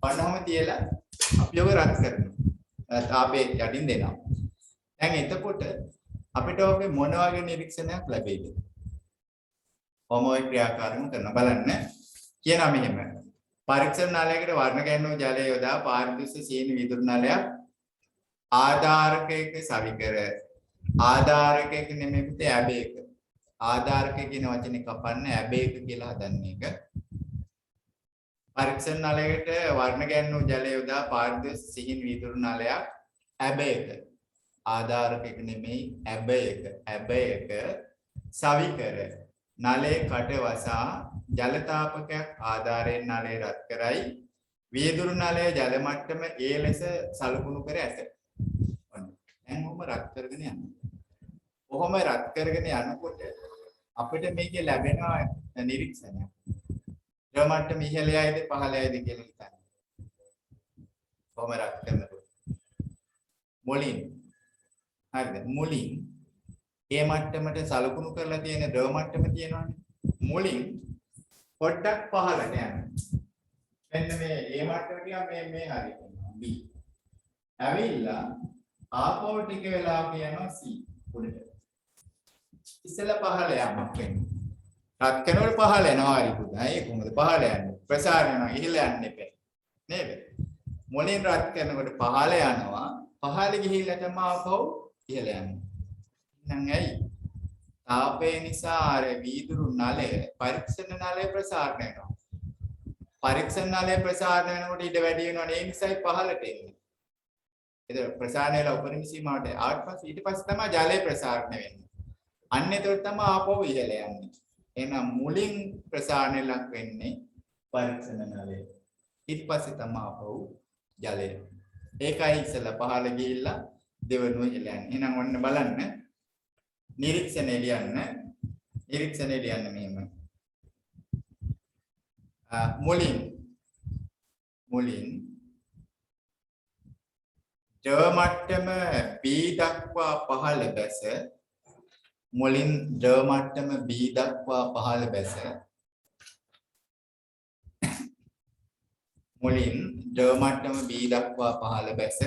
අන්නම තියලා අපි ඔබ රත් කරනවා. තාපේ යටින් දෙනවා. දැන් එතකොට අපිට ඔගේ මොන වගේ නිරීක්ෂණයක් ලැබෙයිද? කොහොමයි ක්‍රියාකාරීත්වය කරන බලන්න. කියනවා මෙහෙම. පරීක්ෂණ නලයකට වර්ණ ගැන්වූ ජලය යොදා පාරිදෘශ්‍ය සීනි විදුරු නලයක් ආධාරකයක සවිකර ආධාරකයක නෙමෙයි පුතේ ඇබේක. ආධාරකය කියන වචනේ කපන්න ඇබේක කියලා හදන්නේ එක. පරීක්ෂණ නලයකට වර්ණ ගැන්වූ ජලය යොදා පාරිදෘශ්‍ය සීනි විදුරු නලයක් ඇබේක. ආධාරකයක නෙමෙයි ඇබයක සවිකර නලයේ කට වසා ජල තාපකයක් ආධාරයෙන් නලය රත් කරයි විදුරු නලයේ ජල මට්ටම ඒ ලෙස සලකුණු කර ඇත. ඔන්න. දැන් ඔහොම රත් කරගෙන යනවා. ඔහොම රත් කරගෙන යනකොට අපිට මේකේ ලැබෙන නිරීක්ෂණයක්. ද්‍රව මට්ටම ඉහළයයිද පහළයයිද කියලා හිතන්න. ඔහොම රත් කරනකොට මොලින් හරිද මුලින් ඒ මට්ටමට සලකුණු කරලා තියෙන ද්‍රව මට්ටම තියෙනවානේ මුලින් පොඩ්ඩක් පහළට යනවා. මෙන්න මේ ඒ මට්ටම ටික මේ හරියට B. ඇවිල්ලා ආපහු ටික වෙලා කියනවා C උඩට. ඉස්සෙල්ලා පහළ යamak වෙන්නේ. රත් කරනකොට පහළ යනවා හරි පුතා. ඒක කොහොමද පහළ යන්නේ? ප්‍රසාරණය යනවා ඉහළ යන්න එපා. නේද? මුලින් රත් කරනකොට පහළ යනවා. පහළ ගිහිල්ලා තමයි ආපහු ඉහළ යන්නේ. එහෙනම් ඇයි? තාපය නිසා අර වීදුරු නලය පරීක්ෂණ නලය ප්‍රසාරණය වෙනවා. පරීක්ෂණ නලය ප්‍රසාරණය වෙනකොට ඊට වැඩි වෙනවනේ. ඒ නිසායි පහළට එන්නේ. ඒක ප්‍රසාරණය වෙලා උපරිම සීමාවට ආවට පස්සේ ඊට පස්සේ තමයි ජලය ප්‍රසාරණය වෙන්නේ. අන්න එතකොට තමයි ආපහු ඉහළ යන්නේ. එහෙනම් මුලින් ප්‍රසාරණය ලක් වෙන්නේ පරීක්ෂණ නලය. ඊට පස්සේ තමයි ආපහු ජලය. ඒකයි ඉස්සලා පහළ ගිහිල්ලා දෙවනුව හෙලන්නේ. එහෙනම් ඔන්න බලන්න. නිරීක්ෂණය ලියන්න. නිරීක්ෂණය ලියන්න මෙහෙම. මුලින් ද මට්ටම B දක්වා පහළ බැස මුලින් ද මට්ටම B දක්වා පහළ බැස මුලින් ද මට්ටම B දක්වා පහළ බැස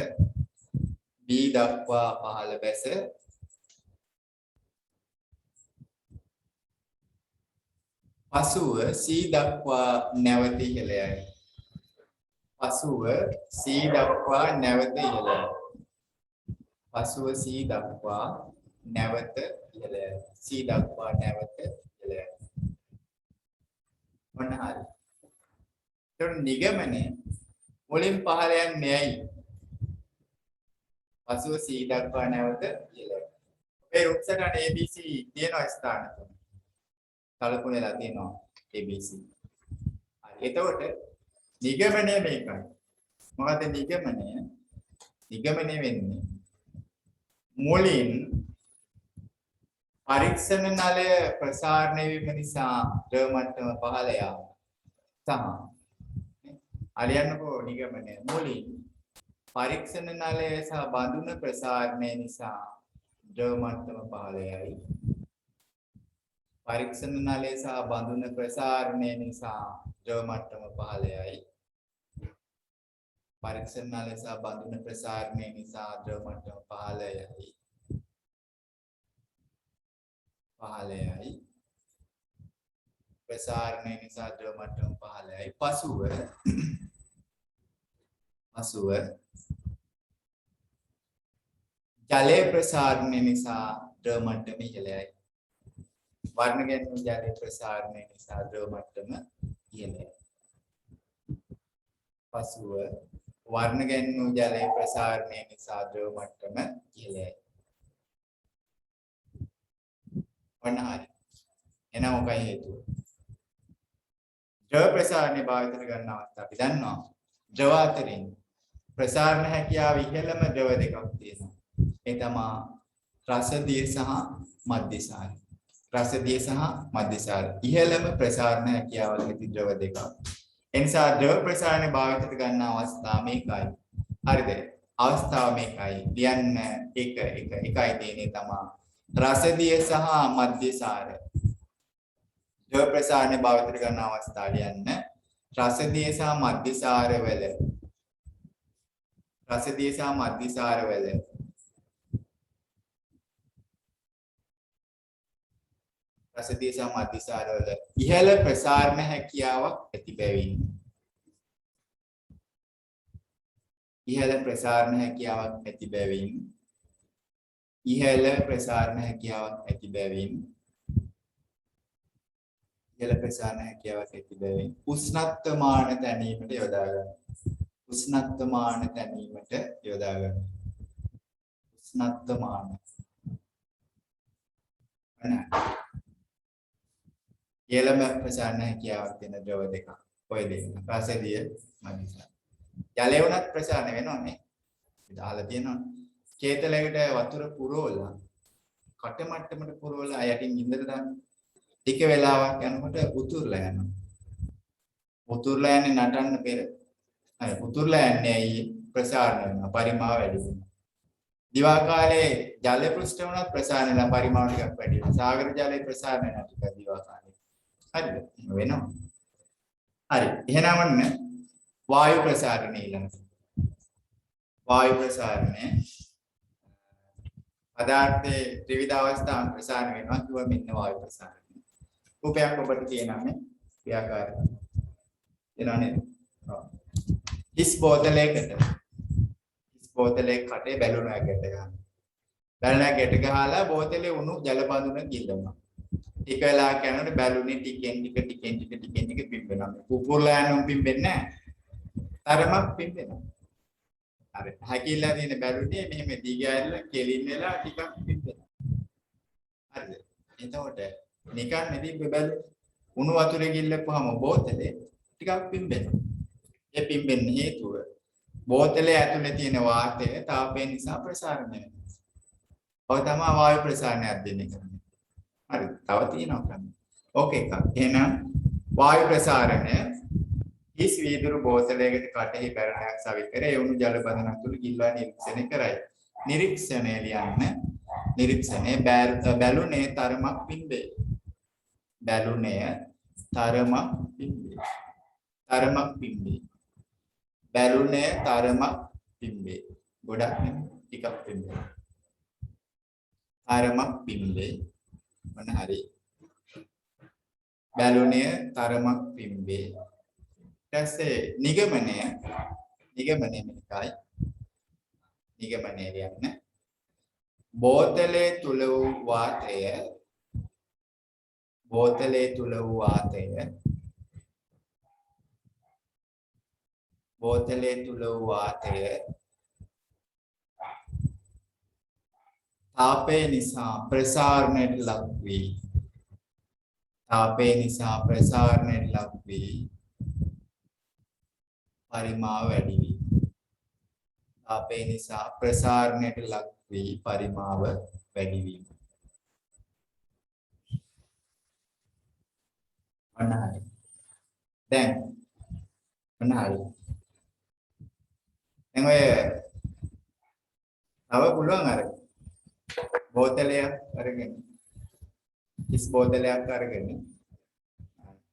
B දක්වා පහළ බැස පසුව C දක්වා නැවත ඉහළයයි. පසුව C දක්වා නැවත ඉහළයයි. පසුව C දක්වා නැවත ඉහළයයි. C දක්වා නැවත ඉහළයයි. මොන හරි. ඒතර නිගමනය මුලින් පහළ යන්නේ ඇයි? පසුව C දක්වා නැවත ඉහළයයි. මේ රුක්සටන ABC තියෙන ස්ථාන තුන. සලකුණෙලා තියෙනවා ABC. හරි. එතකොට නිගමනය මේකයි. මොකද නිගමනය? නිගමනය වෙන්නේ මුලින් පරීක්ෂණ නලය ප්‍රසාරණය වීම නිසා ද මට්ටම පහළ යාම සහ අලියන්නකෝ නිගමනය මුලින් පරීක්ෂණ නලය සහ බඳුන ප්‍රසාරණය නිසා ද මට්ටම පහළ යයි. පරීක්ෂණ නලය සහ බඳුන ප්‍රසාරණය නිසා ද මට්ටම පහළ යයි. පරීක්ෂණ නලය සහ බඳුන ප්‍රසාරණය නිසා ද මට්ටම පහළ යයි. පහළ යයි. ප්‍රසාරණය නිසා ද මට්ටම පහළ යයි. පසුව ජලයේ ප්‍රසාරණය නිසා ද මට්ටම ඉහළ යයි. වර්ණ ගැන්වීම ජලයේ ප්‍රසාරණය නිසා ද්‍රව මට්ටම ඉහළයි. පසුව වර්ණ ගැන්වීම ජලයේ ප්‍රසාරණය නිසා ද්‍රව මට්ටම ඉහළයි. ඔන්න හරි. එහෙනම් මොකයි හේතුව? ද්‍රව ප්‍රසාරණය භාවිතයට ගන්න අවස්ථාව අපි දන්නවා. ද්‍රව අතරින් ප්‍රසාරණ හැකියාව ඉහළම ද්‍රව දෙකක් තියෙනවා. ඒ තමයි රසදිය සහ මධ්‍යසාරය. රසදිය සහ මධ්‍යසාරය. ඉහළම ප්‍රසාරණ හැකියාවල ඇති ද්‍රව දෙකක්. එනිසා ද්‍රව ප්‍රසාරණය භාවිතයට ගන්න අවස්ථාව මේකයි. හරිද? අවස්ථාව මේකයි. ලියන්න එකයි තියෙන්නේ තමයි රසදිය සහ මධ්‍යසාරය. ද්‍රව ප්‍රසාරණය භාවිතයට ගන්න අවස්ථාව ලියන්න රසදිය සහ මධ්‍යසාරය වල රසදිය සහ මධ්‍යසාරය වල රසදිය සහ මධ්‍යසාරය වල ඉහළ ප්‍රසාරණ හැකියාවක් ඇති බැවින් ඉහළ ප්‍රසාරණ හැකියාවක් ඇති බැවින් ඉහළ ප්‍රසාරණ හැකියාවක් ඇති බැවින් ඉහළ ප්‍රසාරණ හැකියාවක් ඇති බැවින් උෂ්ණත්වමාන තැනීමට යොදා ගන්න. උෂ්ණත්වමාන තැනීමට යොදා ගන්න. උෂ්ණත්වමාන ඉහළම ප්‍රසාරණ හැකියාවක් තියෙන ද්‍රව දෙකක්. ඔය දෙක. රසදිය මධ්‍යසාරය. ජලය උනත් ප්‍රසාරණය වෙනවනේ. දාලා තියෙනවා. කේතලයකට වතුර පුරවලා කට මට්ටමට පුරවලා යටින් ඉඳලා දාන්න. ටික වෙලාවක් යනකොට උතුරලා යනවා. උතුරලා යන්නේ නටන්න පෙර. අය උතුරලා යන්නේ ඇයි ප්‍රසාරණය වෙනවා. පරිමාව වැඩි වෙනවා. දිවා කාලේ ජල පෘෂ්ඨ වුණත් ප්‍රසාරණය වෙන පරිමාව ටිකක් වැඩි වෙනවා. සාගර ජලයේ ප්‍රසාරණය වෙනවා ටිකක් දිවා කාලේ. හරිද? වෙනවා. හරි. එහෙනම් ඔන්න වායු ප්‍රසාරණය ඊළඟට. වායු ප්‍රසාරණය පදාර්ථයේ ත්‍රිවිධ අවස්ථාන් ප්‍රසාරණය වෙනවා කිව්ව මෙන්න වායු ප්‍රසාරණය. රූපයක් ඔබට තියෙනන්නේ ක්‍රියාකාරී. එනවනේ. හිස් බෝතලයකට කටේ බැලුන ඇකට ගන්න. බැලුන ඇකට ගහලා බෝතලේ උණු ජල බඳුන ගිල්ලනවා. ටික වෙලාවක් යනකොට බැලුනේ ටිකෙන් ටික පිම්බෙනවා. කුකුරලා යනවා පිම්බෙන්නේ නැහැ. තරමක් පිම්බෙනවා. හරි. හැකියලා තියෙන බැලුනේ මෙහෙම දිගහැරලා කෙලින් වෙලා ටිකක් පිම්බෙනවා. හරිද? එතකොට නිකන් නෙදී බැලු උණු වතුරේ ගිල්ලපුවාම බෝතලේ ටිකක් පිම්බෙනවා. ඒ පිම්බෙන්න හේතුව බෝතලේ ඇතුලේ තියෙන වාතය තාපය නිසා ප්‍රසාරණය වෙනවා. ඔය තමයි වායු ප්‍රසාරණයක් දෙන්නේ කරන්නේ. හරි. තව තියෙනවා කරන්නේ. ඕකේ එකක්. එහෙනම් වායු ප්‍රසාරණය හිස් වීදුරු බෝතලයකට කටෙහි බැරණයක් සවිකර ඒ උණු ජල බඳුනක් තුළ ගිල්වා නිරීක්ෂණය කරයි. නිරීක්ෂණය ලියන්න. නිරීක්ෂණය බැලුනේ තරමක් පිම්බේ. බැලුනේ තරමක් පිම්බේ. තරමක් පිම්බේ. බැලුනේ තරමක් පිම්බේ. ගොඩක් නෙමෙයි ටිකක් පිම්බේ. තරමක් පිම්බේ. මොන හරි. බැලුනේ තරමක් පිම්බේ. ඊටසේ නිගමනය මේකයි. නිගමනය කියන්න. බෝතලේ තුල වූ වාතය තාපය නිසා ප්‍රසාරණයට ලක් වී පරිමාව වැඩි වී. තාපය නිසා ප්‍රසාරණයට ලක් වී පරිමාව වැඩි වීම. අනහරි. දැන් අනහරි. එංගොය තව පුළුවන් අර බෝතලයක් අරගෙන ඉස් බෝතලයක් අරගෙන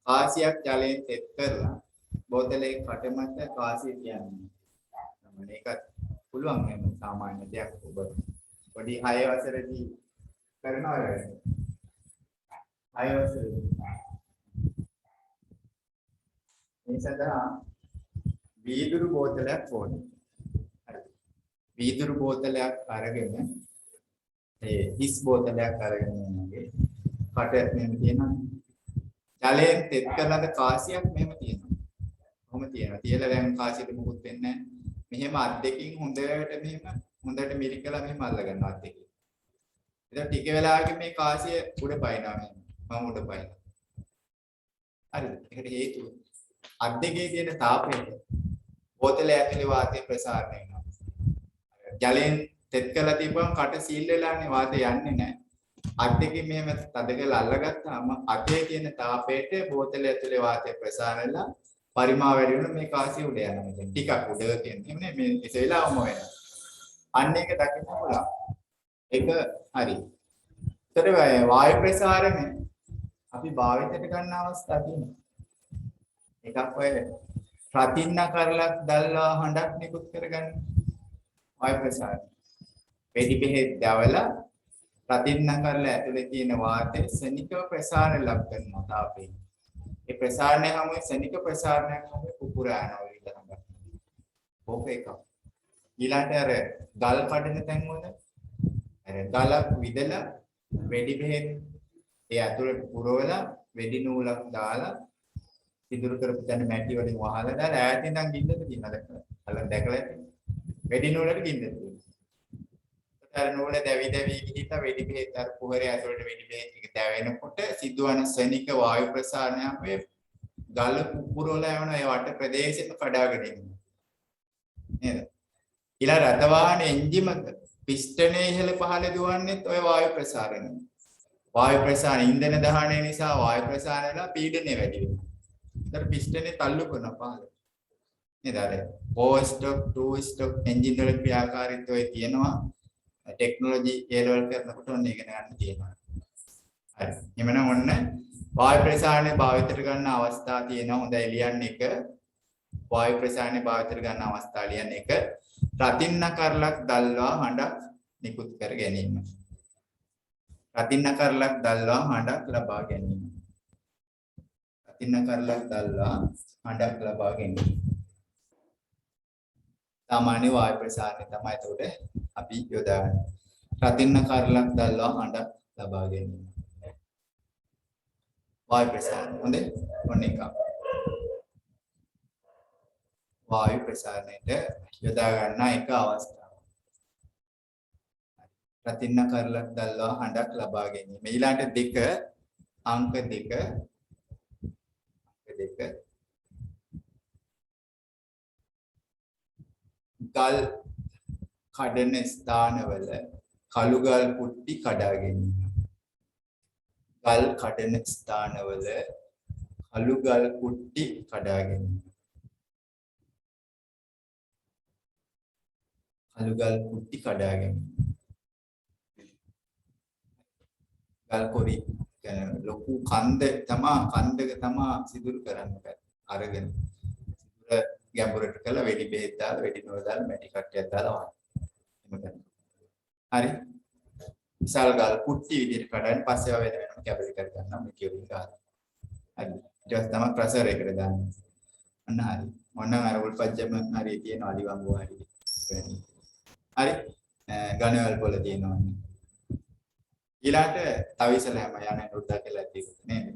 කාසියක් ජලයෙන් තෙත් කරලා බෝතලේ කට මත කාසිය තියන්නේ. මේකත් පුළුවන් එහෙම සාමාන්‍ය දෙයක් ඔබ පොඩි 6 වසරේදී කරනවා නේද? 6 වසරේදී. මේ සඳහා වීදුරු බෝතලයක් ඕනේ. හරි. වීදුරු බෝතලයක් අරගෙන ඒ හිස් බෝතලයක් අරගෙන යනගේ කට මෙහෙම තියෙනවා. ජලයෙන් තෙත් කරන කාසියක් මෙහෙම තියෙනවා. කොහොම තියෙනවා. තියලා දැන් කාසියට මුකුත් වෙන්නේ නැහැ. මෙහෙම අත් දෙකින් හොඳට මිරිකලා මෙහෙම අල්ල ගන්නවා අත් දෙකෙන්. එතකොට ටික වෙලාවකින් මේ කාසිය උඩ පයින්නවා මෙහෙම. මම උඩ පයින්නවා. හරිද? ඒකට හේතුව අත් දෙකේ තියෙන තාපයට බෝතලයේ ඇතුලේ වාතය ප්‍රසාරණය වෙනවා. ජලයෙන් තෙත් කරලා තිබ්බම කට සීල් වෙලානේ වාතය යන්නේ නැහැ. අත් දෙකෙන් මෙහෙම තද කරලා අල්ලගත්තාම අතේ තියෙන තාපයට බෝතලයේ ඇතුලේ වාතය ප්‍රසාරණය වෙලා පරිමාව වැඩි වෙන මේ කාසිය උඩ යනවා. දැන් ටිකක් උඩ තියෙන නේ මේ ඉත වෙලාවම වෙනවා. අන්න ඒක දකින්න පුළුවන්. ඒක හරි. ඒතර වායු ප්‍රසාරණය අපි භාවිතයට ගන්න අවස්ථා තියෙනවා. එකක් ඔය රතින්න කරලක් දැල්ලා හඬක් නිකුත් කරගන්න. වායු ප්‍රසාරණය. වෙඩි බෙහෙත් දවලා රතින්න කරලා ඇතුලේ තියෙන වාතය සෙනිකව ප්‍රසාරණය ලබ කරනවා තාපයෙන්. ඒ ප්‍රසාරණය හැමෝම සෙනික ප්‍රසාරණයක් හැමෝම පුපුරානවා ඊළඟට. ඕක එකක්. ඊළඟට අර ගල් කඩන තැන් වල අර ගලක් විදලා වෙඩි බෙහෙත් ඒ ඇතුළට පුරවලා වෙඩි නූලක් දාලා සිදුරු කරපු තැන මැටි වලින් වහලා දාලා ඈතින් ඉඳන් ගින්නද තියෙනවා. දැකලා ඇති. වෙඩි නූලට ගින්නද තියෙනවා. අර නූල දැවි ගිහින් වෙඩි බෙහෙත් අර පුහරේ ඇතුළට වෙඩි බෙහෙත් ටික දැවෙනකොට සිදුවන ශනික වායු ප්‍රසාරණයක් වේ ගල පුපුරවලා යන ඒ වට ප්‍රදේශෙම කඩාගෙන ඉන්නවා නේද? ඊළඟ රත වාහන එන්ජිමක පිස්ටනේ ඉහළ පහළ දුවන්නේත් ඔය වායු ප්‍රසාරණය. වායු ප්‍රසාරණ ඉන්ධන දහනය නිසා වායු ප්‍රසාරණයලා පීඩනය වැඩි වෙනවා. ඒතර පිස්ටනේ තල්ලු කරන පහළ නේද? අර 4 ස්ටොක් 2 ස්ටොක් එන්ජින් වල ක්‍රියාකාරීත්වය තියෙනවා. ටෙක්නොලොජි ඒ ලෙවල් කරනකොට ඔන්න ඉගෙන ගන්න තියෙනවා. හරි. එhmenan ඔන්න වායු ප්‍රසාරණය භාවිතයට ගන්න අවස්ථා තියෙනවා. හොඳයි ලියන්න එක. වායු ප්‍රසාරණය භාවිතයට ගන්න අවස්ථා ලියන්න එක. රතින්න කරලක් දැල්වා හඬක් නිකුත් කර ගැනීම. රතින්න කරලක් දැල්වා හඬක් ලබා ගැනීම. රතින්න කරලක් දැල්වා හඬක් ලබා ගැනීම. सामान्य वायु प्रसारණය තමයි එතකොට අපි යොදාගන්නේ. රතින්න කරලක් දැල්වා හඬක් ලබා ගැනීම. वायु प्रसारණය. හොඳයි. ඔන්න එක. वायु प्रसारණයට යොදා ගන්න එක අවස්ථාවක්. රතින්න කරලක් දැල්වා හඬක් ලබා ගැනීම. ඊළඟට දෙක අංක දෙක ගල් කඩන ස්ථානවල කළු ගල් කුට්ටි කඩා ගැනීම. ගල් කඩන ස්ථානවල කළු ගල් කුට්ටි කඩා ගැනීම. කළු ගල් කුට්ටි කඩා ගැනීම. ගල් කොරි ලොකු කන්දක තමා සිදුරු කරන්න බෑ. අරගෙන සිදුර ගැඹුරට කළා වෙඩි බෙහෙත් දාලා වෙඩි නෝල දාලා මැටි කට්ටියක් දාලා වහන්න. හරි. විශාල ගල් කුට්ටි විදිහට කඩන පස්සේ ආව වෙනම කැබලි කර ගන්නවා මේ කියුලින් ගන්න. හරි. ඊට පස්සේ තමයි ප්‍රෙෂර් එකට දාන්නේ. අන්න හරි. මොනවා අර උල්පජ්ජම හරි තියෙන අලිවංගු හරි. හරි. ගණවල පොළ තියෙනවා. ඊළාට තව ඉස්සලම යන රුද්දා කියලා තියෙන්නේ නේද?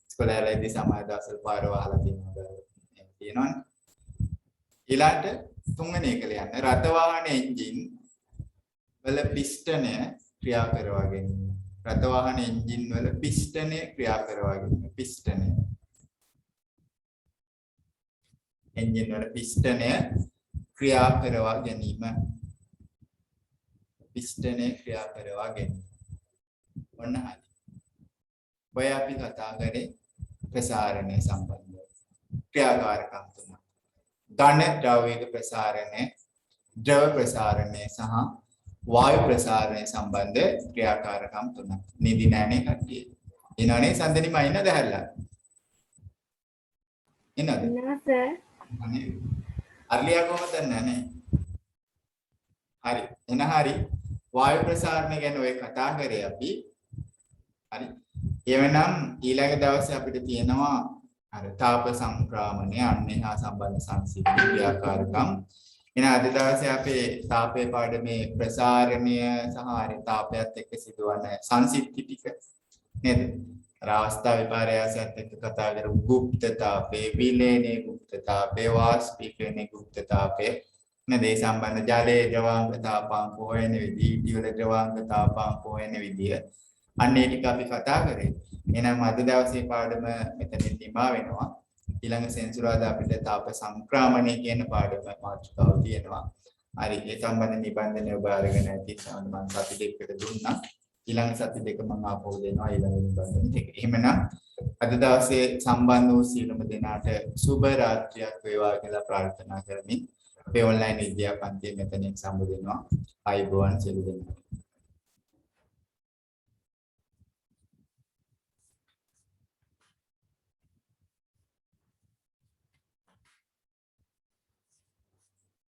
ඉස්කෝලේ යලාදී සමහර දවස්වල පාර වහලා තියෙනවනේ. ඊළාට තුන්වෙනි එක ලියන්න රථ වාහන එන්ජින් වල පිස්ටනය ක්‍රියා කරවා ගැනීම. රථ වාහන එන්ජින් වල පිස්ටනය ක්‍රියා කරවා ගැනීම. පිස්ටනය. එන්ජින් වල පිස්ටනය ක්‍රියා කරවා ගැනීම. පිස්ටනය ක්‍රියා කරවා ගැනීම. ඔන්න හරි. ඔය අපි කතා කරේ ප්‍රසාරණය සම්බන්ධව. ක්‍රියාකාරකම් තුනක්. ඝන ද්‍රවයක ප්‍රසාරණය, ද්‍රව ප්‍රසාරණය සහ වායු ප්‍රසාරණය සම්බන්ධ ක්‍රියාකාරකම් තුනක්. නිදි නැණේ කට්ටිය. එනවනේ සඳනි මයින්න දැහැරලා. එනවද? නෑ සර්. අනේ. අර්ලියා කොහොමද නැනේ? හරි. එන හරි. වායු ප්‍රසාරණය ගැන ඔය කතා කරේ අපි. හරි. එවනම් ඊළඟ දවසේ අපිට තියෙනවා අර තාප සංක්‍රමණය අන්නේ හා සම්බන්ධ සංසිද්ධි ක්‍රියාකාරකම්. එන අද දවසේ අපේ තාපයේ පාඩමේ ප්‍රසාරණය සහ හරි තාපයත් එක්ක සිදුවන සංසිද්ධි ටික නේද? අර අවස්ථා විපර්යාසයත් එක්ක කතා කරමු. ගුප්ත තාපේ, විලේනේ ගුප්ත තාපේ, වාෂ්පීකරණේ ගුප්ත තාපේ නේද? ඒ සම්බන්ධ ජලයේ ද්‍රවාංග තාපාංක හොයන විදිහ, ඉටිවල ද්‍රවාංග තාපාංක හොයන විදිහ අන්නේ ටික අපි කතා කරේ. එහෙනම් අද දවසේ පාඩම මෙතනින් නිමා වෙනවා. ඊළඟ සෙන්සුරාදා අපිට තාප සංක්‍රමණය කියන පාඩම මාතෘකාව තියෙනවා. හරි. ඒ සම්බන්ධ නිබන්ධනය ඔබ අරගෙන ඇති මම සති දෙකකට දුන්නා. ඊළඟ සති දෙක මම ආපහු දෙනවා ඊළඟ නිබන්ධන දෙක. එහෙමනම් අද දවසේ සම්බන්ධ වූ සියලුම දෙනාට සුබ රාත්‍රියක් වේවා කියලා ප්‍රාර්ථනා කරමින් අපේ ඔන්ලයින් විද්‍යා පන්තිය මෙතනින් සම්බන්ධ වෙනවා. ආයුබෝවන් සියලු දෙනාට.